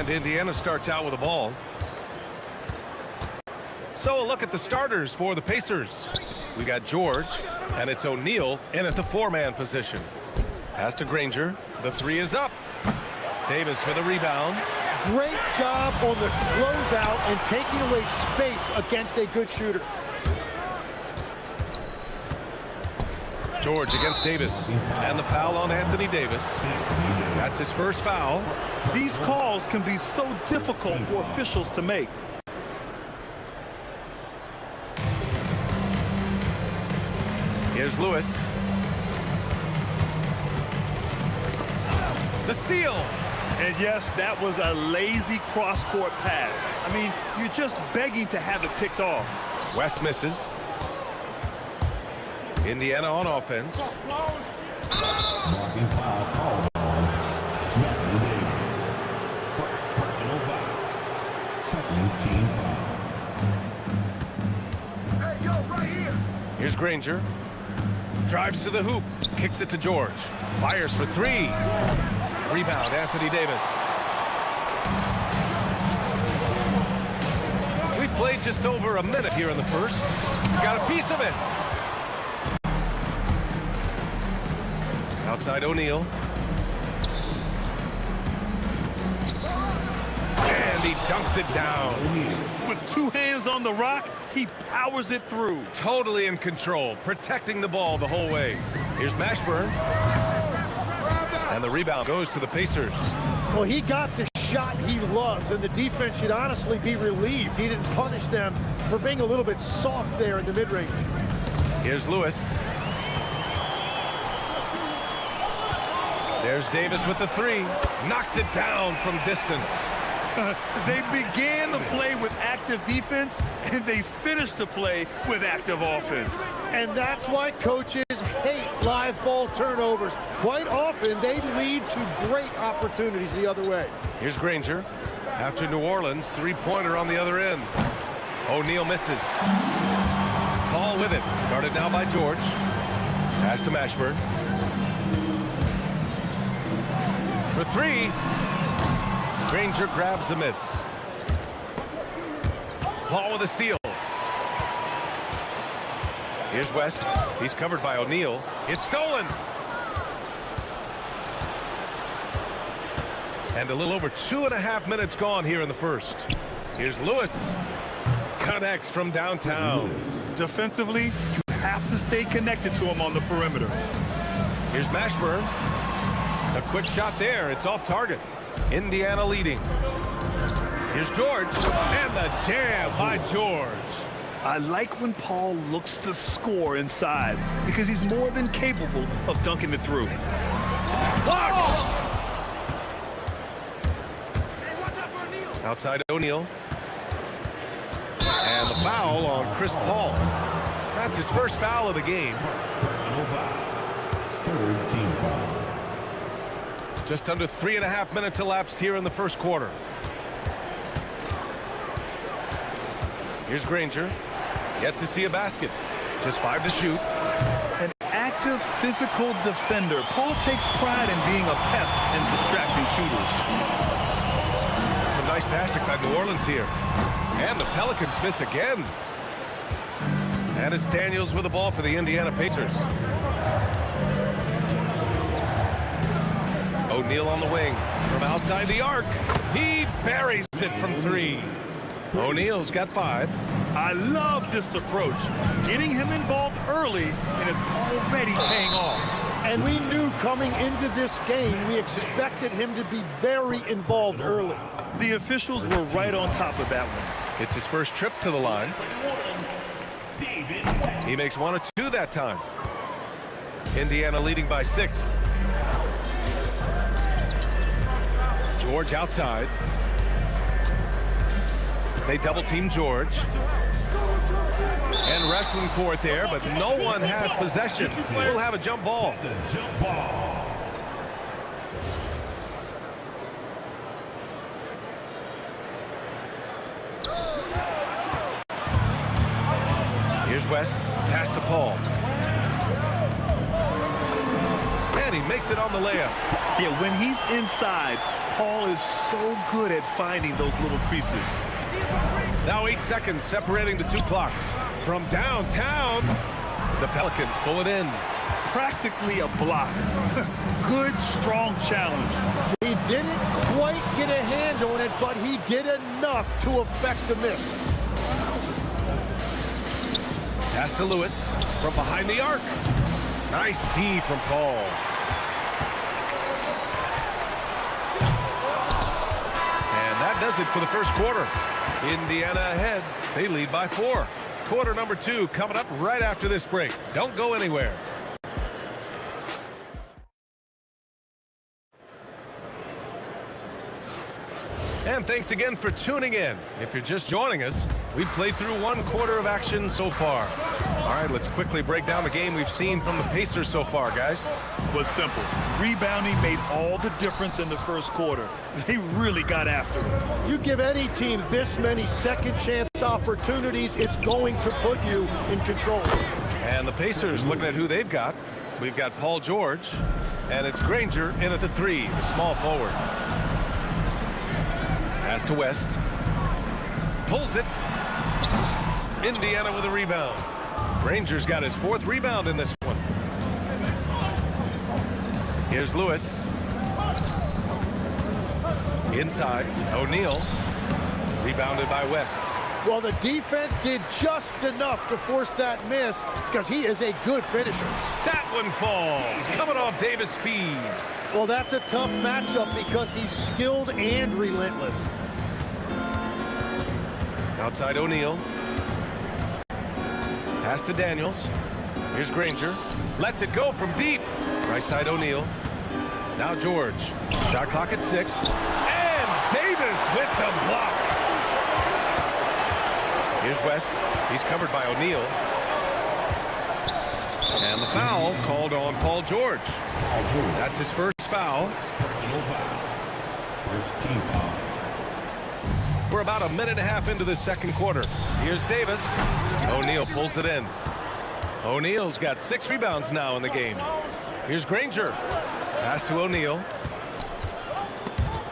And Indiana starts out with the ball. So a look at the starters for the Pacers. We got George, and it's O'Neal in at the 4-man position. Pass to Granger. The 3 is up. Davis with a rebound. Great job on the closeout and taking away space against a good shooter. George against Davis. And the foul on Anthony Davis. That's his first foul. These calls can be so difficult for officials to make. Here's Lewis. The steal. And yes, that was a lazy cross-court pass. I mean, you're just begging to have it picked off. West misses. Indiana on offense. Blocking foul called. Anthony Davis. Personal foul. Second team foul. Hey, yo, right here. Here's Granger. Drives to the hoop. Kicks it to George. Fires for 3. Rebound, Anthony Davis. We played just over a minute here in the first. Got a piece of it. Outside O'Neal. And he dunks it down. With 2 hands on the rock, he powers it through. Totally in control, protecting the ball the whole way. Here's Mashburn. And the rebound goes to the Pacers. Well, he got the shot he loves, and the defense should honestly be relieved. He didn't punish them for being a little bit soft there in the mid-range. Here's Lewis. There's Davis with the 3. Knocks it down from distance. They began the play with active defense, and they finished the play with active offense. And that's why coaches hate live ball turnovers. Quite often, they lead to great opportunities the other way. Here's Granger. After New Orleans, 3-pointer on the other end. O'Neal misses. Ball with it. Guarded now by George. Pass to Mashburn. For 3. Granger grabs the miss. Paul with a steal. Here's West. He's covered by O'Neal. It's stolen. And a little over 2.5 minutes gone here in the first. Here's Lewis. Connects from downtown. Defensively, you have to stay connected to him on the perimeter. Here's Mashburn. A quick shot there. It's off target. Indiana leading. Here's George. And the jam by George. I like when Paul looks to score inside because he's more than capable of dunking it through. Blocked! Outside O'Neal. And the foul on Chris Paul. That's his first foul of the game. Personal foul. Third team foul. Just under 3.5 minutes elapsed here in the first quarter. Here's Granger. Yet to see a basket. Just 5 to shoot. An active physical defender. Paul takes pride in being a pest and distracting shooters. Some nice passing by New Orleans here. And the Pelicans miss again. And it's Daniels with the ball for the Indiana Pacers. O'Neal on the wing from outside the arc. He buries it from 3. O'Neal's got 5. I love this approach. Getting him involved early, and it's already paying off. And we knew coming into this game, we expected him to be very involved early. The officials were right on top of that one. It's his first trip to the line. He makes 1 or 2 that time. Indiana leading by 6. George outside. They double team George. And wrestling for it there, but no one has possession. We'll have a jump ball. Here's West. Pass to Paul. And he makes it on the layup. Yeah, when he's inside, Paul is so good at finding those little creases. Now 8 seconds separating the two clocks. From downtown, the Pelicans pull it in. Practically a block. Good, strong challenge. He didn't quite get a hand on it, but he did enough to affect the miss. Pass to Lewis from behind the arc. Nice D from Paul. And that does it for the first quarter. Indiana ahead. They lead by 4. Quarter number 2 coming up right after this break. Don't go anywhere. And thanks again for tuning in. If you're just joining us, we've played through 1 quarter of action so far. All right, let's quickly break down the game we've seen from the Pacers so far, guys. Was simple. Rebounding made all the difference in the first quarter. They really got after it. You give any team this many second chance opportunities, it's going to put you in control. And the Pacers looking at who they've got. We've got Paul George, and it's Granger in at the 3, the small forward. Pass to West. Pulls it. Indiana with a rebound. Granger's got his 4th rebound in this one. Here's Lewis. Inside. O'Neal. Rebounded by West. Well, the defense did just enough to force that miss because he is a good finisher. That one falls. Coming off Davis' feed. Well, that's a tough matchup because he's skilled and relentless. Outside O'Neal. Pass to Daniels. Here's Granger. Lets it go from deep. Right side O'Neal. Now George. Shot clock at 6. And Davis with the block. Here's West. He's covered by O'Neal. And the foul called on Paul George. That's his first foul. First team foul. We're about a minute and a half into the second quarter. Here's Davis. O'Neal pulls it in. O'Neal's got 6 rebounds now in the game. Here's Granger. Pass to O'Neal.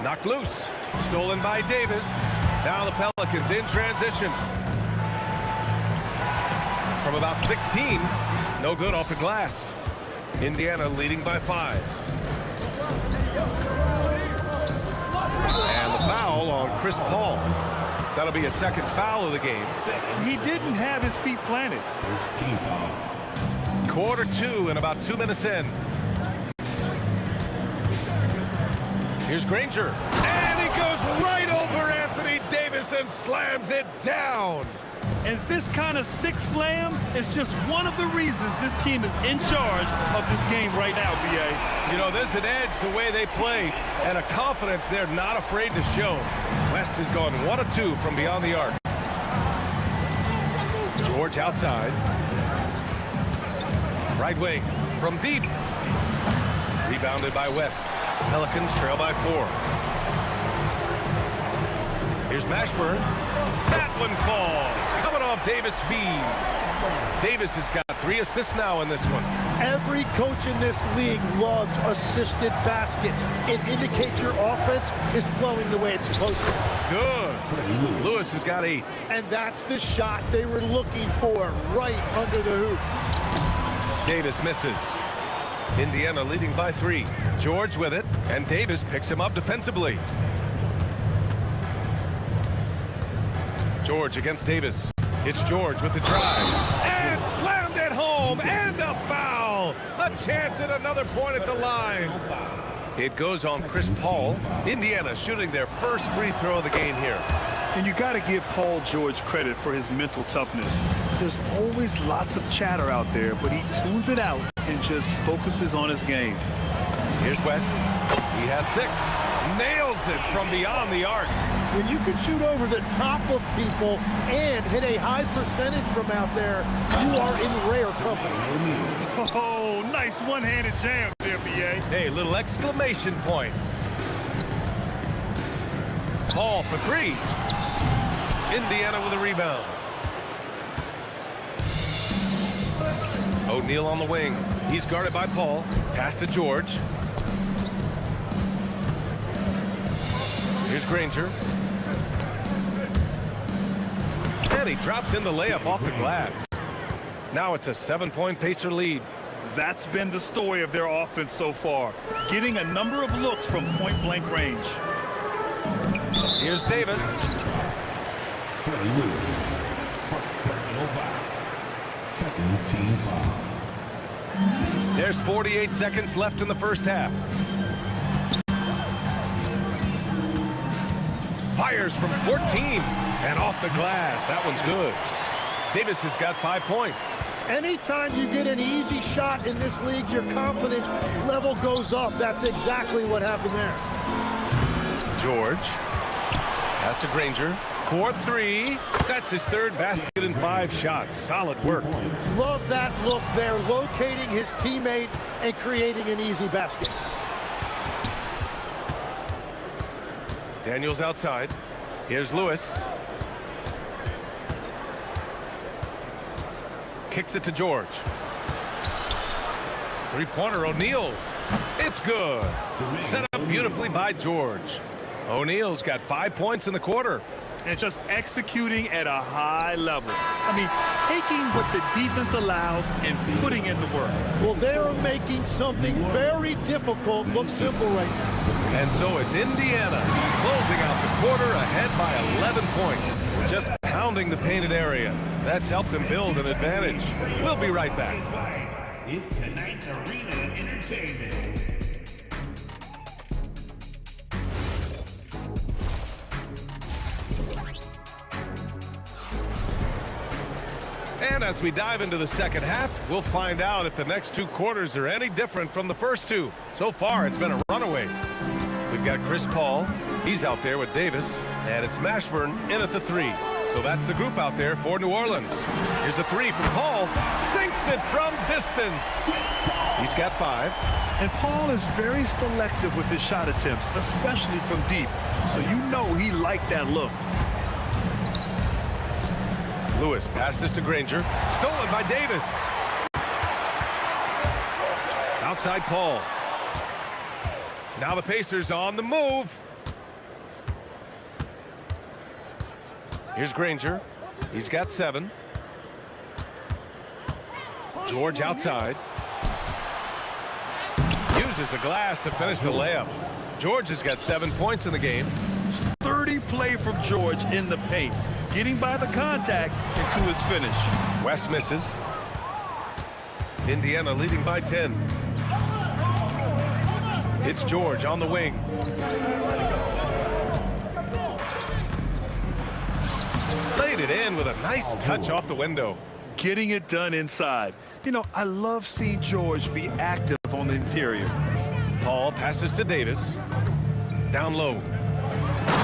Knocked loose. Stolen by Davis. Now the Pelicans in transition. From about 16. No good off the glass. Indiana leading by 5. And the foul on Chris Paul. That'll be a second foul of the game. He didn't have his feet planted. First team foul. Quarter 2 and about 2 minutes in. Here's Granger. And he goes right over Anthony Davis and slams it down. And this kind of sick slam is just one of the reasons this team is in charge of this game right now, B.A. You know, there's an edge the way they play and a confidence they're not afraid to show. West has gone 1 of 2 from beyond the arc. George outside. Right wing from deep. Rebounded by West. Pelicans trail by 4. Here's Mashburn. That one falls. Coming off Davis' feed. Davis has got 3 assists now in this one. Every coach in this league loves assisted baskets. It indicates your offense is flowing the way it's supposed to. Good. Lewis has got 8. And that's the shot they were looking for, right under the hoop. Davis misses. Indiana leading by 3. George with it, and Davis picks him up defensively. George against Davis. It's George with the drive. And slammed it home, and a foul. A chance at another point at the line. It goes on Chris Paul. Indiana shooting their first free throw of the game here. And you got to give Paul George credit for his mental toughness. There's always lots of chatter out there, but he tunes it out and just focuses on his game. Here's West. He has 6. Nails it from beyond the arc. When you can shoot over the top of people and hit a high percentage from out there, you are in rare company. Oh, nice one-handed jam there, B.A. Hey, little exclamation point. Paul for 3. Indiana with a rebound. O'Neal on the wing. He's guarded by Paul. Pass to George. Here's Granger. And he drops in the layup off the glass. Now it's a 7-point Pacer lead. That's been the story of their offense so far, getting a number of looks from point-blank range. Here's Davis. There's 48 seconds left in the first half. Fires from 14 and off the glass. That one's good. Davis has got 5 points. Anytime you get an easy shot in this league, your confidence level goes up. That's exactly what happened there. George. Pass to Granger. 4-3. That's his third basket in 5 shots. Solid work. Love that look there, locating his teammate and creating an easy basket. Daniels outside. Here's Lewis. Kicks it to George. Three-pointer, O'Neal. It's good. Set up beautifully by George. O'Neal's got 5 points in the quarter. And just executing at a high level. I mean, taking what the defense allows and putting in the work. Well, they are making something very difficult look simple right now. And so it's Indiana closing out the quarter ahead by 11 points. Just pounding the painted area. That's helped them build an advantage. We'll be right back. It's tonight's Arena Entertainment. And as we dive into the second half, we'll find out if the next 2 quarters are any different from the first 2. So far, it's been a runaway. We've got Chris Paul. He's out there with Davis. And it's Mashburn in at the 3. So that's the group out there for New Orleans. Here's a 3 from Paul. Sinks it from distance. He's got 5. And Paul is very selective with his shot attempts, especially from deep. So you know he liked that look. Lewis passes to Granger. Stolen by Davis. Outside Paul. Now the Pacers on the move. Here's Granger. He's got 7. George outside. Uses the glass to finish the layup. George has got 7 points in the game. Sturdy play from George in the paint, getting by the contact and to his finish. West misses. Indiana leading by 10. It's George on the wing. Laid it in with a nice touch off the window. Getting it done inside. You know, I love seeing George be active on the interior. Paul passes to Davis. Down low.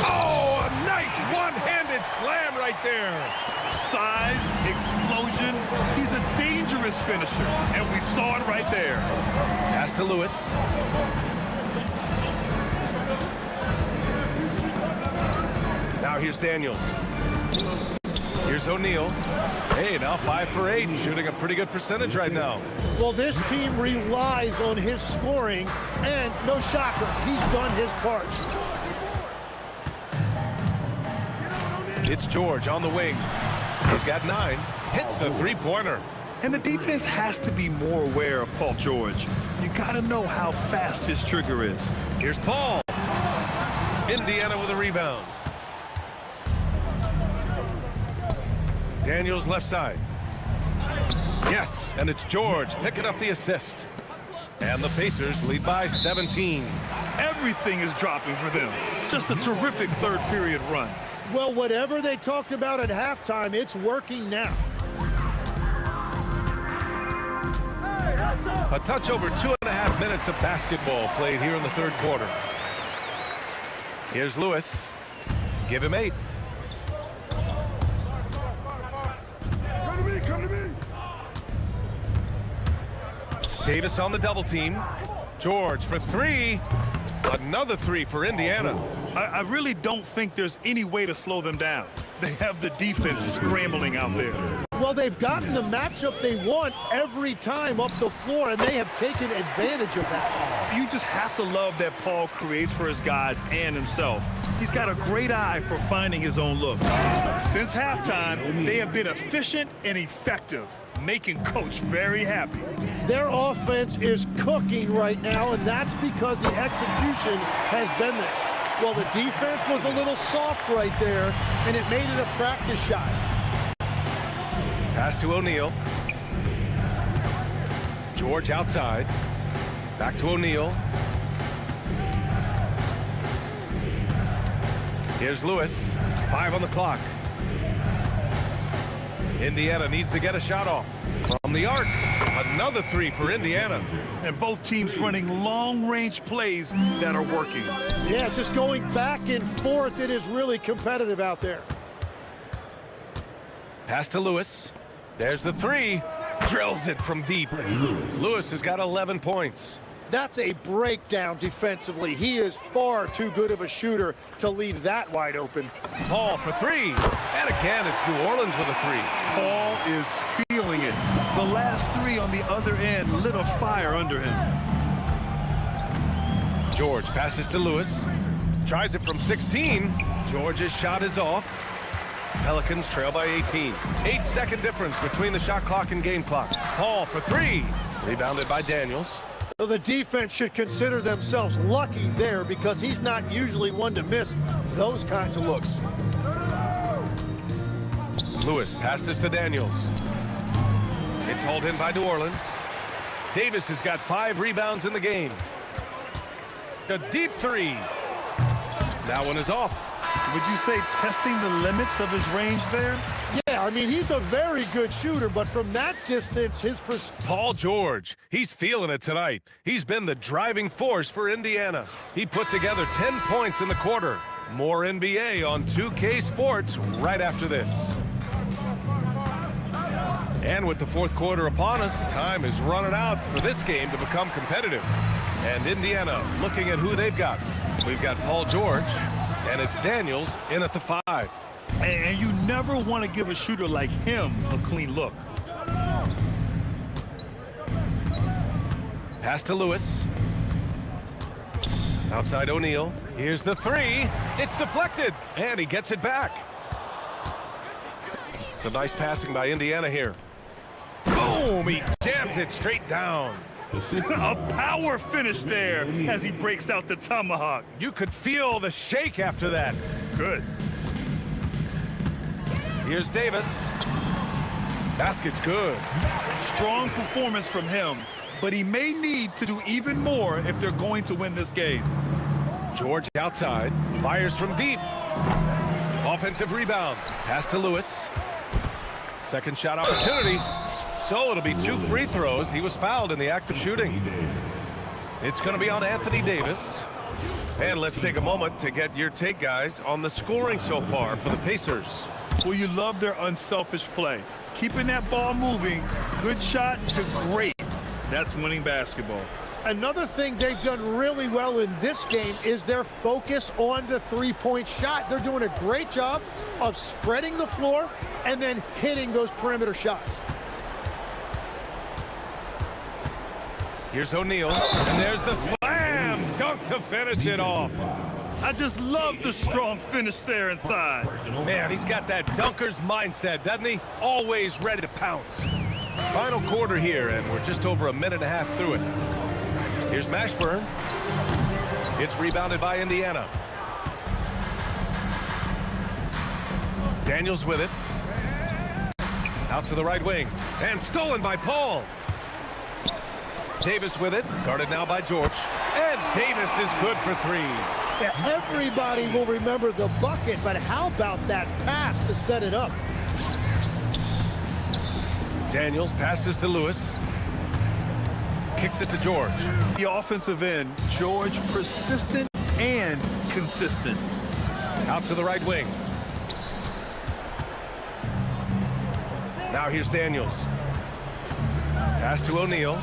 Oh, a nice one-handed slam right there. Size, explosion. He's a dangerous finisher, and we saw it right there. Pass to Lewis. Now here's Daniels. Here's O'Neal. Hey, now 5 for 8, shooting a pretty good percentage right now. Well, this team relies on his scoring, and no shocker, he's done his part. It's George on the wing. He's got 9. Hits the three-pointer. And the defense has to be more aware of Paul George. You got to know how fast his trigger is. Here's Paul. Indiana with a rebound. Daniels left side. Yes, and it's George picking up the assist. And the Pacers lead by 17. Everything is dropping for them. Just a terrific third period run. Well, whatever they talked about at halftime, it's working now. A touch over 2.5 minutes of basketball played here in the third quarter. Here's Lewis. Give him 8. Davis on the double team. George for 3. Another 3 for Indiana. I really don't think there's any way to slow them down. They have the defense scrambling out there. Well, they've gotten the matchup they want every time up the floor, and they have taken advantage of that. You just have to love that Paul creates for his guys and himself. He's got a great eye for finding his own look. Since halftime, they have been efficient and effective, making Coach very happy. Their offense is cooking right now, and that's because the execution has been there. Well, the defense was a little soft right there, and it made it a practice shot. Pass to O'Neal. George outside. Back to O'Neal. Here's Lewis. 5 on the clock. Indiana needs to get a shot off. From the arc. Another 3 for Indiana. And both teams running long-range plays that are working. Yeah, just going back and forth. It is really competitive out there. Pass to Lewis. There's the 3. Drills it from deep. Lewis has got 11 points. That's a breakdown defensively. He is far too good of a shooter to leave that wide open. Paul for 3. And again, it's New Orleans with a 3. Paul is feeling it. The last 3 on the other end lit a fire under him. George passes to Lewis. Tries it from 16. George's shot is off. Pelicans trail by 18. 8-second difference between the shot clock and game clock. Paul for 3. Rebounded by Daniels. So the defense should consider themselves lucky there because he's not usually one to miss those kinds of looks. Lewis passes to Daniels. It's hauled in by New Orleans. Davis has got 5 rebounds in the game. A deep 3. That one is off. Would you say testing the limits of his range there? Yeah, I mean, he's a very good shooter, but from that distance, Paul George, he's feeling it tonight. He's been the driving force for Indiana. He put together 10 points in the quarter. More NBA on 2K Sports right after this. And with the fourth quarter upon us, time is running out for this game to become competitive. And Indiana looking at who they've got. We've got Paul George, and it's Daniels in at the 5. And you never want to give a shooter like him a clean look. Pass to Lewis. Outside O'Neal. Here's the 3. It's deflected, and he gets it back. Some nice passing by Indiana here. Boom! He jams it straight down. A power finish there as he breaks out the tomahawk. You could feel the shake after that. Good. Here's Davis. Basket's good. Strong performance from him, but he may need to do even more if they're going to win this game. George outside. Fires from deep. Offensive rebound. Pass to Lewis. Second shot opportunity. So it'll be 2 free throws. He was fouled in the act of shooting. It's going to be on Anthony Davis. And let's take a moment to get your take, guys, on the scoring so far for the Pacers. Well, you love their unselfish play. Keeping that ball moving, good shot to great. That's winning basketball. Another thing they've done really well in this game is their focus on the three-point shot. They're doing a great job of spreading the floor and then hitting those perimeter shots. Here's O'Neal, and there's the slam dunk to finish it off. I just love the strong finish there inside. Man, he's got that dunker's mindset, doesn't he? Always ready to pounce. Final quarter here, and we're just over a minute and a half through it. Here's Mashburn. It's rebounded by Indiana. Daniels with it. Out to the right wing, and stolen by Paul. Davis with it, guarded now by George. And Davis is good for 3. Yeah, everybody will remember the bucket, but how about that pass to set it up? Daniels passes to Lewis. Kicks it to George. The offensive end, George persistent and consistent. Out to the right wing. Now here's Daniels. Pass to O'Neal.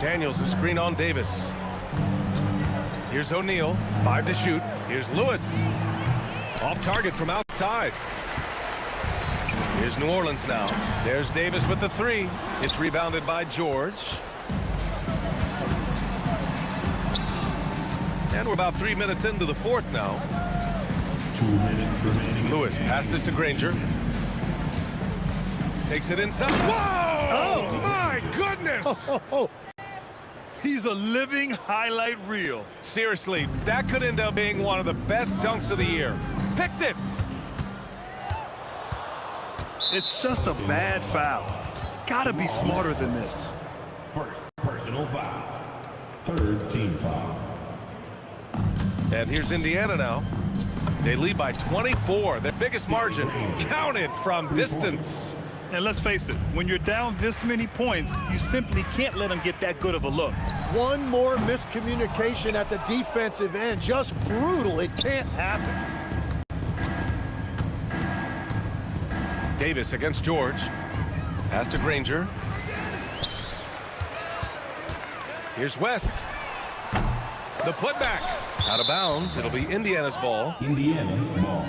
Daniels, a screen on Davis. Here's O'Neal, 5 to shoot. Here's Lewis. Off target from outside. Here's New Orleans now. There's Davis with the three. It's rebounded by George. And we're about 3 minutes into the fourth now. 2 minutes remaining. Lewis passes to Granger. Takes it inside. Whoa! Oh, my goodness! He's a living highlight reel. Seriously, that could end up being one of the best dunks of the year. Picked it! It's just a bad foul. Gotta be smarter than this. First personal foul. Third team foul. And here's Indiana now. They lead by 24, their biggest margin, counted from distance. And let's face it, when you're down this many points, you simply can't let them get that good of a look. One more miscommunication at the defensive end. Just brutal. It can't happen. Davis against George. Pass to Granger. Here's West. The putback. Out of bounds. It'll be Indiana's ball. Indiana ball.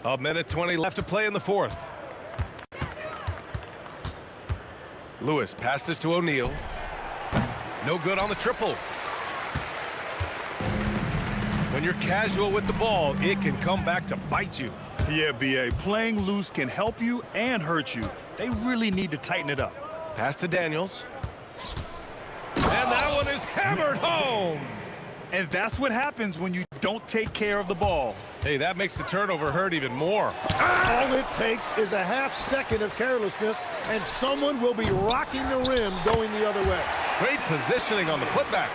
A minute 20 left to play in the fourth. Lewis passes to O'Neal. No good on the triple. When you're casual with the ball, it can come back to bite you. Yeah, B.A., playing loose can help you and hurt you. They really need to tighten it up. Pass to Daniels. And that one is hammered home. And that's what happens when you don't take care of the ball. Hey, that makes the turnover hurt even more. All it takes is a half second of carelessness, and someone will be rocking the rim going the other way. Great positioning on the putback.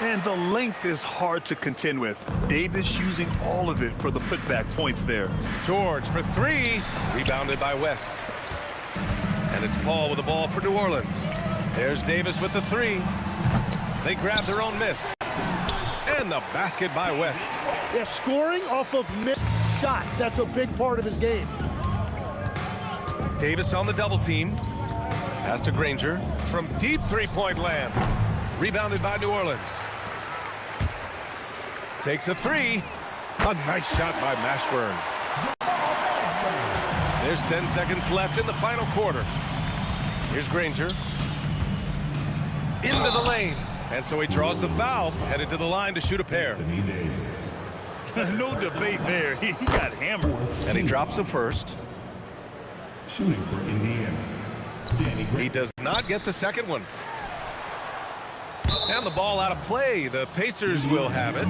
And the length is hard to contend with. Davis using all of it for the putback points there. George for three. Rebounded by West. And it's Paul with the ball for New Orleans. There's Davis with the three. They grab their own miss. And the basket by West. Yeah, scoring off of missed shots. That's a big part of his game. Davis on the double team. Pass to Granger from deep three-point land. Rebounded by New Orleans. Takes a three. A nice shot by Mashburn. There's 10 seconds left in the final quarter. Here's Granger. Into the lane. And so he draws the foul, headed to the line to shoot a pair. No debate there. He got hammered. And he drops the first. Shooting for Indiana. He does not get the second one. And the ball out of play. The Pacers will have it.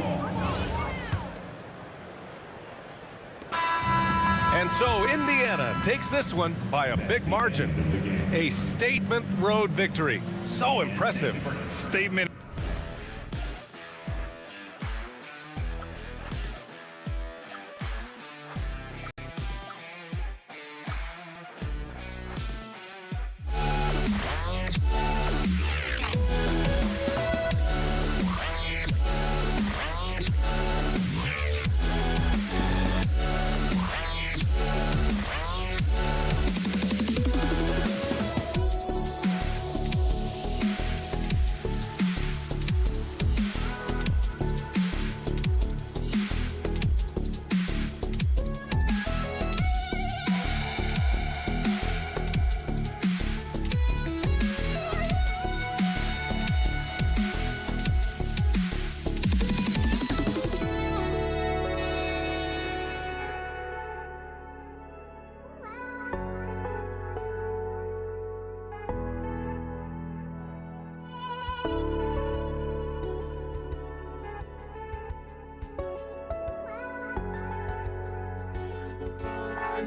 And so Indiana takes this one by a big margin. A statement road victory. So impressive. Statement.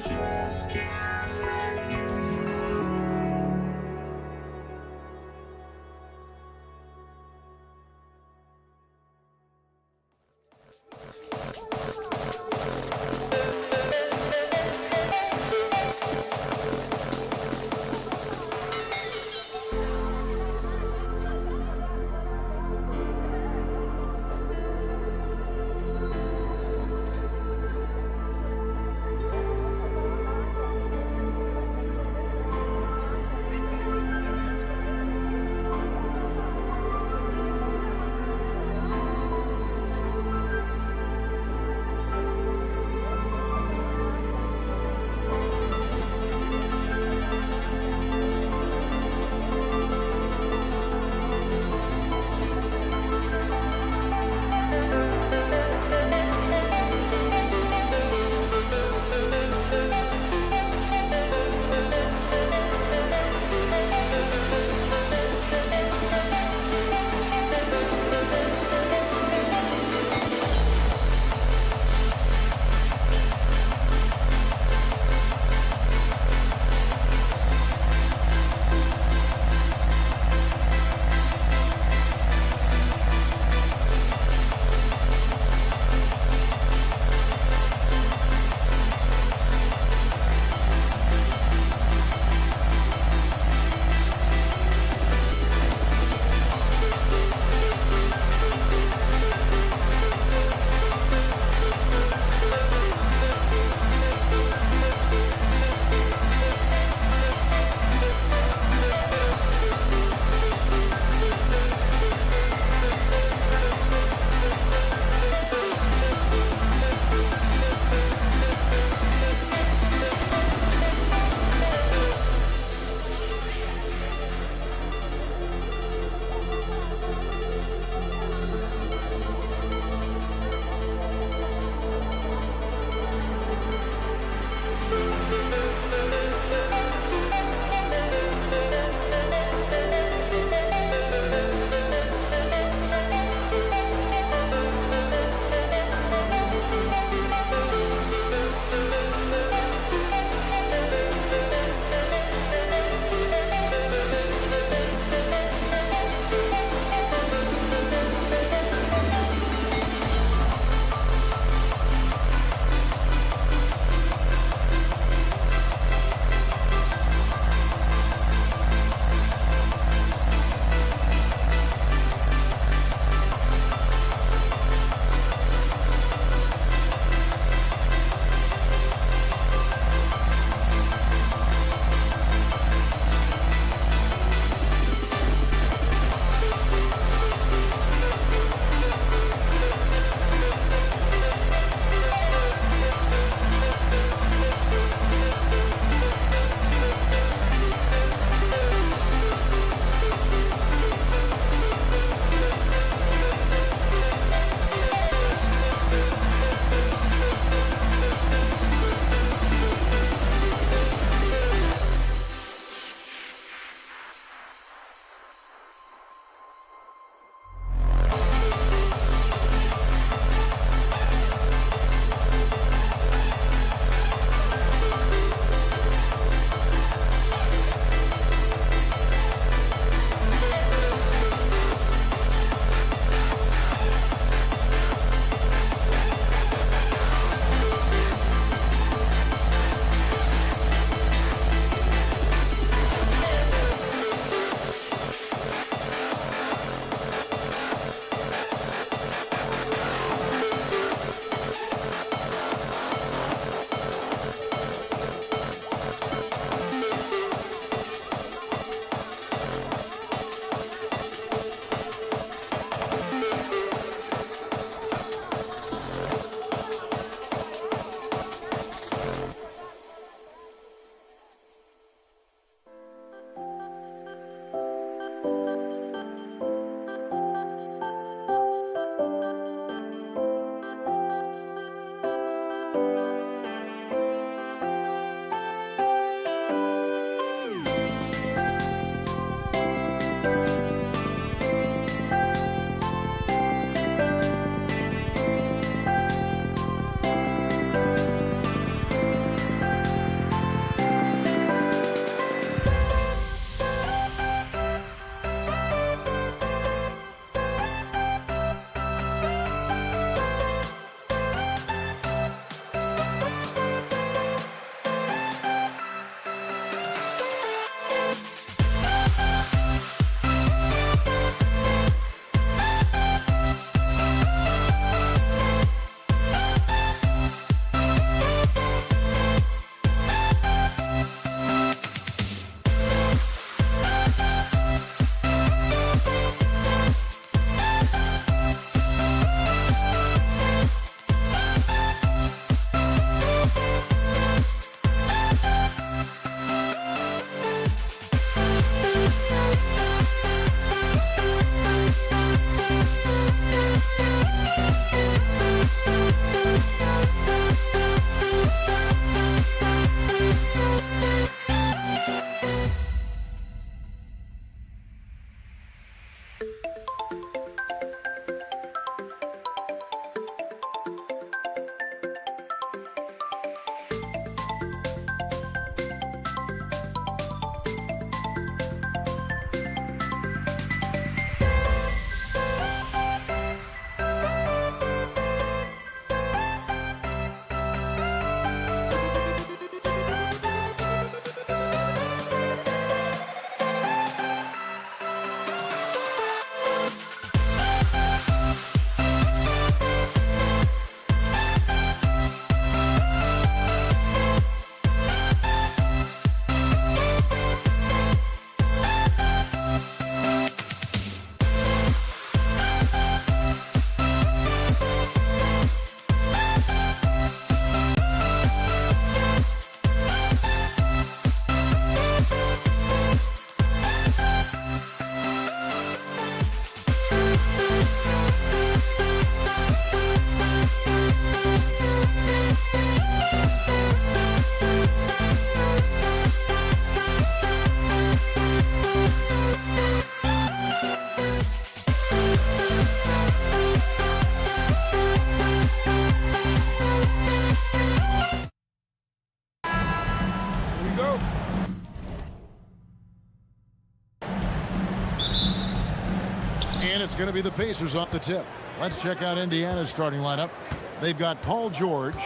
Just can't let you. And it's going to be the Pacers off the tip. Let's check out Indiana's starting lineup. They've got Paul George.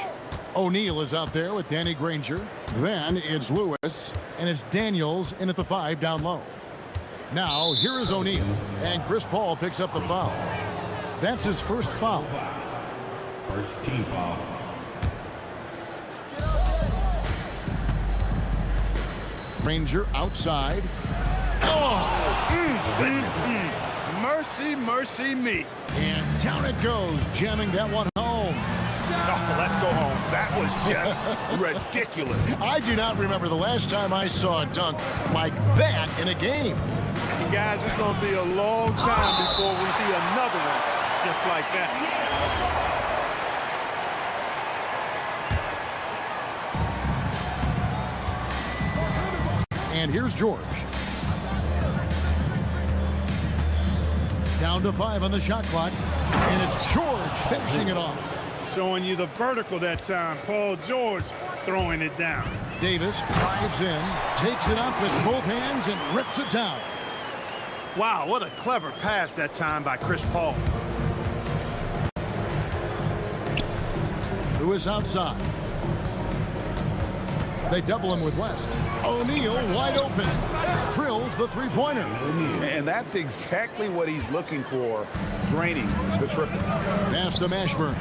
O'Neal is out there with Danny Granger. Then it's Lewis, and it's Daniels in at the 5 down low. Now, here is O'Neal, and Chris Paul picks up the foul. That's his first foul. First team foul. Granger outside. Mercy, mercy me. And down it goes, jamming that one home. Oh, let's go home. That was just ridiculous. I do not remember the last time I saw a dunk like that in a game. And guys, it's going to be a long time before we see another one just like that. And here's George. Down to 5 on the shot clock. And it's George finishing it off. Showing you the vertical that time. Paul George throwing it down. Davis drives in, takes it up with both hands, and rips it down. Wow, what a clever pass that time by Chris Paul. Lewis outside. They double him with West. O'Neal wide open. Drills the three-pointer. And that's exactly what he's looking for, draining the triple. Pass to Mashburn.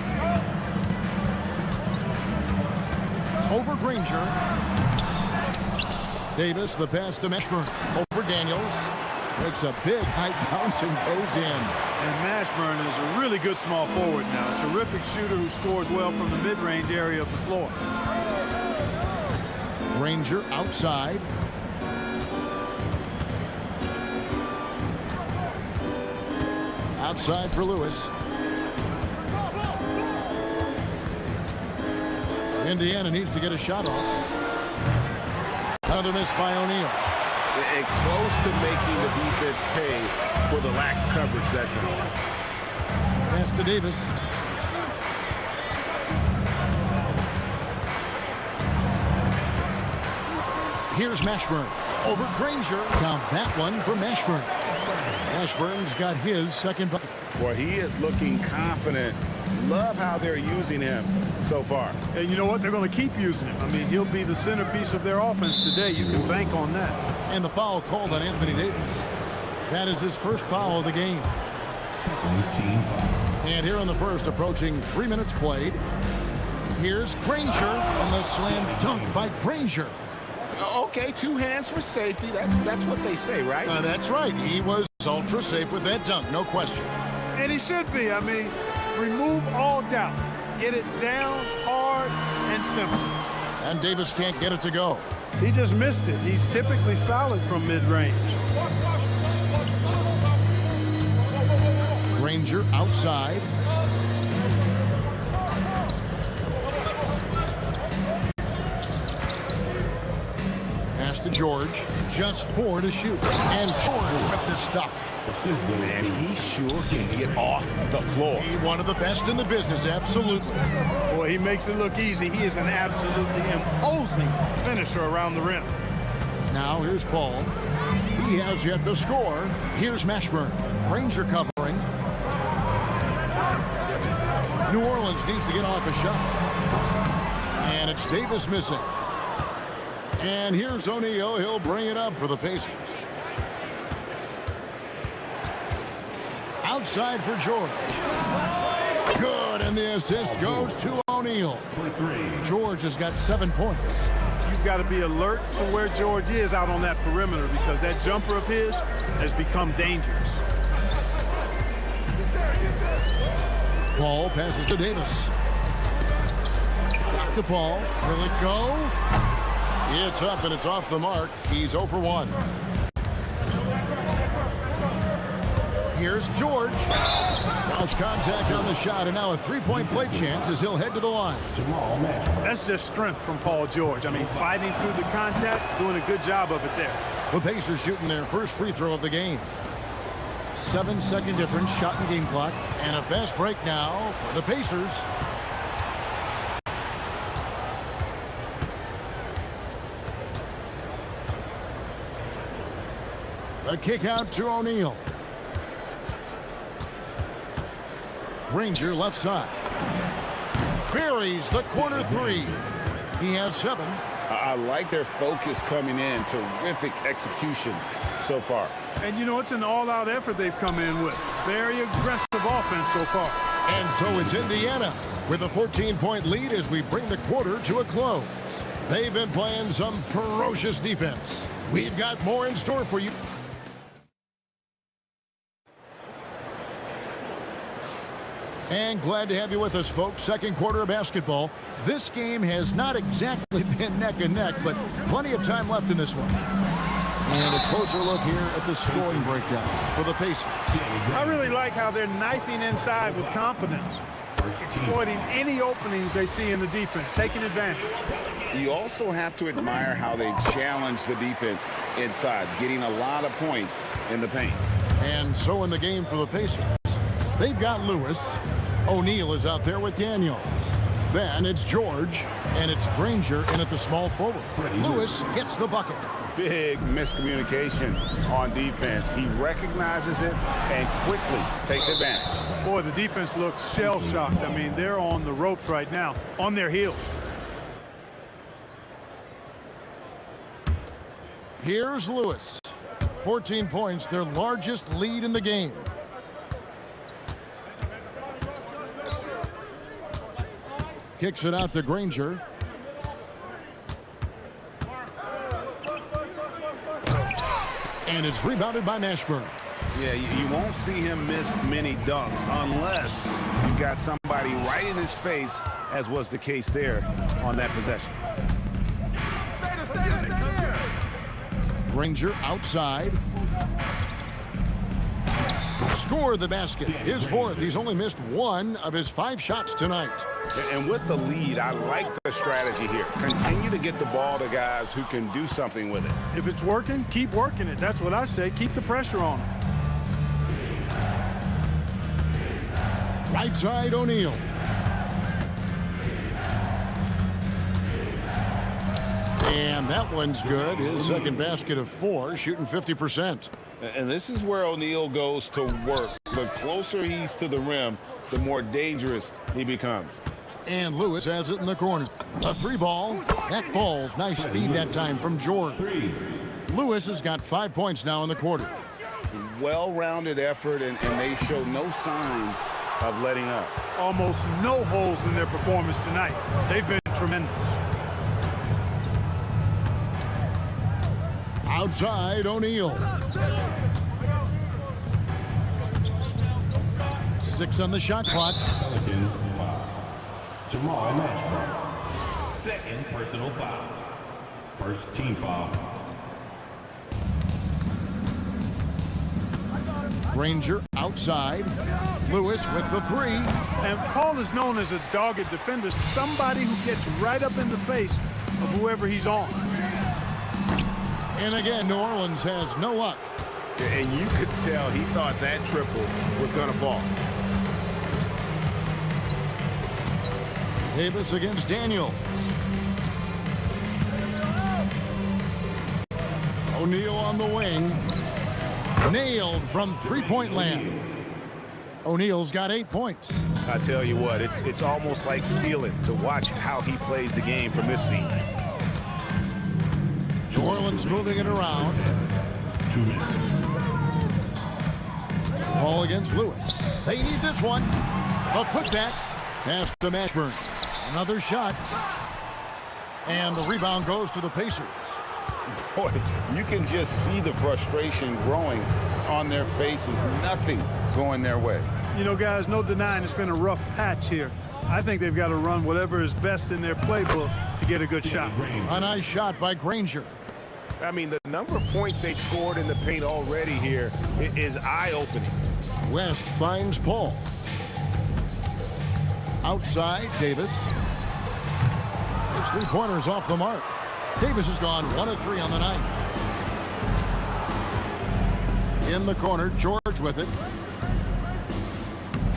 Over Granger. Davis, the pass to Mashburn. Over Daniels. Makes a big high bounce and goes in. And Mashburn is a really good small forward now. A terrific shooter who scores well from the mid-range area of the floor. Granger outside. Outside for Lewis. Indiana needs to get a shot off. Another miss by O'Neal. And close to making the defense pay for the lax coverage that time. Pass to Davis. Here's Mashburn. Over Granger. Count that one for Mashburn. Mashburn's got his second bucket. Boy, he is looking confident. Love how they're using him so far. And you know what? They're going to keep using him. I mean, he'll be the centerpiece of their offense today. You can bank on that. And the foul called on Anthony Davis. That is his first foul of the game. And here in the first, approaching 3 minutes played. Here's Granger and the slam dunk by Granger. Okay, 2 hands for safety. That's what they say, right? That's right. He was ultra safe with that dunk, no question. And he should be. I mean, remove all doubt. Get it down, hard, and simple. And Davis can't get it to go. He just missed it. He's typically solid from mid-range. Granger outside. Pass to George. Just 4 to shoot. And George with the stuff. Man, he sure can get off the floor. He one of the best in the business, absolutely. Boy, he makes it look easy. He is an absolutely imposing finisher around the rim. Now here's Paul. He has yet to score. Here's Mashburn. Granger covering. New Orleans needs to get off a shot. And it's Davis missing. And here's O'Neal. He'll bring it up for the Pacers. Outside for George. Good, and the assist goes to O'Neal. George has got 7 points. You've got to be alert to where George is out on that perimeter because that jumper of his has become dangerous. Paul passes to Davis. Back to Paul. Will it go? It's up and it's off the mark. He's 0 for 1. Here's George. Cross contact on the shot, and now a three-point play chance as he'll head to the line. That's just strength from Paul George. I mean, fighting through the contact, doing a good job of it there. The Pacers shooting their first free throw of the game. 7-second difference, shot and game clock. And a fast break now for the Pacers. The kick out to O'Neal. Granger left side. Buries the corner three. He has 7. I like their focus coming in. Terrific execution so far. And, you know, it's an all-out effort they've come in with. Very aggressive offense so far. And so it's Indiana with a 14-point lead as we bring the quarter to a close. They've been playing some ferocious defense. We've got more in store for you. And glad to have you with us, folks. Second quarter of basketball. This game has not exactly been neck and neck, but plenty of time left in this one. And a closer look here at the scoring breakdown for the Pacers. I really like how they're knifing inside with confidence, exploiting any openings they see in the defense, taking advantage. You also have to admire how they've challenged the defense inside, getting a lot of points in the paint. And so in the game for the Pacers, they've got Lewis. O'Neal is out there with Daniels. Then it's George, and it's Granger in at the small forward. Lewis gets the bucket. Big miscommunication on defense. He recognizes it and quickly takes advantage. Boy, the defense looks shell-shocked. I mean, they're on the ropes right now, on their heels. Here's Lewis. 14 points, their largest lead in the game. Kicks it out to Granger. And it's rebounded by Mashburn. Yeah, you won't see him miss many dunks unless you've got somebody right in his face, as was the case there on that possession. Granger outside. Score the basket. His 4th. He's only missed 1 of his 5 shots tonight. And with the lead, I like the strategy here. Continue to get the ball to guys who can do something with it. If it's working, keep working it. That's what I say. Keep the pressure on them. Right side, O'Neal. And that one's good. His second basket of 4, shooting 50%. And this is where O'Neal goes to work. The closer he's to the rim, the more dangerous he becomes. And Lewis has it in the corner. A 3 ball. That falls. Nice feed that time from George. Lewis has got 5 points now in the quarter. Well-rounded effort, and they show no signs of letting up. Almost no holes in their performance tonight. They've been tremendous. Outside, O'Neal. 6 on the shot clock. Jamal Mashburn. Second personal foul. First team foul. Granger outside. Lewis with the 3. And Paul is known as a dogged defender, somebody who gets right up in the face of whoever he's on. And again, New Orleans has no luck. And you could tell he thought that triple was going to fall. Davis against Daniel. O'Neal on the wing. Nailed from 3-point land. O'Neal's got 8 points. I tell you what, it's almost like stealing to watch how he plays the game from this seat. New Orleans moving it around. Ball against Lewis. They need this one. A putback. Pass to Mashburn. Another shot. And the rebound goes to the Pacers. Boy, you can just see the frustration growing on their faces. Nothing going their way. You know, guys, no denying it's been a rough patch here. I think they've got to run whatever is best in their playbook to get a good shot. A nice shot by Granger. I mean, the number of points they've scored in the paint already here is eye-opening. West finds Paul. Outside, Davis. His 3-pointers off the mark. Davis has gone 1 of 3 on the night. In the corner, George with it.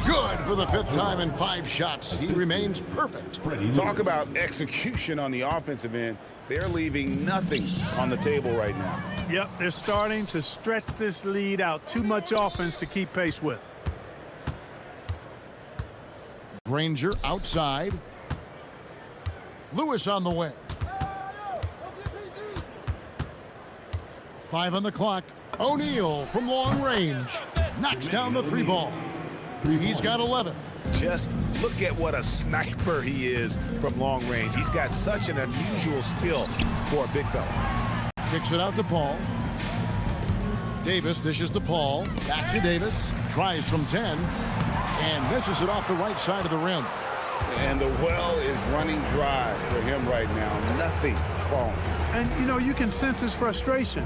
Good for the 5th time in 5 shots. He remains perfect. Talk about execution on the offensive end. They're leaving nothing on the table right now. Yep, they're starting to stretch this lead out. Too much offense to keep pace with. Granger outside. Lewis on the wing. 5 on the clock. O'Neal from long range. Knocks down the 3 ball. He's got 11. Just look at what a sniper he is from long range. He's got such an unusual skill for a big fella. Kicks it out to Paul. Davis dishes to Paul. Back to Davis. Tries from 10. And misses it off the right side of the rim. And the well is running dry for him right now. Nothing falling. And, you know, you can sense his frustration.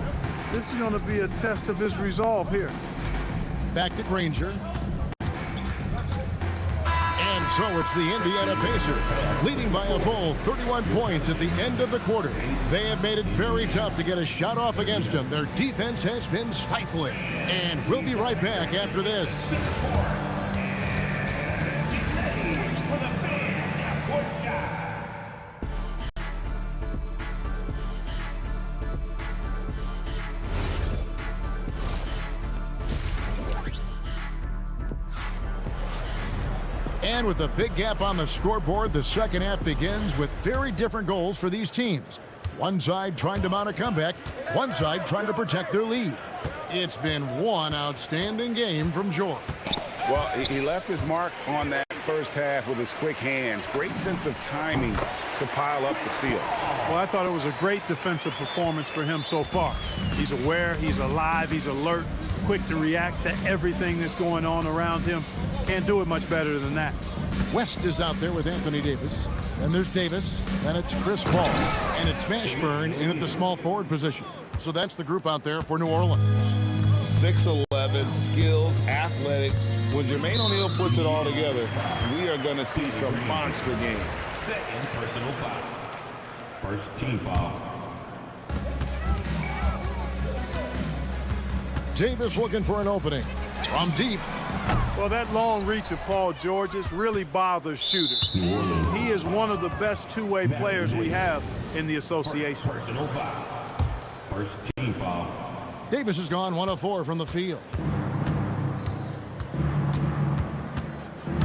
This is going to be a test of his resolve here. Back to Granger. And so it's the Indiana Pacers, leading by a full 31 points at the end of the quarter. They have made it very tough to get a shot off against them. Their defense has been stifling. And we'll be right back after this. And with a big gap on the scoreboard, the second half begins with very different goals for these teams. One side trying to mount a comeback, one side trying to protect their lead. It's been one outstanding game from George. Well, he left his mark on that first half with his quick hands. Great sense of timing to pile up the steals. Well, I thought it was a great defensive performance for him so far. He's aware, he's alive, he's alert, quick to react to everything that's going on around him. Can't do it much better than that. West is out there with Anthony Davis. Then there's Davis. Then it's Chris Paul. And it's Mashburn in at the small forward position. So that's the group out there for New Orleans. 6'11", skilled, athletic. When Jermaine O'Neal puts it all together, we are going to see some monster games. Second personal foul. First team foul. Davis looking for an opening from deep. Well, that long reach of Paul George's really bothers shooters. He is one of the best two-way players we have in the association. Personal foul. First team foul. Davis has gone 1 of 4 from the field.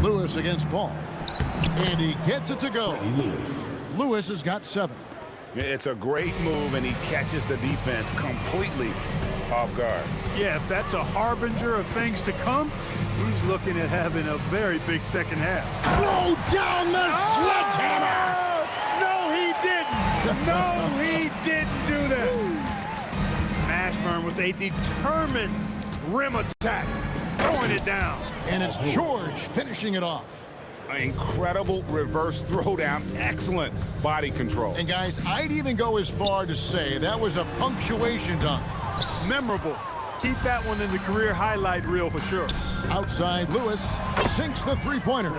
Lewis against Paul. And he gets it to go. Lewis has got 7. It's a great move, and he catches the defense completely off guard. Yeah, if that's a harbinger of things to come, he's looking at having a very big second half. Throw down the sledgehammer! No, he didn't. No, he didn't do that. Mashburn with a determined rim attack, throwing it down. And it's George finishing it off. An incredible reverse throwdown. Excellent body control. And guys, I'd even go as far to say that was a punctuation dunk. Memorable. Keep that one in the career highlight reel for sure. Outside, Lewis sinks the three-pointer.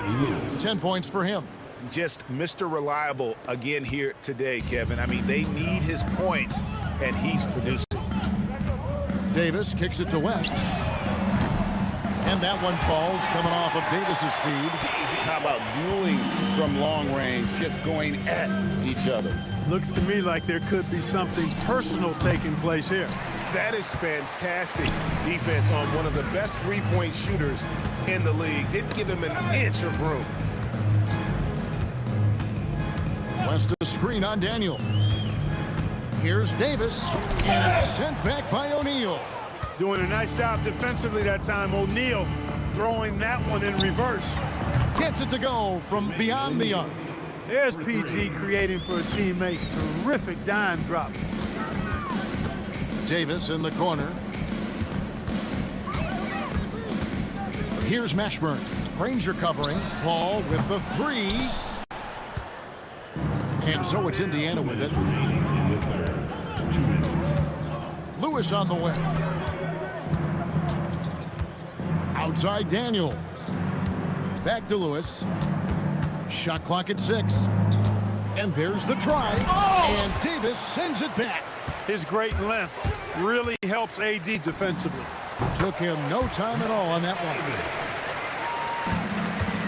10 points for him. Just Mr. Reliable again here today, Kevin. I mean, they need his points, and he's producing. Davis kicks it to West. And that one falls, coming off of Davis's feed. How about dueling from long range, just going at each other? Looks to me like there could be something personal taking place here. That is fantastic defense on one of the best three-point shooters in the league. Didn't give him an inch of room. West a screen on Daniels. Here's Davis, and it's sent back by O'Neal. Doing a nice job defensively that time. O'Neal throwing that one in reverse. Gets it to go from beyond the arc. There's PG creating for a teammate. Terrific dime drop. Davis in the corner. Here's Mashburn. Granger covering. Paul with the 3. And so it's Indiana with it. Lewis on the way. Outside Daniels. Back to Lewis. Shot clock at 6. And there's the drive. And Davis sends it back. His great length really helps AD defensively. Took him no time at all on that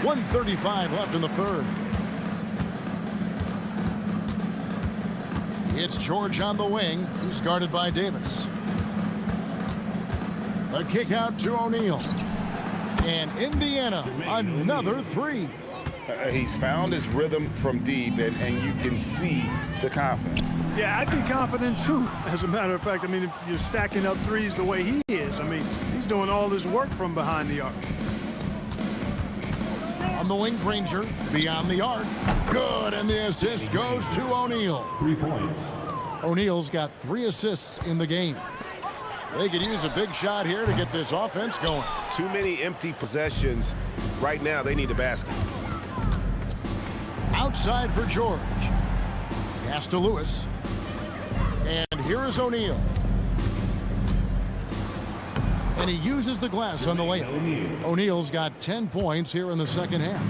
one. 1:35 left in the third. It's George on the wing. He's guarded by Davis. A kick out to O'Neal. And Indiana, another three. He's found his rhythm from deep, and you can see the confidence. Yeah, I'd be confident too. As a matter of fact, I mean, if you're stacking up threes the way he is, I mean, he's doing all this work from behind the arc. On the wing, Granger, beyond the arc. Good, and the assist goes to O'Neal. 3 points. O'Neal's got 3 assists in the game. They could use a big shot here to get this offense going. Too many empty possessions. Right now, they need a basket. Outside for George. Pass to Lewis. And here is O'Neal. And he uses the glass on the layup. O'Neal's got 10 points here in the second half.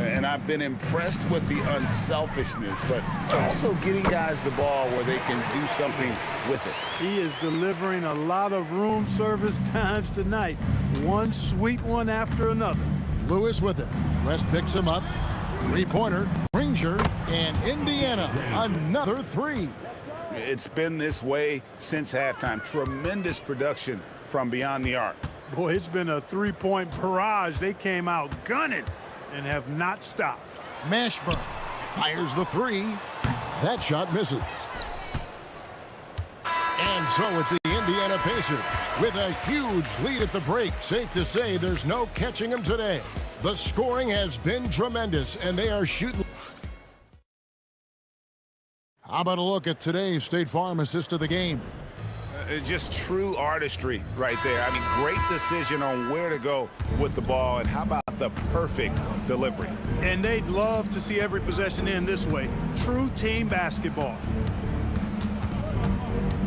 And I've been impressed with the unselfishness, but also getting guys the ball where they can do something with it. He is delivering a lot of room service times tonight. One sweet one after another. Lewis with it. West picks him up. Three-pointer, Granger, and Indiana, another three. It's been this way since halftime. Tremendous production from beyond the arc. Boy, it's been a three-point barrage. They came out gunning and have not stopped. Mashburn fires the three. That shot misses. And so it's the Indiana Pacers with a huge lead at the break. Safe to say there's no catching them today. The scoring has been tremendous, and they are shooting. How about a look at today's State Farm assist of the game? Just true artistry right there. I mean, great decision on where to go with the ball, and how about the perfect delivery? And they'd love to see every possession end this way. True team basketball.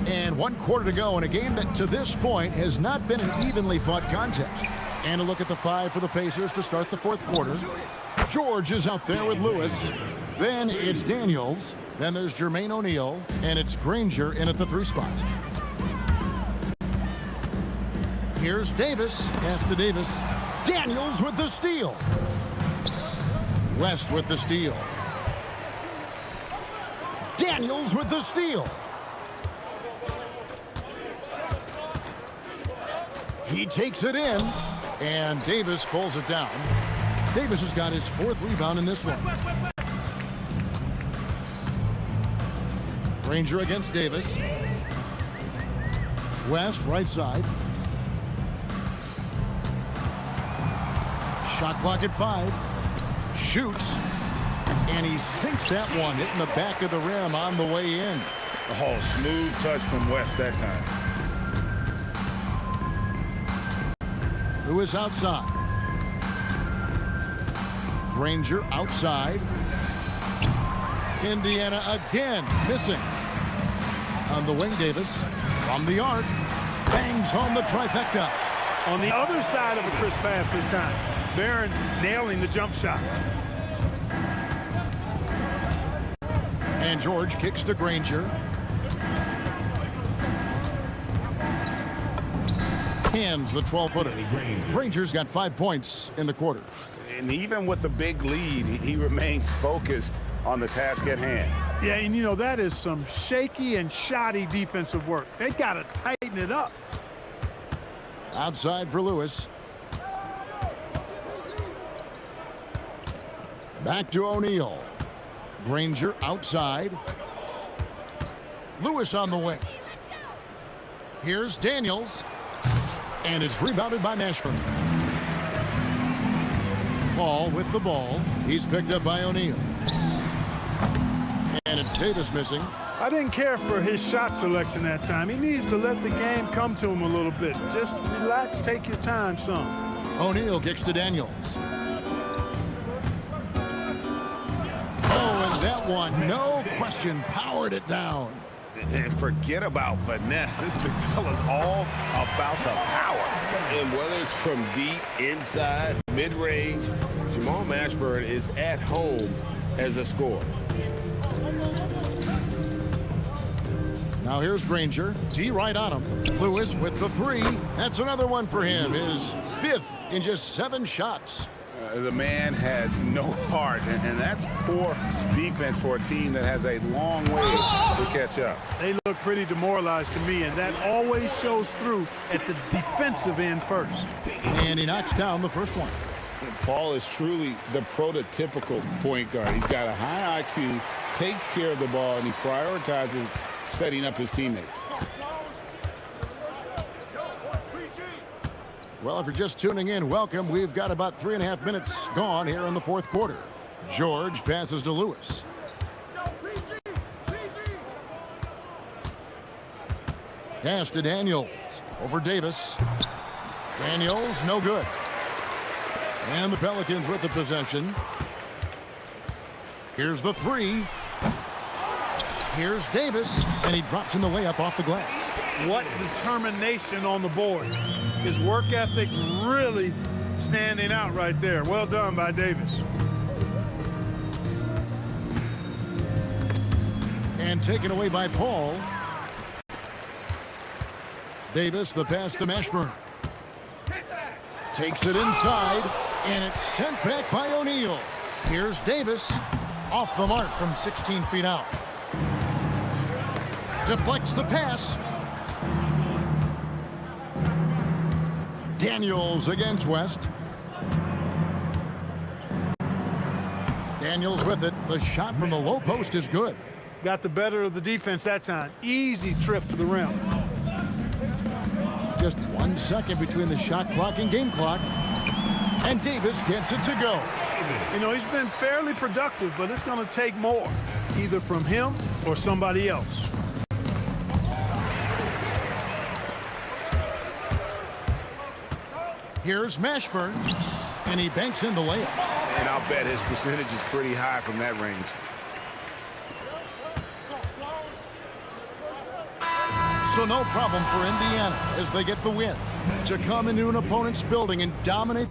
And 1 quarter to go in a game that to this point has not been an evenly fought contest. And a look at the 5 for the Pacers to start the 4th quarter. George is out there with Lewis. Then it's Daniels. Then there's Jermaine O'Neal. And it's Granger in at the 3 spot. Here's Davis. Pass to Davis. Daniels with the steal. West with the steal. Daniels with the steal. He takes it in, and Davis pulls it down. Davis has got his 4th rebound in this one. Granger against Davis. West, right side. Shot clock at 5. Shoots, and he sinks that one, hitting the back of the rim on the way in. Oh, smooth touch from West that time. Lewis outside. Granger outside. Indiana again missing. On the wing, Davis from the arc bangs home the trifecta. On the other side of a crisp pass this time. Barron nailing the jump shot. And George kicks to Granger. Hands the 12-footer. Granger's got 5 points in the quarter. And even with the big lead, he remains focused on the task at hand. Yeah, and you know, that is some shaky and shoddy defensive work. They got to tighten it up. Outside for Lewis. Back to O'Neal. Granger outside. Lewis on the wing. Here's Daniels. And it's rebounded by Mashburn. Paul with the ball. He's picked up by O'Neal. And it's Davis missing. I didn't care for his shot selection that time. He needs to let the game come to him a little bit. Just relax, take your time some. O'Neal kicks to Daniels. Oh, and that one, no question, powered it down. And forget about finesse. This big fella's all about the power. And whether it's from deep, inside, mid-range, Jamal Mashburn is at home as a scorer. Now here's Granger. D right on him. Lewis with the three. That's another one for him. His fifth in just 7 shots. The man has no heart, and that's poor defense for a team that has a long way to catch up. They look pretty demoralized to me, and that always shows through at the defensive end first. And he knocks down the first one. Paul is truly the prototypical point guard. He's got a high IQ, takes care of the ball, and he prioritizes setting up his teammates. Well, if you're just tuning in, welcome. We've got about 3.5 minutes gone here in the fourth quarter. George passes to Lewis. Pass to Daniels. Over Davis. Daniels, no good. And the Pelicans with the possession. Here's the three. Here's Davis, and he drops in the layup off the glass. What determination on the board. His work ethic really standing out right there. Well done by Davis. And taken away by Paul. Davis, the pass to Mashburn. Takes it inside, and it's sent back by O'Neal. Here's Davis, off the mark from 16 feet out. Deflects the pass. Daniels against West. Daniels with it. The shot from the low post is good. Got the better of the defense that time. Easy trip to the rim. Just 1 second between the shot clock and game clock. And Davis gets it to go. You know, he's been fairly productive, but it's going to take more, either from him or somebody else. Here's Mashburn, and he banks in the layup. And I'll bet his percentage is pretty high from that range. So no problem for Indiana as they get the win to come into an opponent's building and dominate.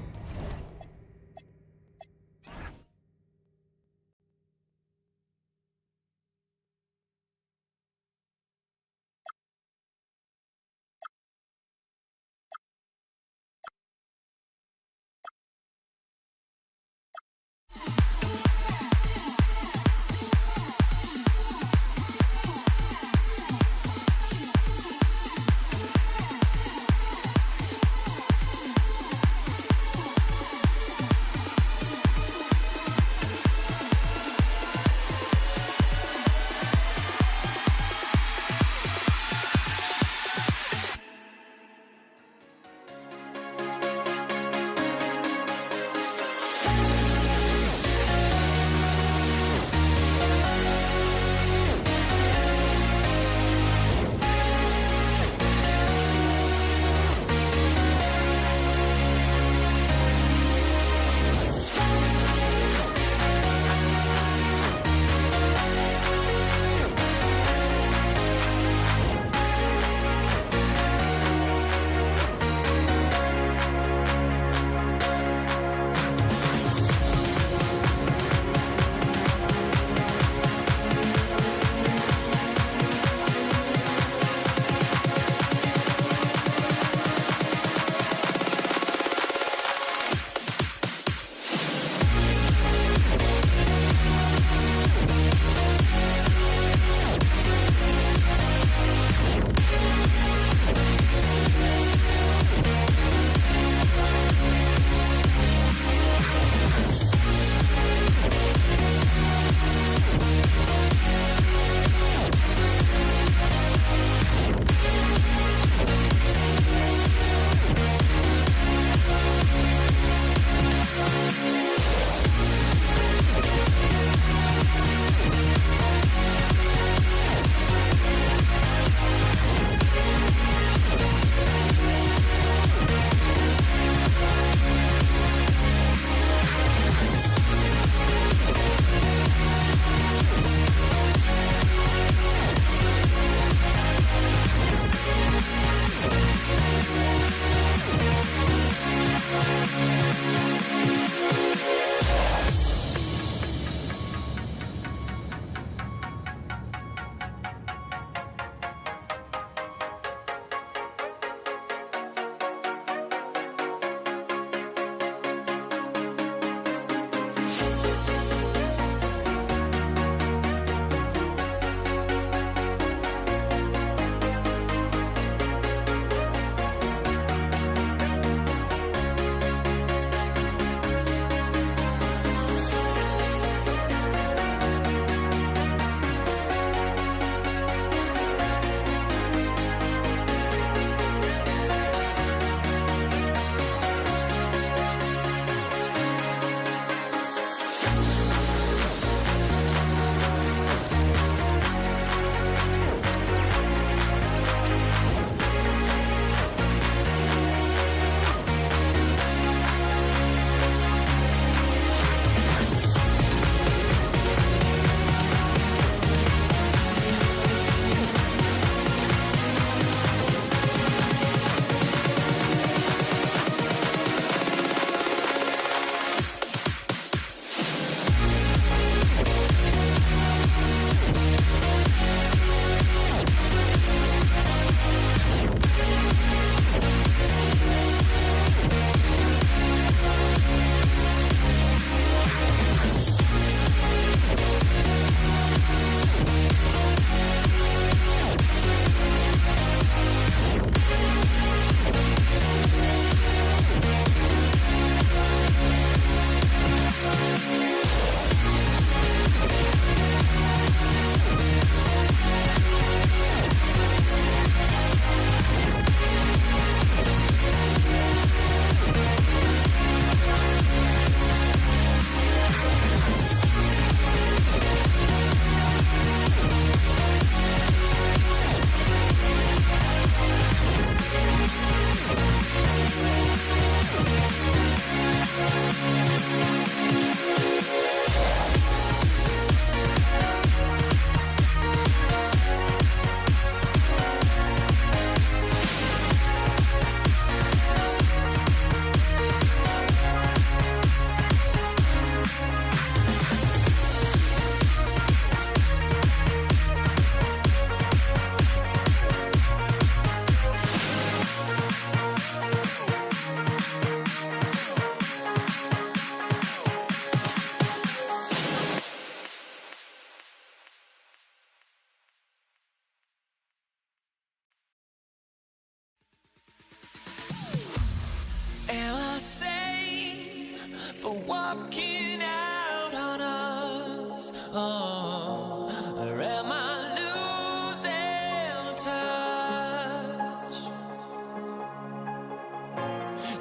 walking out on us. Oh, or am I losing touch?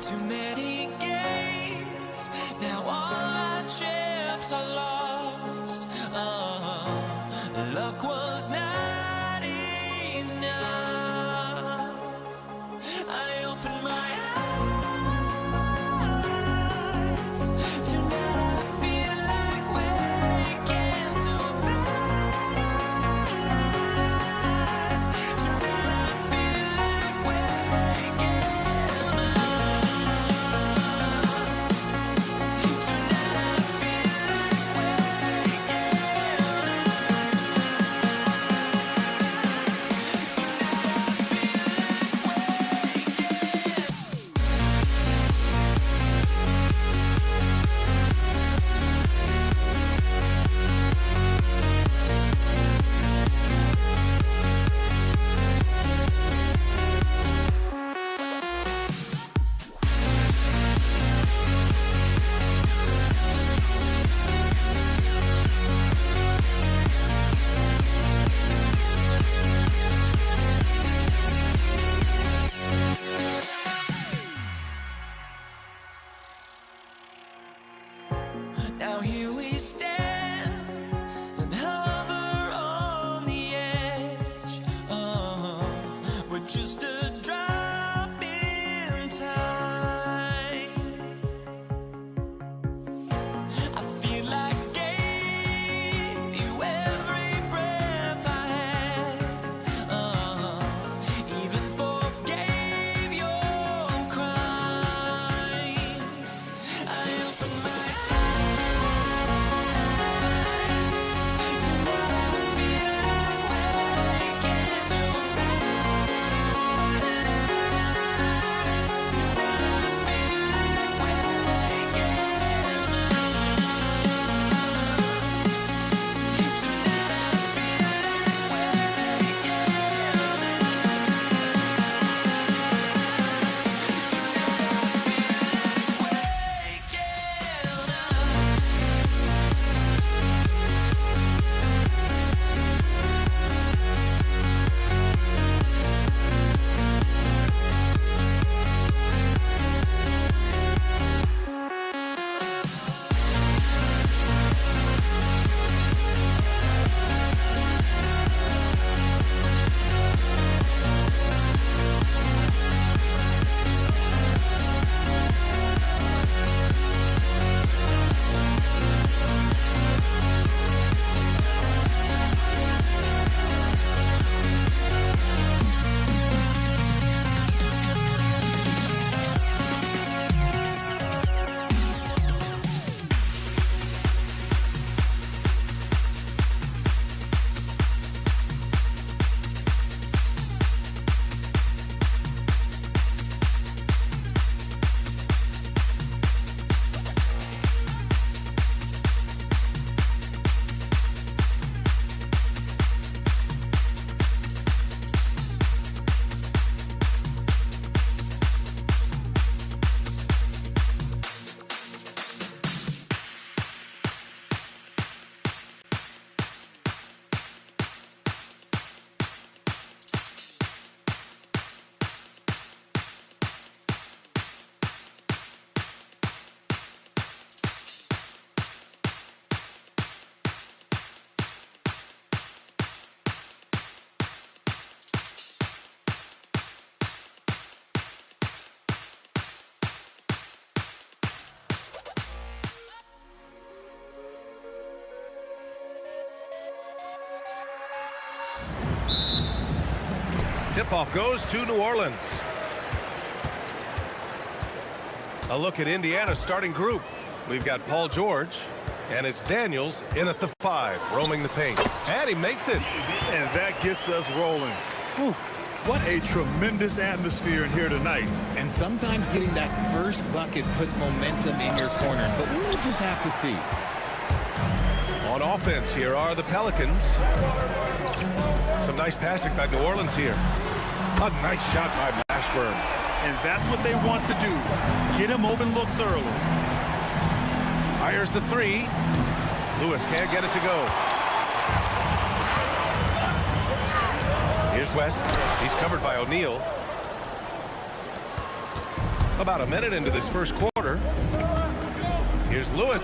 Too many games, now all our chips are lost. Oh, luck was not enough. I opened my eyes. Tonight I feel like waking to life. Tonight I feel like waking up. Tonight I feel like now here we stand and hover on the edge. Oh, we're just a drop in time. I feel like I gave you every breath I had. Oh, even forgave your crimes. I opened my Tip-off goes to New Orleans. A look at Indiana's starting group. We've got Paul George, and it's Daniels in at the 5, roaming the paint. And he makes it. And that gets us rolling. Whew. What a tremendous atmosphere in here tonight. And sometimes getting that first bucket puts momentum in your corner, but we'll just have to see. On offense, here are the Pelicans. Some nice passing by New Orleans here. A nice shot by Mashburn. And that's what they want to do. Get him open looks early. Fires the three. Lewis can't get it to go. Here's West. He's covered by O'Neal. About a minute into this first quarter. Here's Lewis.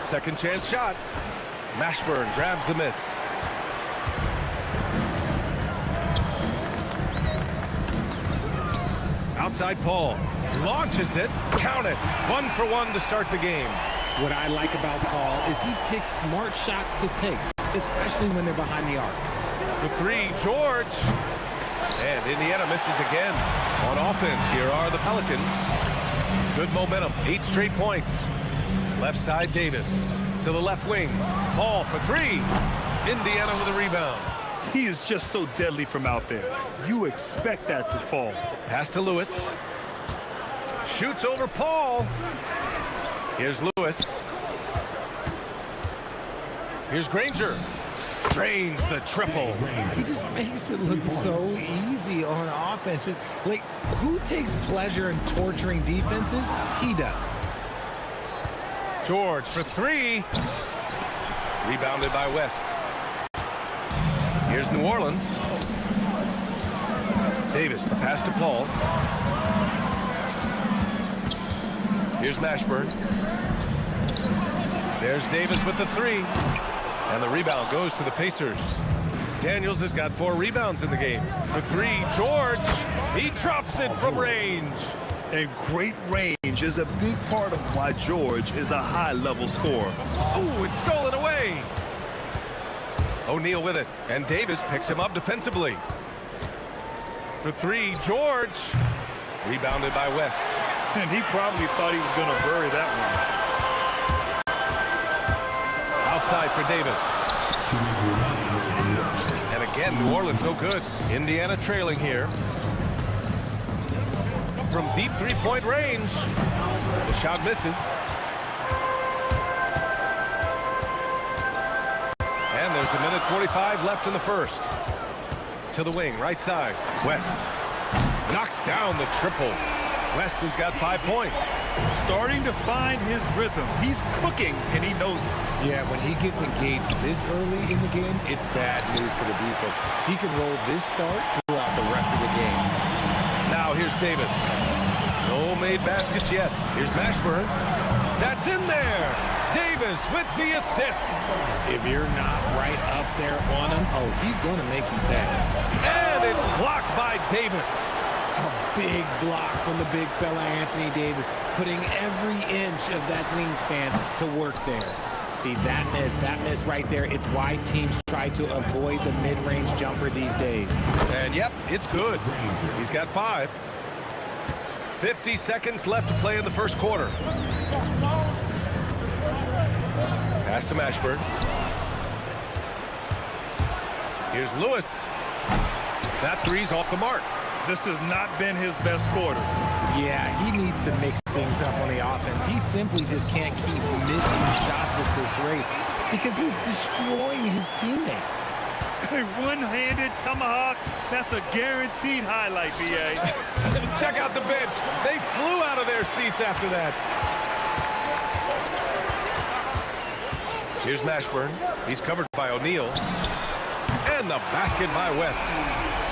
Second chance shot. Mashburn grabs the miss. Outside Paul. Launches it. Count it. 1 for 1 to start the game. What I like about Paul is he picks smart shots to take, especially when they're behind the arc. For three, George. And Indiana misses again. On offense, here are the Pelicans. Good momentum, 8 straight points. Left side, Davis. To the left wing. Paul for three. Indiana with a rebound. He is just so deadly from out there. You expect that to fall. Pass to Lewis. Shoots over Paul. Here's Lewis. Here's Granger. Drains the triple. He just makes it look so easy on offense. Like, who takes pleasure in torturing defenses? He does. George for three. Rebounded by West. Here's New Orleans. Davis, the pass to Paul. Here's Mashburn. There's Davis with the three. And the rebound goes to the Pacers. Daniels has got 4 rebounds in the game. For three, George. He drops it from range. And great range is a big part of why George is a high-level scorer. Oh, it's stolen away. O'Neal with it, and Davis picks him up defensively. For three, George. Rebounded by West. And he probably thought he was going to bury that one. Outside for Davis. And again, New Orleans no good. Indiana trailing here. From deep three-point range. The shot misses. And there's a minute 45 left in the first. To the wing, right side. West knocks down the triple. West has got 5 points. Starting to find his rhythm. He's cooking, and he knows it. Yeah, when he gets engaged this early in the game, it's bad news for the defense. He can roll this start throughout the rest of the game. Now here's Davis. No made baskets yet. Here's Mashburn. That's in there. Davis with the assist. If you're not right up there on him, oh, he's going to make you pay. And it's blocked by Davis. A big block from the big fella Anthony Davis, putting every inch of that wingspan to work there. See, that miss right there, it's why teams try to avoid the mid-range jumper these days. And yep, it's good. He's got 5. 50 seconds left to play in the first quarter. Pass to Mashburn. Here's Lewis. That three's off the mark. This has not been his best quarter. Yeah, he needs to mix things up on the offense. He simply just can't keep missing shots at this rate because he's destroying his teammates. A one-handed tomahawk, that's a guaranteed highlight, B.A. Check out the bench. They flew out of their seats after that. Here's Mashburn. He's covered by O'Neal. And the basket by West.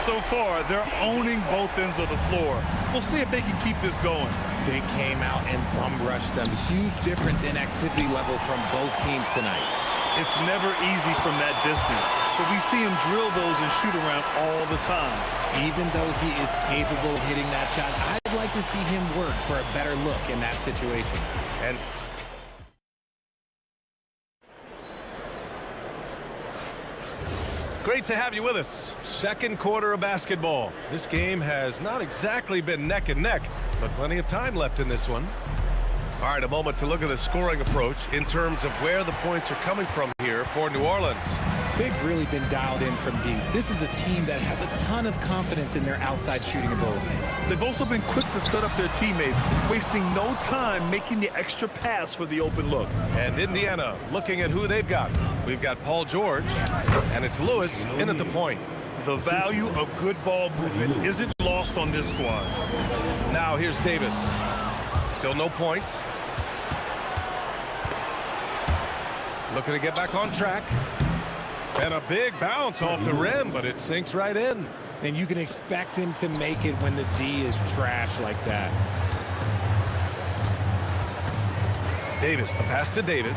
So far, they're owning both ends of the floor. We'll see if they can keep this going. They came out and bum-rushed them. Huge difference in activity level from both teams tonight. It's never easy from that distance, but we see him drill those and shoot around all the time. Even though he is capable of hitting that shot, I'd like to see him work for a better look in that situation. And great to have you with us. Second quarter of basketball. This game has not exactly been neck and neck, but plenty of time left in this one. All right, a moment to look at the scoring approach in terms of where the points are coming from here for New Orleans. They've really been dialed in from deep. This is a team that has a ton of confidence in their outside shooting ability. They've also been quick to set up their teammates, wasting no time making the extra pass for the open look. And Indiana looking at who they've got. We've got Paul George, and it's Lewis in at the point. The value of good ball movement isn't lost on this squad. Now here's Davis. Still no points. Looking to get back on track. And a big bounce off the rim, but it sinks right in. And you can expect him to make it when the D is trash like that. Davis, the pass to Davis.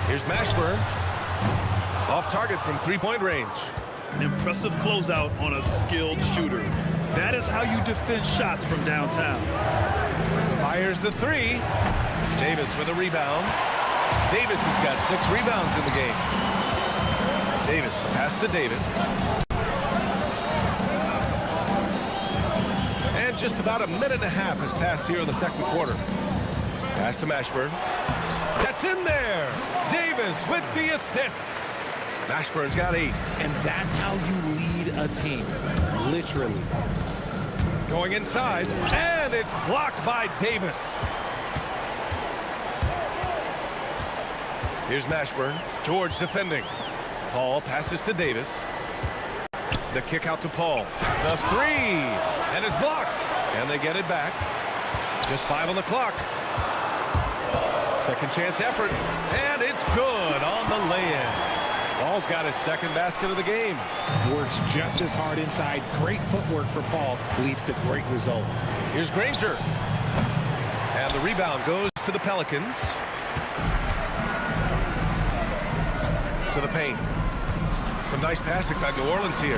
Here's Mashburn. Off target from three-point range. An impressive closeout on a skilled shooter. That is how you defend shots from downtown. Fires the three. Davis with a rebound. Davis has got 6 rebounds in the game. Davis, the pass to Davis. And just about a minute and a half has passed here in the second quarter. Pass to Mashburn. That's in there. Davis with the assist. Mashburn's got 8. And that's how you lead a team. Literally. Going inside, and it's blocked by Davis. Here's Mashburn. George defending. Paul passes to Davis. The kick out to Paul. The three, and it's blocked. And they get it back. Just 5 on the clock. Second chance effort, and it's good on the lay-in. Paul's got his second basket of the game. Works just as hard inside. Great footwork for Paul. Leads to great results. Here's Granger. And the rebound goes to the Pelicans. To the paint. Some nice passing by New Orleans here.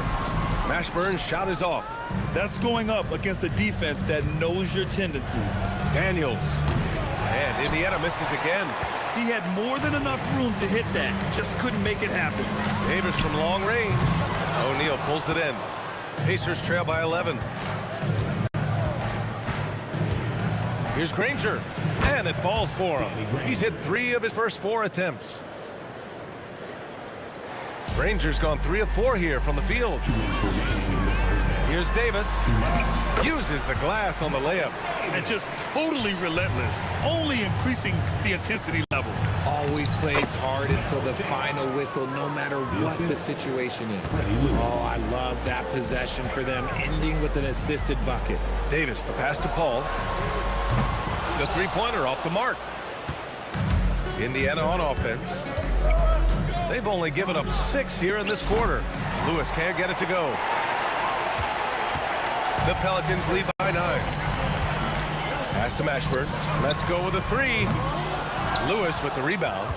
Mashburn's shot is off. That's going up against a defense that knows your tendencies. Daniels. And Indiana misses again. He had more than enough room to hit that. Just couldn't make it happen. Davis from long range. O'Neal pulls it in. Pacers trail by 11. Here's Granger. And it falls for him. He's hit 3 of his first 4 attempts. Granger's gone 3 of 4 here from the field. Here's Davis. Uses the glass on the layup. And just totally relentless. Only increasing the intensity level. Always plays hard until the final whistle, no matter what the situation is. Oh, I love that possession for them, ending with an assisted bucket. Davis, the pass to Paul. The three-pointer off the mark. Indiana on offense. They've only given up 6 here in this quarter. Lewis can't get it to go. The Pelicans lead by 9. Pass to Mashburn. Let's go with a 3. Lewis with the rebound.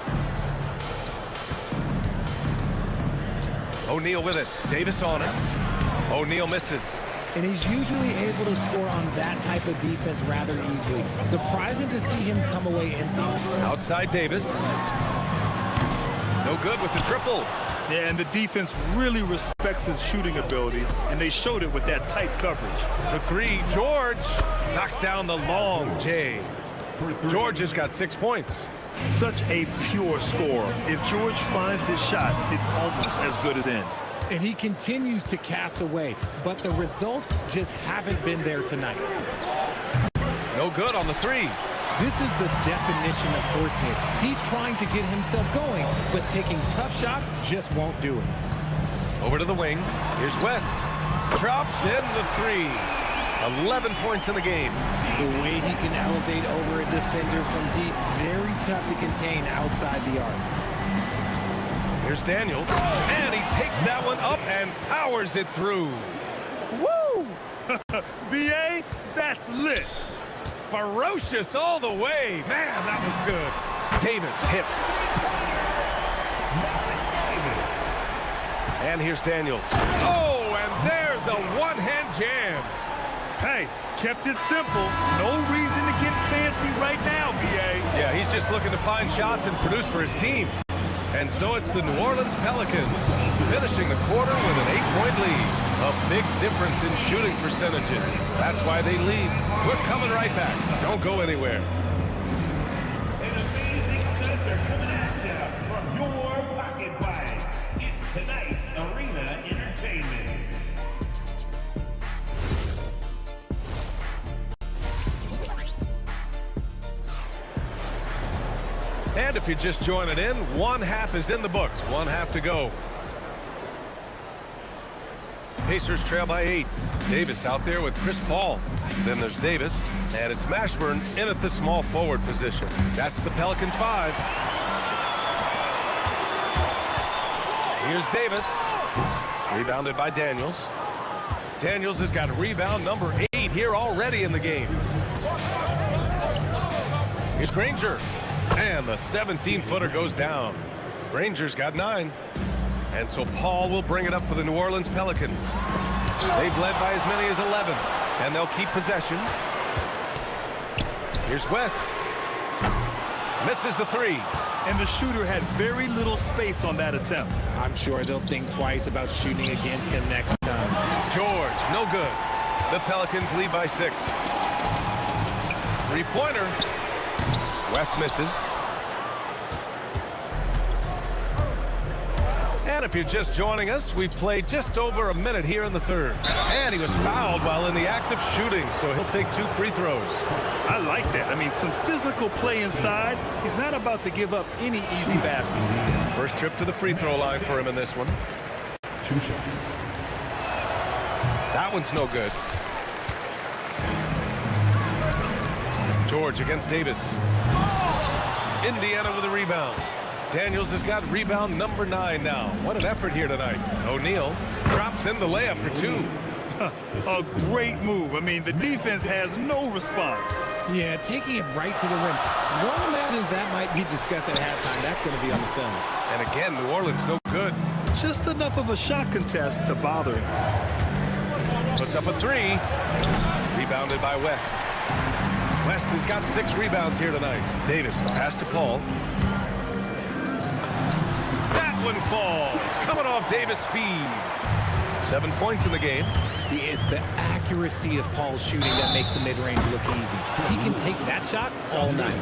O'Neal with it. Davis on it. O'Neal misses. And he's usually able to score on that type of defense rather easily. Surprising to see him come away empty. Outside Davis. No good with the triple. Yeah, and the defense really respects his shooting ability, and they showed it with that tight coverage. The 3, George knocks down the long J. George has got 6 points. Such a pure scorer. If George finds his shot, it's almost as good as in. And he continues to cast away, but the results just haven't been there tonight. No good on the 3. This is the definition of forcing it. He's trying to get himself going, but taking tough shots just won't do it. Over to the wing. Here's West. Drops in the 3. 11 points in the game. The way he can elevate over a defender from deep, very tough to contain outside the arc. Here's Daniels. And he takes that one up and powers it through. Woo! BA, that's lit. Ferocious all the way. Man, that was good. Davis hits. And here's Daniels. Oh, and there's a one-hand jam. Hey, kept it simple. No reason to get fancy right now, BA. Yeah, he's just looking to find shots and produce for his team. And so it's the New Orleans Pelicans finishing the quarter with an 8-point lead. A big difference in shooting percentages. That's why they lead. We're coming right back. Don't go anywhere. An amazing center coming at you from your pocket bag. It's tonight's Arena Entertainment. And if you're just joining in, 1 half is in the books. 1 half to go. Pacers trail by 8. Davis out there with Chris Paul. Then there's Davis, and it's Mashburn in at the small forward position. That's the Pelicans 5. Here's Davis. Rebounded by Daniels. Daniels has got rebound number 8 here already in the game. Here's Granger. And the 17-footer goes down. Granger's got 9. And so Paul will bring it up for the New Orleans Pelicans. They've led by as many as 11. And they'll keep possession. Here's West. Misses the 3. And the shooter had very little space on that attempt. I'm sure they'll think twice about shooting against him next time. George, no good. The Pelicans lead by 6. Three-pointer. West misses. And if you're just joining us, we've played just over a minute here in the third. And he was fouled while in the act of shooting, so he'll take 2 free throws. I like that. I mean, some physical play inside. He's not about to give up any easy baskets. First trip to the free throw line for him in this one. 2 seconds. That one's no good. George against Davis. Indiana with a rebound. Daniels has got rebound number 9 now. What an effort here tonight. O'Neal drops in the layup for 2. A great move. I mean, the defense has no response. Yeah, taking it right to the rim. One imagines that might be discussed at halftime. That's going to be on the film. And again, New Orleans no good. Just enough of a shot contest to bother him. Puts up a 3. Rebounded by West. West has got 6 rebounds here tonight. Davis pass to Paul. That one falls. Coming off Davis' feed. 7 points in the game. See, it's the accuracy of Paul's shooting that makes the mid-range look easy. He can take that shot all night.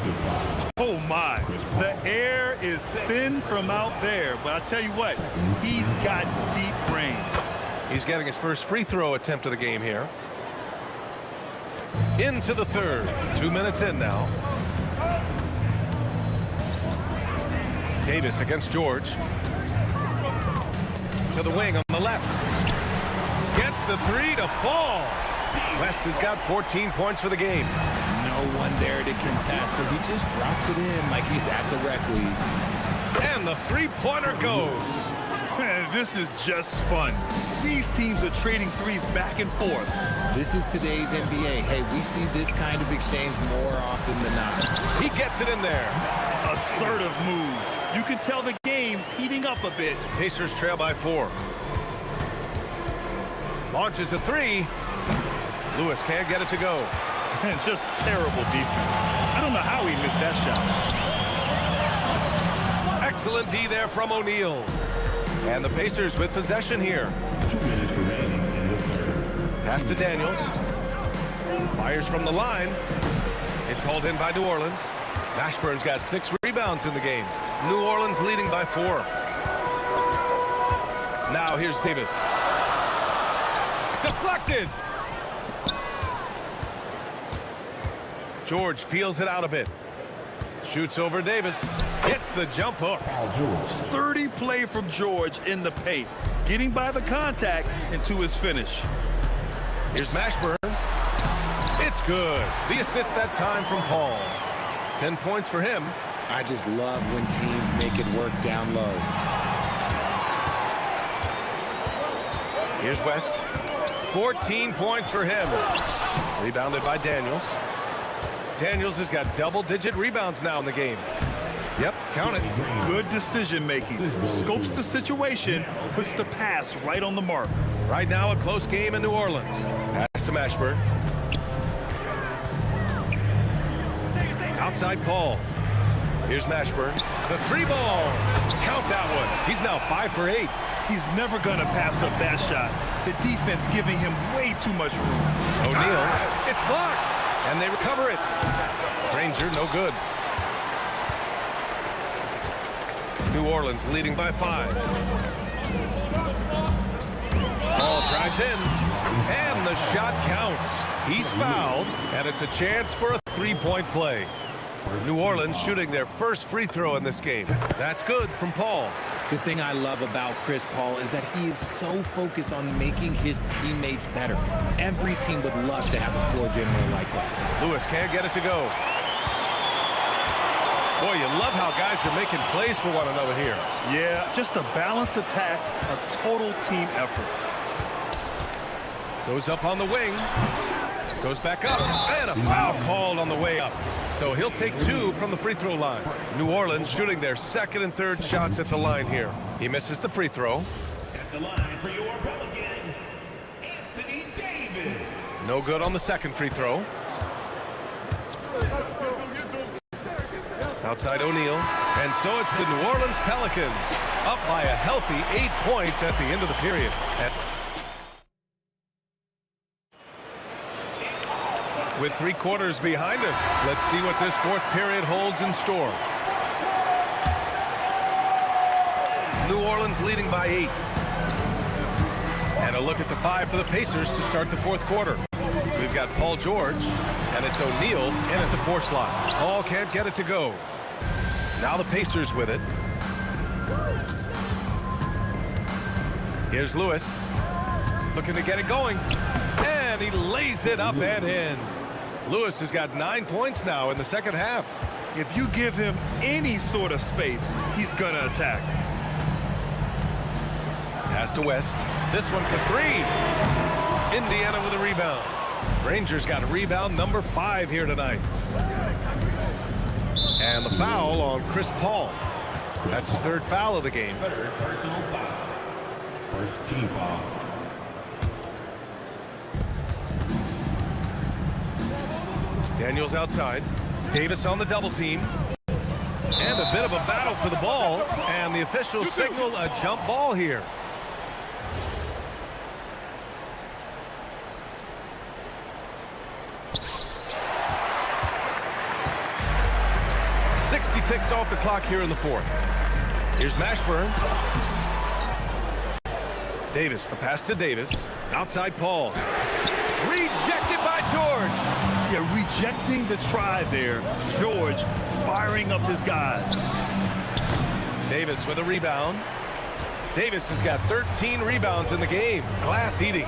Oh, my. The air is thin from out there. But I tell you what, he's got deep range. He's getting his first free throw attempt of the game here. Into the third. 2 minutes in now. Davis against George. To the wing on the left. Gets the 3 to fall. West has got 14 points for the game. No one there to contest, so he just drops it in like he's at the rec league. And the 3-pointer goes. Man, this is just fun. These teams are trading threes back and forth. This is today's NBA. Hey, we see this kind of exchange more often than not. He gets it in there. Assertive move. You can tell the game's heating up a bit. Pacers trail by 4. Launches a 3. Lewis can't get it to go. And just terrible defense. I don't know how he missed that shot. Excellent D there from O'Neal. And the Pacers with possession here. 2 minutes remaining in the third. Pass to Daniels. Fires from the line. It's hauled in by New Orleans. Mashburn's got 6 rebounds in the game. New Orleans leading by 4. Now here's Davis. Deflected. George feels it out a bit. Shoots over Davis. Hits the jump hook. Sturdy play from George in the paint. Getting by the contact and to his finish. Here's Mashburn. It's good. The assist that time from Paul. 10 points for him. I just love when teams make it work down low. Here's West. 14 points for him. Rebounded by Daniels. Daniels has got double-digit rebounds now in the game. Yep, count it. Good decision-making. Scopes the situation, puts the pass right on the mark. Right now, a close game in New Orleans. Pass to Mashburn. Outside Paul. Here's Mashburn. The 3-ball. Count that one. He's now 5 for 8. He's never going to pass up that shot. The defense giving him way too much room. O'Neal. It's blocked. And they recover it. Granger, no good. New Orleans leading by 5. Ball drives in. And the shot counts. He's fouled. And it's a chance for a 3-point play. New Orleans shooting their first free throw in this game. That's good from Paul. The thing I love about Chris Paul is that he is so focused on making his teammates better. Every team would love to have a floor general like that. Lewis can't get it to go. Boy, you love how guys are making plays for one another here. Yeah, just a balanced attack, a total team effort. Goes up on the wing. Goes back up. And a foul called on the way up. So he'll take 2 from the free throw line. New Orleans shooting their second and third shots at the line here. He misses the free throw. At the line for your Pelicans, Anthony Davis. No good on the second free throw. Outside O'Neal. And so it's the New Orleans Pelicans up by a healthy 8 points at the end of the period. With 3 quarters behind us, let's see what this fourth period holds in store. New Orleans leading by 8. And a look at the 5 for the Pacers to start the fourth quarter. We've got Paul George, and it's O'Neal in at the 4 slot. Paul can't get it to go. Now the Pacers with it. Here's Lewis, looking to get it going. And he lays it up and in. Lewis has got 9 points now in the second half. If you give him any sort of space, he's gonna attack. Pass to West. This one for 3. Indiana with a rebound. Rangers got a rebound number 5 here tonight. And the foul on Chris Paul. That's his 3rd foul of the game. Third personal foul. First team foul. Daniels outside. Davis on the double team. And a bit of a battle for the ball. And the officials signal a jump ball here. 60 ticks off the clock here in the fourth. Here's Mashburn. Davis, the pass to Davis. Outside Paul. Rejected by George. Yeah, rejecting the try there. George firing up his guys. Davis with a rebound. Davis has got 13 rebounds in the game. Glass eating.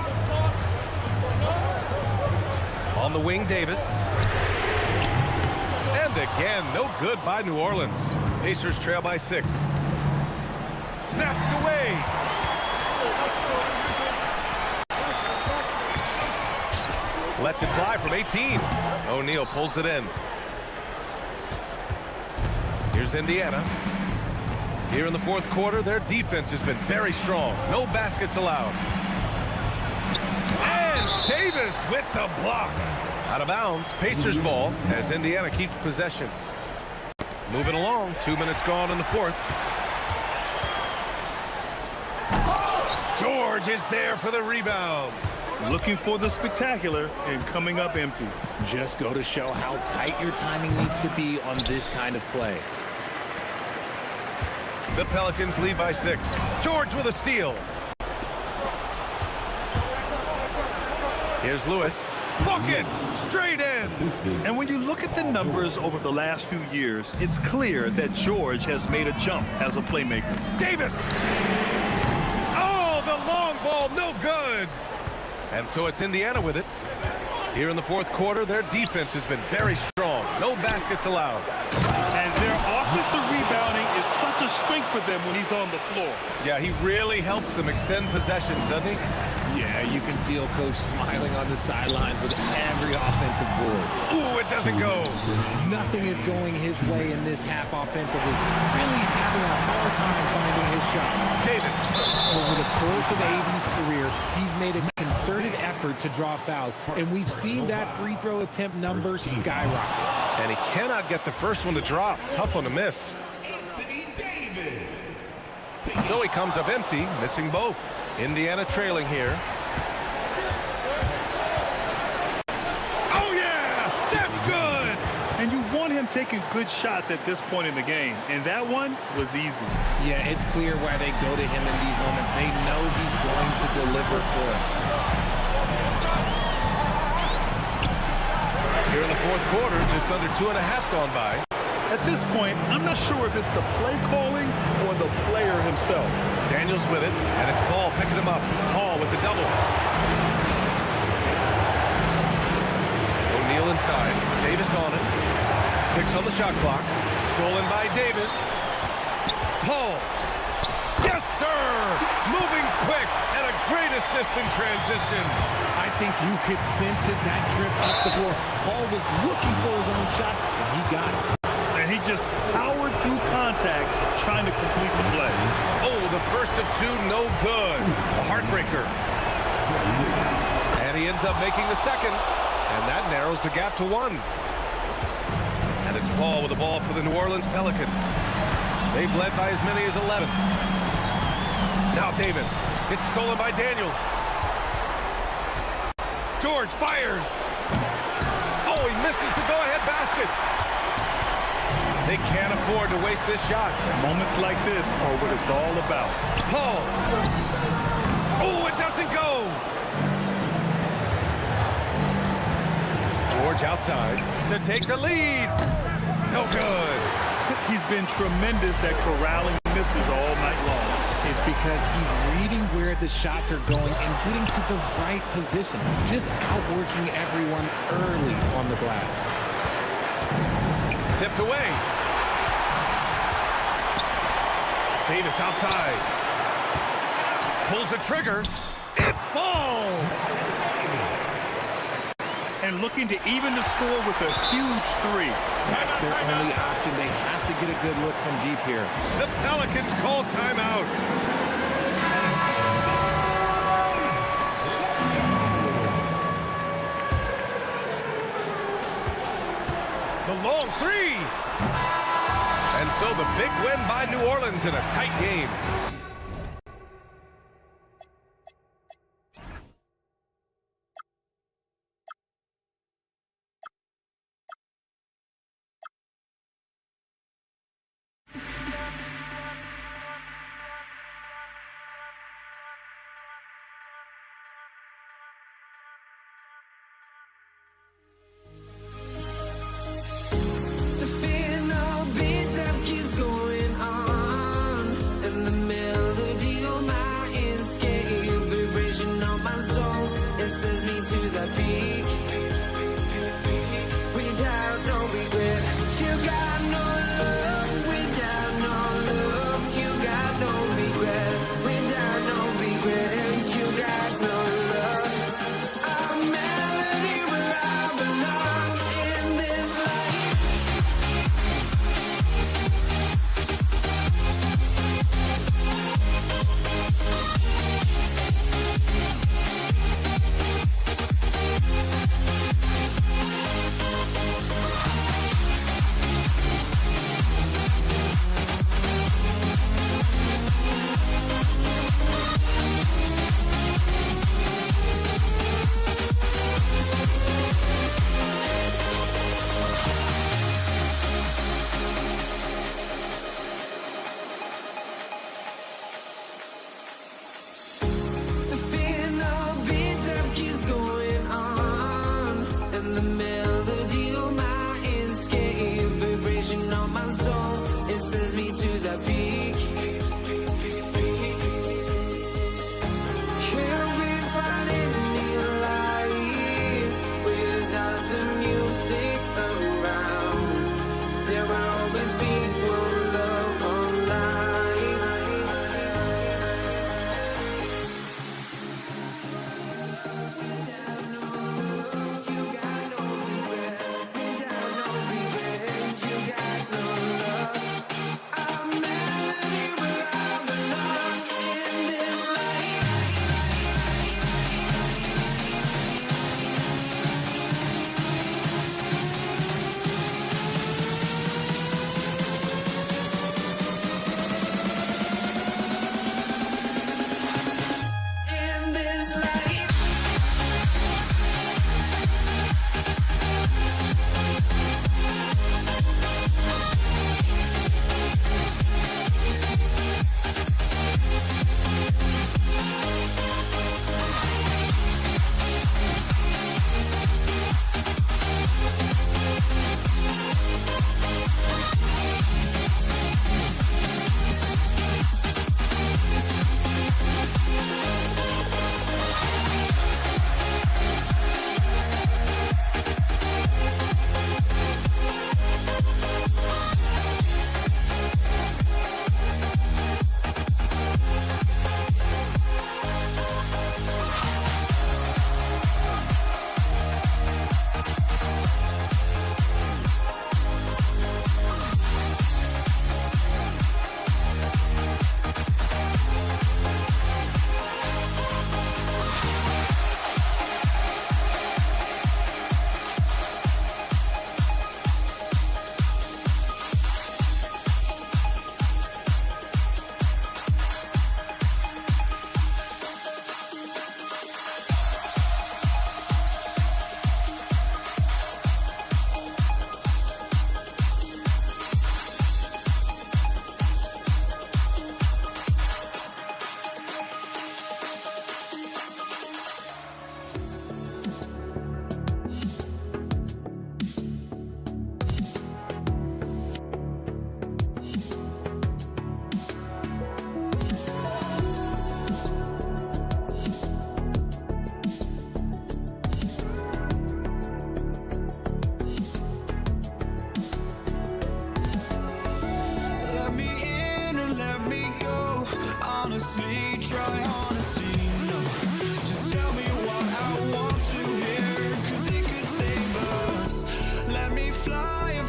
On the wing, Davis. And again, no good by New Orleans. Pacers trail by 6. Snatched away. Lets it fly from 18. O'Neal pulls it in. Here's Indiana. Here in the fourth quarter, their defense has been very strong. No baskets allowed. And Davis with the block. Out of bounds, Pacers ball as Indiana keeps possession. Moving along, 2 minutes gone in the fourth. George is there for the rebound. Looking for the spectacular and coming up empty. Just go to show how tight your timing needs to be on this kind of play. The Pelicans lead by 6. George with a steal. Here's Lewis. Bucket! Straight in! And when you look at the numbers over the last few years, it's clear that George has made a jump as a playmaker. Davis! Oh, the long ball, no good! And so it's Indiana with it. Here in the fourth quarter, their defense has been very strong. No baskets allowed. And their offensive rebounding is such a strength for them when he's on the floor. Yeah, he really helps them extend possessions, doesn't he? Yeah, you can feel Coach smiling on the sidelines with every offensive board. Ooh, it doesn't go. Nothing is going his way in this half offensively. Really having a hard time finding his shot. Davis. Over the course of AD's career, he's made a concerted effort to draw fouls, and we've seen that free throw attempt number skyrocket. And he cannot get the first one to drop. Tough one to miss. So he comes up empty, missing both. Indiana trailing here. Oh, yeah! That's good! And you want him taking good shots at this point in the game, and that one was easy. Yeah, it's clear why they go to him in these moments. They know he's going to deliver for them. Here in the fourth quarter, just under 2.5 gone by. At this point, I'm not sure if it's the play calling or the player himself. Daniels with it, and it's Paul picking him up. Paul with the double. O'Neal inside. Davis on it. 6 on the shot clock. Stolen by Davis. Paul. Yes, sir! Moving quick and a great assist in transition. I think you could sense it, that trip up the floor. Paul was looking for his own shot, and he got it. And he just powered through contact, trying to complete the play. Oh, the first of 2, no good. A heartbreaker. And he ends up making the second, and that narrows the gap to 1. And it's Paul with the ball for the New Orleans Pelicans. They've led by as many as 11. Now Davis. It's stolen by Daniels. George fires. Oh, he misses the go-ahead basket. They can't afford to waste this shot. Moments like this are what it's all about. Paul. Oh, it doesn't go. George outside to take the lead. No good. He's been tremendous at corralling misses all night long. It's because he's reading where the shots are going and getting to the right position. Just outworking everyone early on the glass. Tipped away. Davis outside. Pulls the trigger. It falls. And looking to even the score with a huge 3. That's their only option. They have to get a good look from deep here. The Pelicans call timeout. The long 3. And so the big win by New Orleans in a tight game. The fear no beat up keeps going on, and the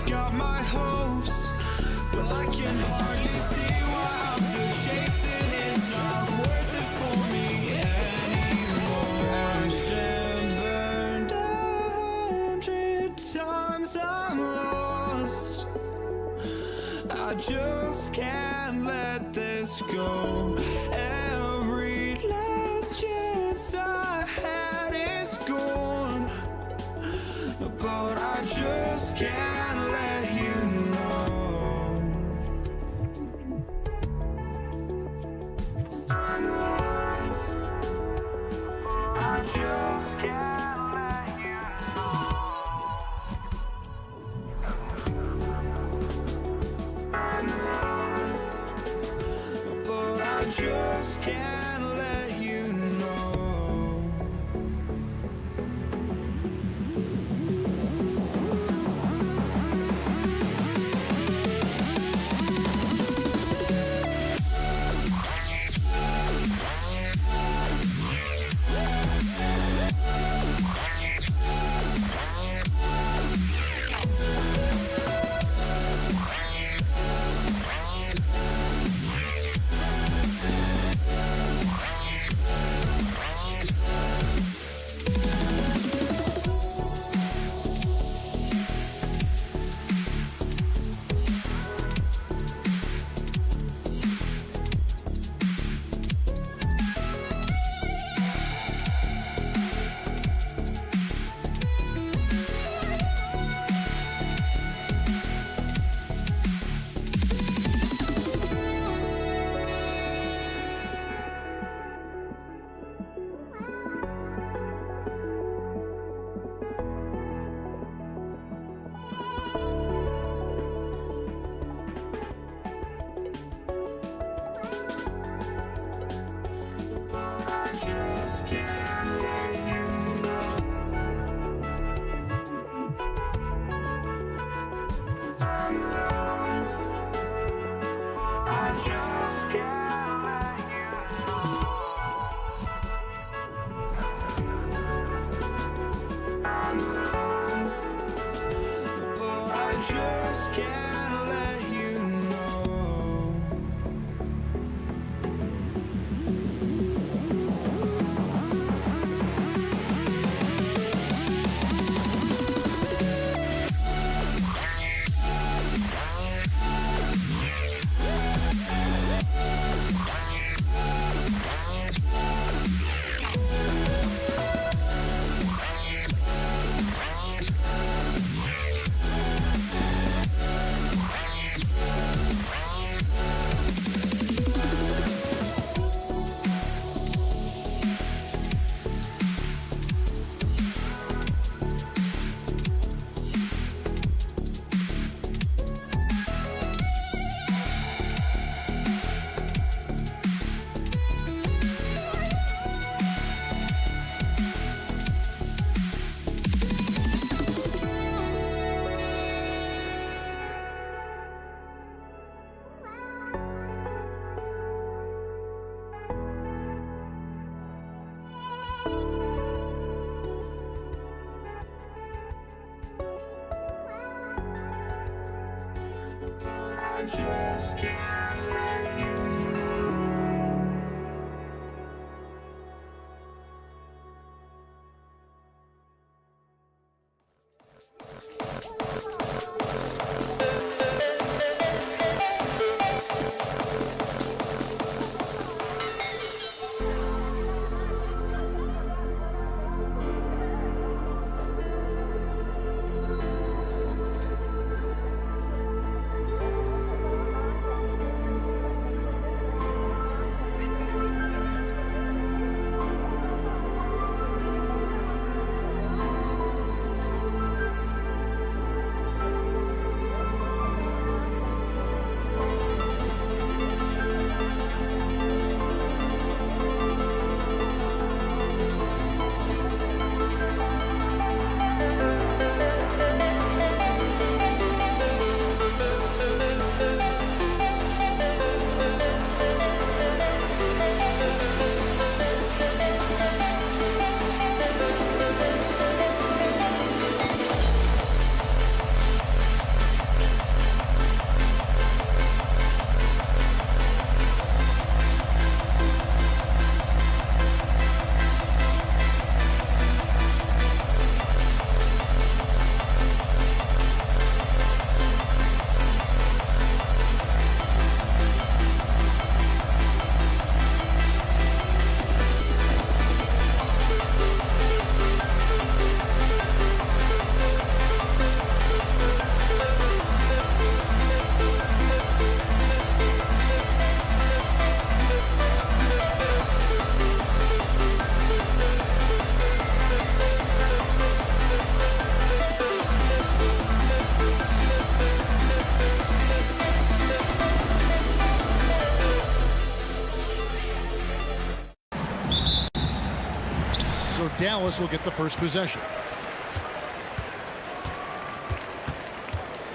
got my hopes, but I can hardly see why I'm still chasing. It's not worth it for me anymore. Crashed and burned 100 times, I'm lost. I just can't let this go. Every last chance I had is gone, but I just can't let you know. I just can't let you know. But I just can't let you know. just can't let you know. Dallas will get the first possession.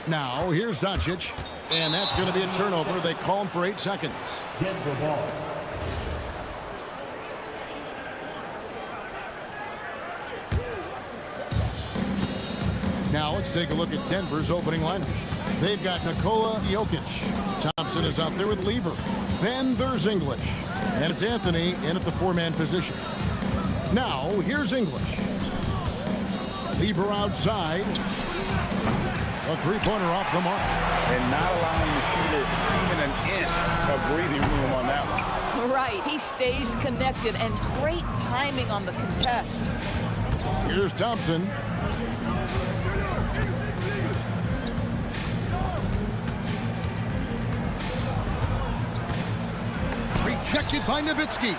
Now, here's Doncic, and that's going to be a turnover. They call him for 8 seconds. Denver ball. Now, let's take a look at Denver's opening lineup. They've got Nikola Jokic. Thompson is out there with Lever. Then there's English. And it's Anthony in at the 4-man position. Now, here's English. Lever outside. A three-pointer off the mark. And not allowing the shooter even an inch of breathing room on that one. Right. He stays connected, and great timing on the contest. Here's Thompson. Rejected by Nowitzki.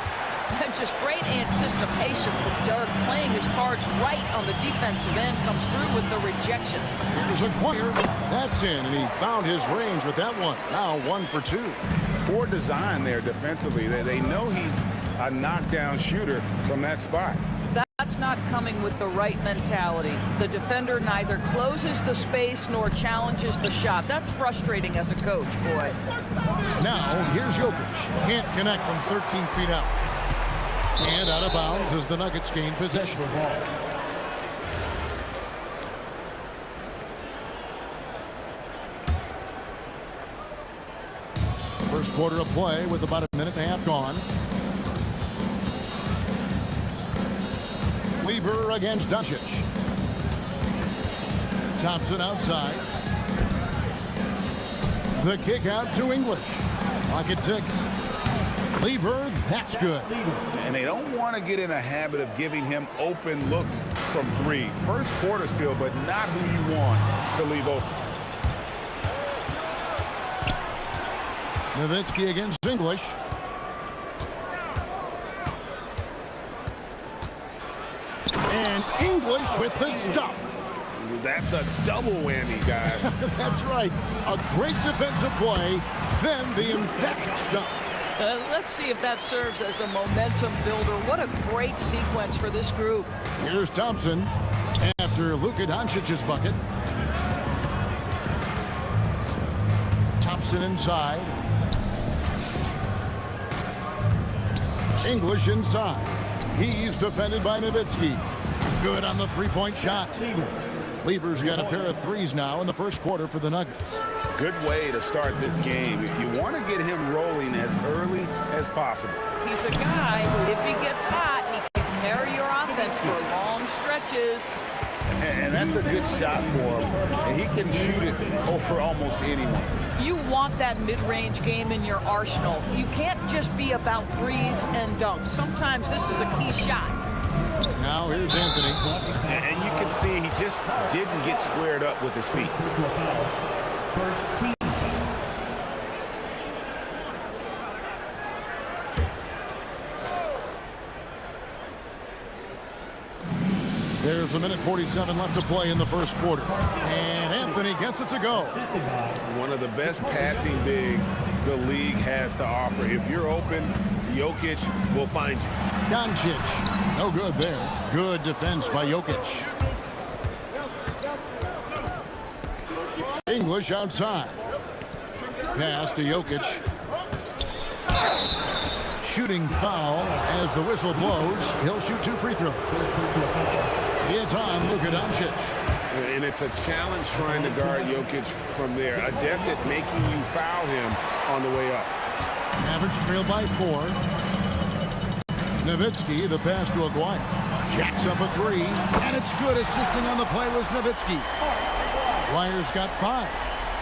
Just great anticipation from Dirk, playing his cards right on the defensive end, comes through with the rejection. Here's a corner. That's in, and he found his range with that one. Now 1 for 2. Poor design there defensively. They know he's a knockdown shooter from that spot. That's not coming with the right mentality. The defender neither closes the space nor challenges the shot. That's frustrating as a coach, boy. Now, here's Jokic. Can't connect from 13 feet out. And out of bounds as the Nuggets gain possession. First quarter of play with about a minute and a half gone. Lever against Doncic. Thompson outside. The kick out to English. Clock at 6. Lever, that's good. And they don't want to get in a habit of giving him open looks from 3. First quarter still, but not who you want to leave open. Nowitzki against English. And English with the stuff. That's a double whammy, guys. That's right. A great defensive play, then the emphatic stuff. Let's see if that serves as a momentum builder. What a great sequence for this group. Here's Thompson after Luka Doncic's bucket. Thompson inside. English inside. He's defended by Nowitzki. Good on the three-point shot. Lever's got a pair of threes now in the first quarter for the Nuggets. Good way to start this game. You want to get him rolling as early as possible. He's a guy who, if he gets hot, he can carry your offense for long stretches. And that's a good shot for him. And he can shoot it over almost anyone. You want that mid-range game in your arsenal. You can't just be about threes and dunks. Sometimes this is a key shot. Now here's Anthony. And you can see he just didn't get squared up with his feet. First team. There's a minute 47 left to play in the first quarter. And Anthony gets it to go. One of the best passing bigs the league has to offer. If you're open, Jokic will find you. Doncic, no good there. Good defense by Jokic. English outside. Pass to Jokic. Shooting foul as the whistle blows. He'll shoot 2 free throws. It's on Luka Doncic. And it's a challenge trying to guard Jokic from there. Adept at making you foul him on the way up. Average trail by 4. Nowitzki, the pass to Aguirre. Jacks up a 3. And it's good. Assisting on the play was Nowitzki. Aguirre's got 5.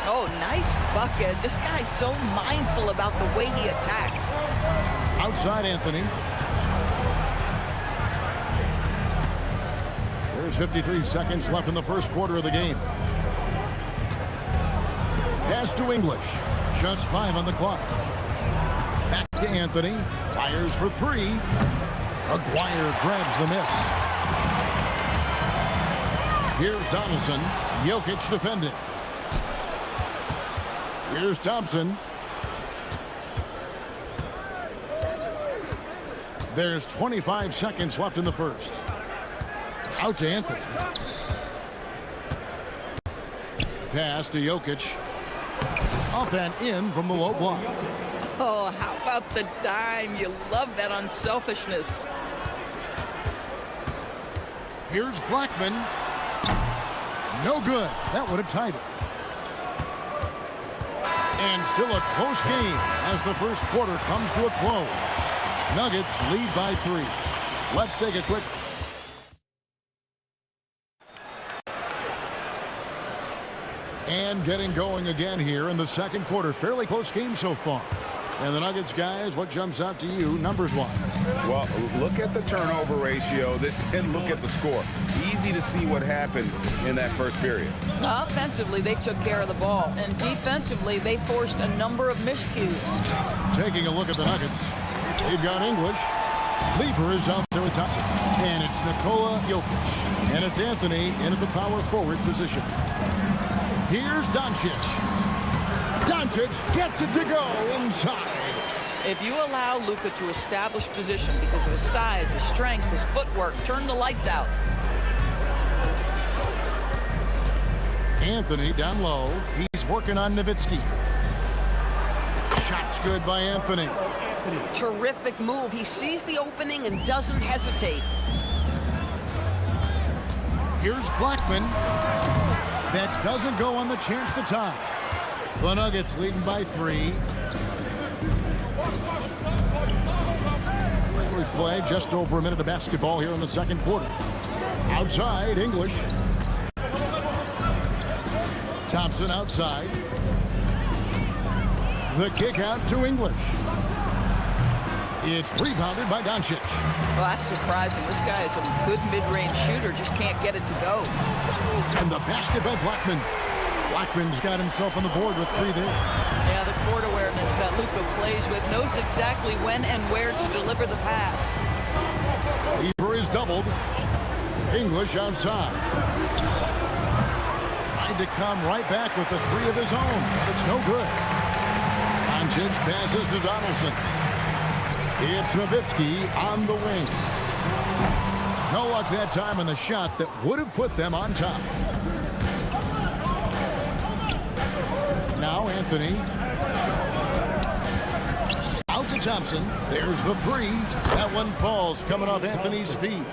Oh, nice bucket. This guy's so mindful about the way he attacks. Outside Anthony. There's 53 seconds left in the first quarter of the game. Pass to English. Just 5 on the clock. Back to Anthony. Fires for 3. Aguirre grabs the miss. Here's Donaldson. Jokic defending. Here's Thompson. There's 25 seconds left in the first. Out to Anthony. Pass to Jokic. Up and in from the low block. Oh, how about the dime? You love that unselfishness. Here's Blackman. No good. That would have tied it. And still a close game as the first quarter comes to a close. Nuggets lead by 3. Let's take a quick. And getting going again here in the second quarter. Fairly close game so far. And the Nuggets, guys, what jumps out to you numbers-wise? Well, look at the turnover ratio, then look at the score. Easy to see what happened in that first period. Offensively, they took care of the ball. And defensively, they forced a number of miscues. Taking a look at the Nuggets, they've got English. Lever is out there with Thompson. And it's Nikola Jokic. And it's Anthony in at the power forward position. Here's Doncic. Doncic gets it to go inside. If you allow Luka to establish position because of his size, his strength, his footwork, turn the lights out. Anthony down low. He's working on Nowitzki. Shot's good by Anthony. Terrific move. He sees the opening and doesn't hesitate. Here's Blackman. That doesn't go on the chance to tie. The Nuggets leading by 3. We play just over a minute of basketball here in the second quarter. Outside, English. Thompson outside. The kick out to English. It's rebounded by Doncic. Well, that's surprising. This guy is a good mid-range shooter, just can't get it to go. And the basket by Blackman. Blackman's got himself on the board with 3 there. Yeah, the court awareness that Luka plays with, knows exactly when and where to deliver the pass. Lever is doubled. English outside. Trying to come right back with the 3 of his own. It's no good. Doncic passes to Donaldson. It's Nowitzki on the wing. No luck that time on the shot that would have put them on top. Now Anthony. Out to Thompson. There's the 3. That one falls coming off Anthony's feet.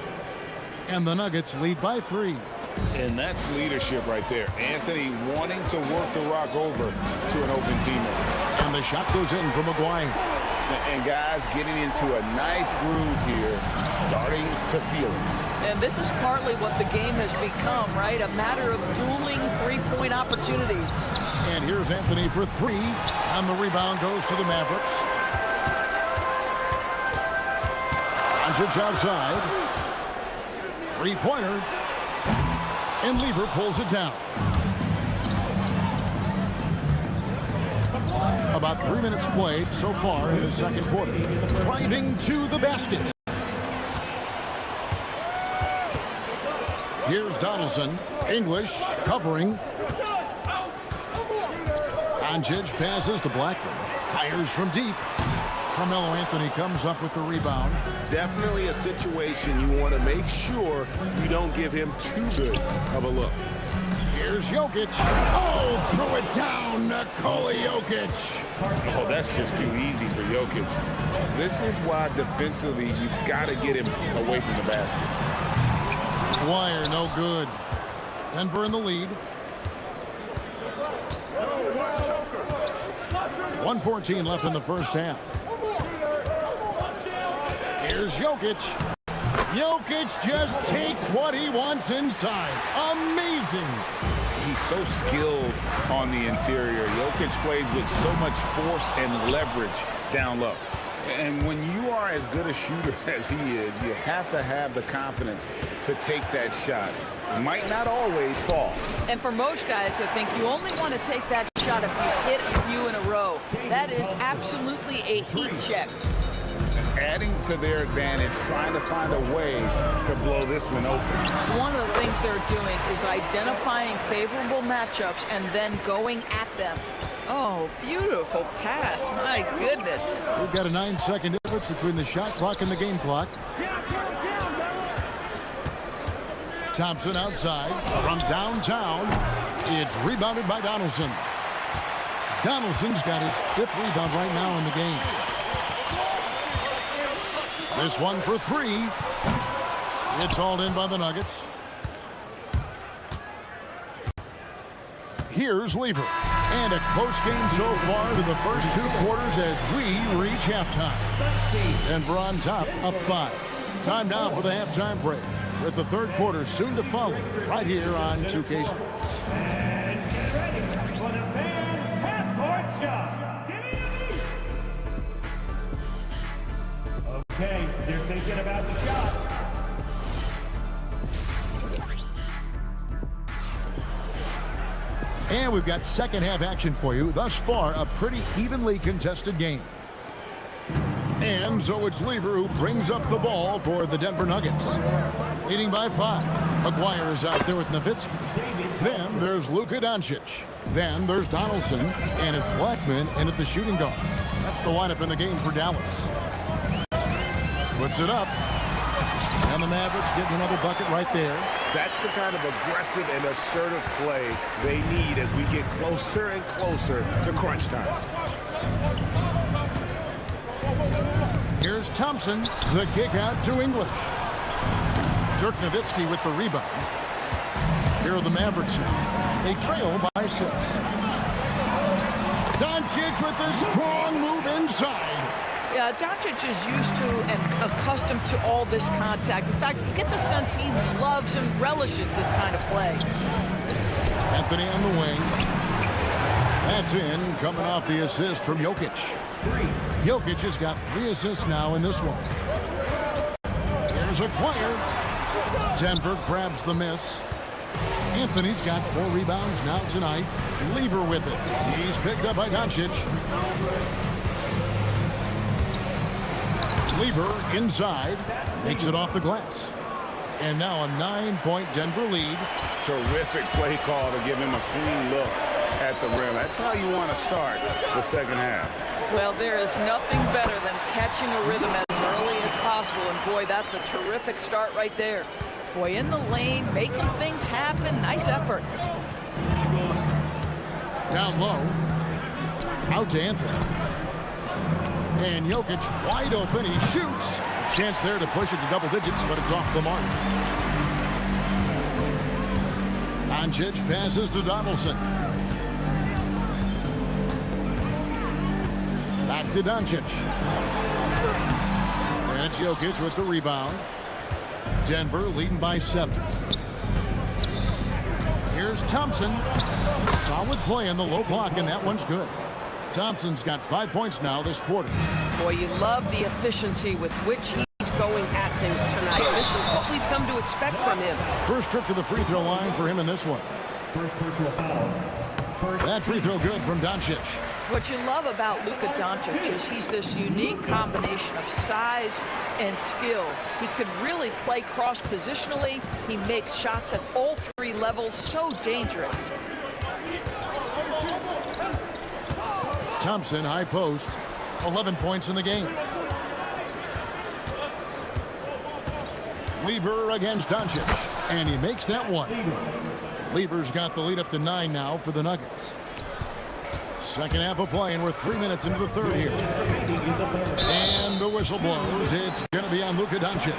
And the Nuggets lead by 3. And that's leadership right there. Anthony wanting to work the rock over to an open teammate. And the shot goes in from McGuire. And guys getting into a nice groove here, starting to feel it. And this is partly what the game has become, right? A matter of dueling three-point opportunities. And here's Anthony for 3. And the rebound goes to the Mavericks. Doncic outside. 3-pointer. And Lever pulls it down. About 3 minutes played so far in the second quarter. Driving to the basket. Here's Donaldson. English covering. Doncic passes to Blackman. Fires from deep. Carmelo Anthony comes up with the rebound. Definitely a situation you want to make sure you don't give him too good of a look. Here's Jokic. Oh, throw it down, Nikola Jokic. Oh, that's just too easy for Jokic. This is why defensively you've got to get him away from the basket. Wire, no good. Denver in the lead. 1:14 left in the first half. Here's Jokic. Jokic just takes what he wants inside. Amazing. He's so skilled on the interior. Jokic plays with so much force and leverage down low. And when you are as good a shooter as he is, you have to have the confidence to take that shot. It might not always fall. And for most guys, I think you only want to take that shot if you hit a few in a row. That is absolutely a heat check. Adding to their advantage, trying to find a way to blow this one open. One of the things they're doing is identifying favorable matchups and then going at them. Oh, beautiful pass. My goodness. We've got a 9-second difference between the shot clock and the game clock. Thompson outside from downtown. It's rebounded by Donaldson. Donaldson's got his 5th rebound right now in the game. This one for 3. It's hauled in by the Nuggets. Here's Lever. And a close game so far to the first 2 quarters as we reach halftime. Denver on top, up 5. Time now for the halftime break, with the 3rd quarter soon to follow, right here on 2K Sports. And get ready for the fan half-court shot. Okay, you're thinking about the shot. And we've got second half action for you. Thus far, a pretty evenly contested game. And so it's Lever who brings up the ball for the Denver Nuggets. Leading by 5. McGuire is out there with Nowitzki. Then there's Luka Doncic. Then there's Donaldson. And it's Blackman in at the shooting guard. That's the lineup in the game for Dallas. Puts it up. And the Mavericks getting another bucket right there. That's the kind of aggressive and assertive play they need as we get closer and closer to crunch time. Here's Thompson, the kick out to English. Dirk Nowitzki with the rebound. Here are the Mavericks now. They trail by 6. Doncic with a strong move inside. Yeah, Doncic is used to and accustomed to all this contact. In fact, you get the sense he loves and relishes this kind of play. Anthony on the wing. That's in, coming off the assist from Jokic. Jokic has got 3 assists now in this one. Here's Acquire. Denver grabs the miss. Anthony's got 4 rebounds now tonight. Lever with it. He's picked up by Doncic. Lever inside, makes it off the glass. And now a 9-point Denver lead. Terrific play call to give him a clean look at the rim. That's how you want to start the second half. Well, there is nothing better than catching a rhythm as early as possible. And boy, that's a terrific start right there. Boy, in the lane, making things happen. Nice effort. Down low. Out to Anthony. And Jokic wide open. He shoots. A chance there to push it to double digits, but it's off the mark. Doncic passes to Donaldson. Back to Doncic. And it's Jokic with the rebound. Denver leading by 7. Here's Thompson. Solid play in the low block, and that one's good. Thompson's got 5 points now this quarter. Boy, you love the efficiency with which he's going at things tonight. This is what we've come to expect from him. First trip to the free throw line for him in this one. First personal foul. That free throw good from Doncic. What you love about Luka Doncic is he's this unique combination of size and skill. He could really play cross-positionally. He makes shots at all 3 levels. So dangerous. Thompson, high post. 11 points in the game. Lever against Doncic. And he makes that one. Lever's got the lead up to 9 now for the Nuggets. Second half of play, and we're 3 minutes into the third here. And the whistle blows. It's going to be on Luka Doncic.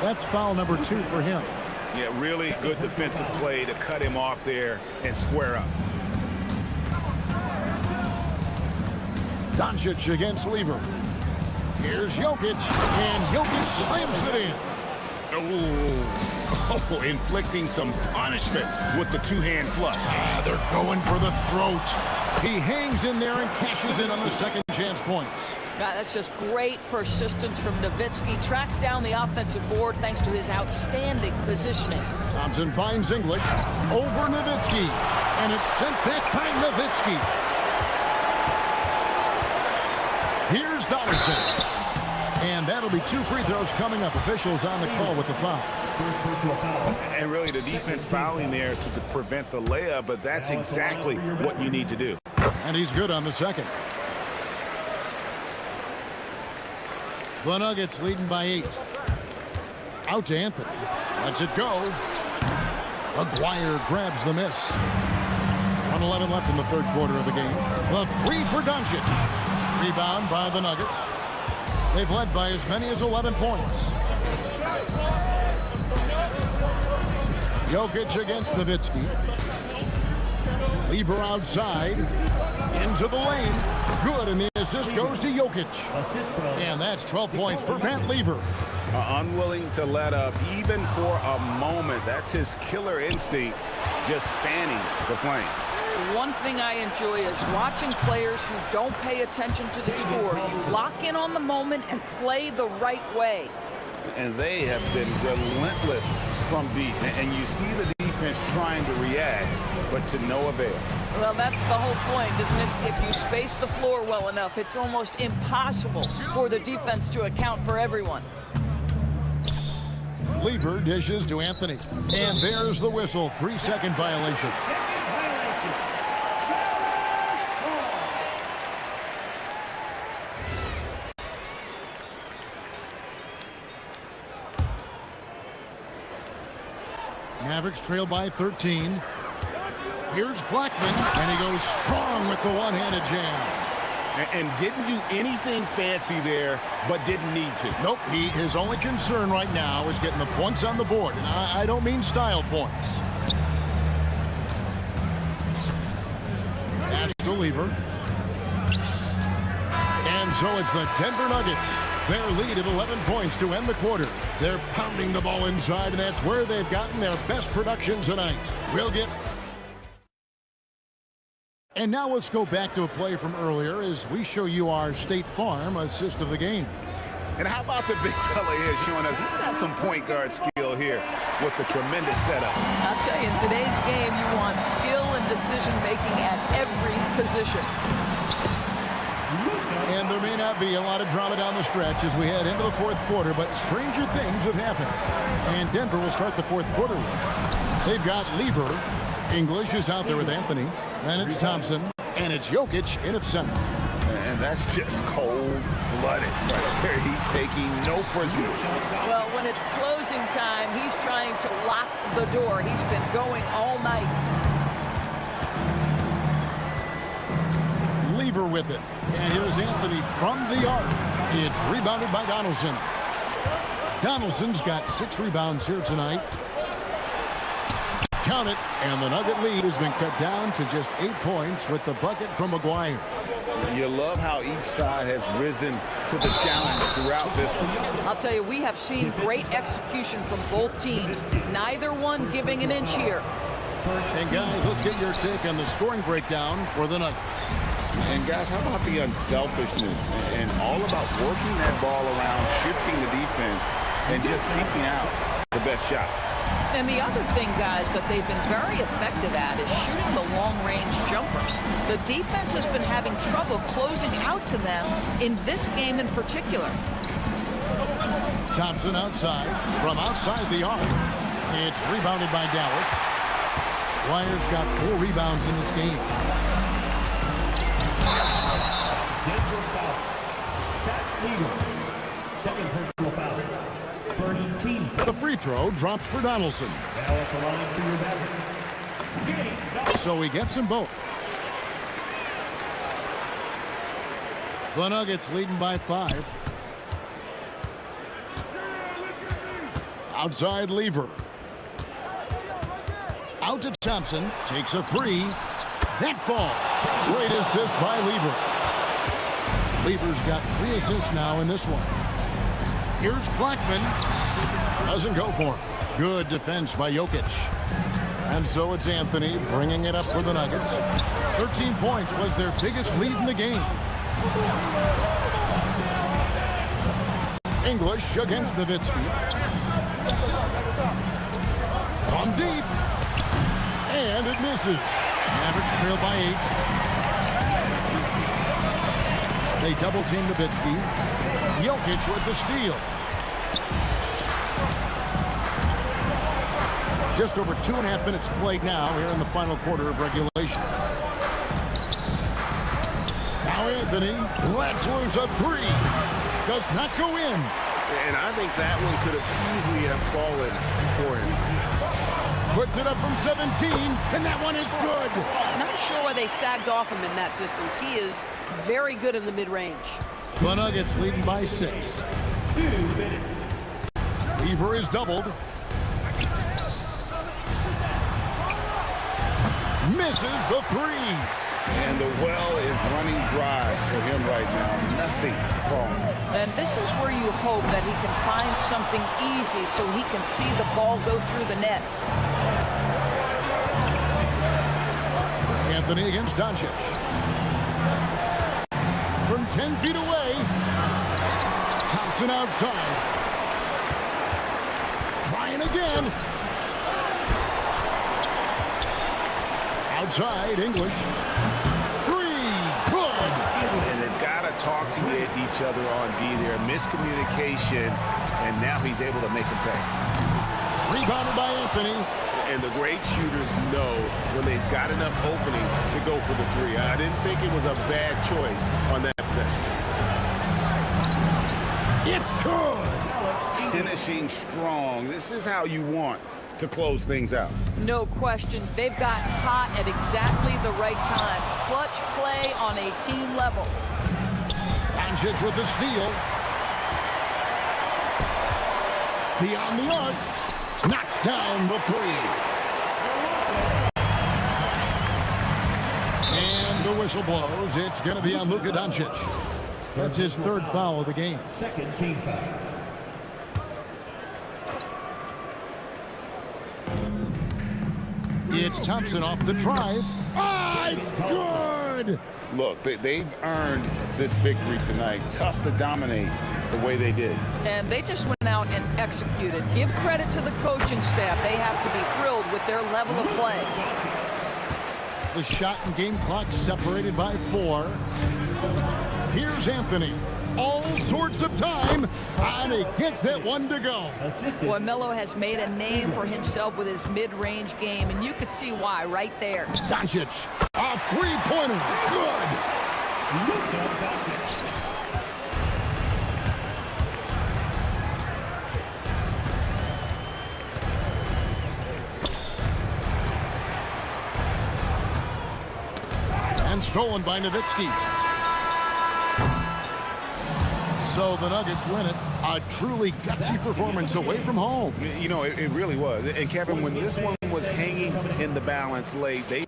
That's foul number 2 for him. Yeah, really good defensive play to cut him off there and square up. Doncic against Lever. Here's Jokic, and Jokic slams it in. Oh, inflicting some punishment with the 2-hand flush. They're going for the throat. He hangs in there and cashes in on the second chance points. God, that's just great persistence from Nowitzki. Tracks down the offensive board thanks to his outstanding positioning. Thompson finds English over Nowitzki, and it's sent back by Nowitzki. Here's Donaldson. And that'll be 2 free throws coming up. Officials on the call with the foul. And really the defense fouling there to prevent the layup, but that's exactly what you need to do. And he's good on the second. The Nuggets leading by 8. Out to Anthony. Lets it go. Aguirre grabs the miss. 1:11 left in the third quarter of the game. The three for Doncic. Rebound by the Nuggets. They've led by as many as 11 points. Jokic against Nowitzki. Lever outside. Into the lane. Good, and the assist goes to Jokic. And that's 12 points for Van Lever. Unwilling to let up even for a moment. That's his killer instinct, just fanning the flame. One thing I enjoy is watching players who don't pay attention to the score. You lock in on the moment and play the right way. And they have been relentless from deep. And you see the defense trying to react, but to no avail. Well, that's the whole point, isn't it? If you space the floor well enough, it's almost impossible for the defense to account for everyone. Lever dishes to Anthony. And there's the whistle. 3-second violation. Mavericks trail by 13. Here's Blackman, and he goes strong with the one-handed jam. And didn't do anything fancy there, but didn't need to. Nope, his only concern right now is getting the points on the board. And I don't mean style points. Pass to Lever. And so it's the Denver Nuggets. Their lead at 11 points to end the quarter. They're pounding the ball inside, and that's where they've gotten their best production tonight. We'll get... And now let's go back to a play from earlier as we show you our State Farm assist of the game. And how about the big fella here showing us he's got some point guard skill here with the tremendous setup. I'll tell you, in today's game, you want skill and decision-making at every position. And there may not be a lot of drama down the stretch as we head into the fourth quarter, but stranger things have happened. And Denver will start the fourth quarter with. They've got Lever. English is out there with Anthony. Then it's Thompson. And it's Jokic in at center. And that's just cold-blooded right there. He's taking no prisoners. Well, when it's closing time, he's trying to lock the door. He's been going all night. Lever with it. And here's Anthony from the arc. It's rebounded by Donaldson. Donaldson's got 6 rebounds here tonight. Count it, and the Nugget lead has been cut down to just 8 points with the bucket from Aguirre. You love how each side has risen to the challenge throughout this one. I'll tell you, we have seen great execution from both teams. Neither one giving an inch here. And guys, let's get your take on the scoring breakdown for the Nuggets. And guys, how about the unselfishness and all about working that ball around, shifting the defense, and just seeking out the best shot. And the other thing, guys, that they've been very effective at is shooting the long-range jumpers. The defense has been having trouble closing out to them in this game in particular. Thompson outside, from outside the arc. It's rebounded by Dallas. Aguirre's got 4 rebounds in this game. Second personal foul. First team. The free throw drops for Donaldson. So he gets them both. The Nuggets leading by 5. Outside Lever. Out to Thompson. Takes a 3. That fall. Great assist by Lever. Lever's got 3 assists now in this one. Here's Blackman. Doesn't go for him. Good defense by Jokic. And so it's Anthony bringing it up for the Nuggets. 13 points was their biggest lead in the game. English against Nowitzki. From deep. And it misses. Mavericks trail by 8. They double team Nowitzki. Jokic with the steal. Just over 2.5 minutes played now here in the final quarter of regulation. Now Anthony lets loose a 3. Does not go in. And I think that one could have easily have fallen for him. Puts it up from 17, and that one is good. Not sure why they sagged off him in that distance. He is very good in the mid-range. The Nuggets leading by 6. Weaver is doubled. Misses the 3. And the well is running dry for him right now. Nothing falling. And this is where you hope that he can find something easy so he can see the ball go through the net. Anthony against Doncic. From 10 feet away. Thompson outside. Trying again. Outside, English. 3, good. And they've got to talk to each other on D there. Miscommunication, and now he's able to make a pay. Rebounded by Anthony. And the great shooters know when they've got enough opening to go for the 3. I didn't think it was a bad choice on that possession. It's good. Finishing strong. This is how you want to close things out. No question. They've got hot at exactly the right time. Clutch play on a team level. Doncic with the steal. Beyond the arc. Knocks down the 3. And the whistle blows. It's going to be on Luka Doncic. That's his 3rd foul of the game. Second team foul. It's Thompson off the drive. Ah, it's good! Look, they've earned this victory tonight. Tough to dominate the way they did. And they just went out and executed. Give credit to the coaching staff. They have to be thrilled with their level of play. The shot and game clock separated by 4. Here's Anthony. All sorts of time, and he gets that one to go. Boy, Melo has made a name for himself with his mid-range game, and you could see why right there. Doncic, a 3-pointer, good. And stolen by Nowitzki. So the Nuggets win it. A truly gutsy performance away from home. You know, it really was. And Kevin, when this one was hanging in the balance late, they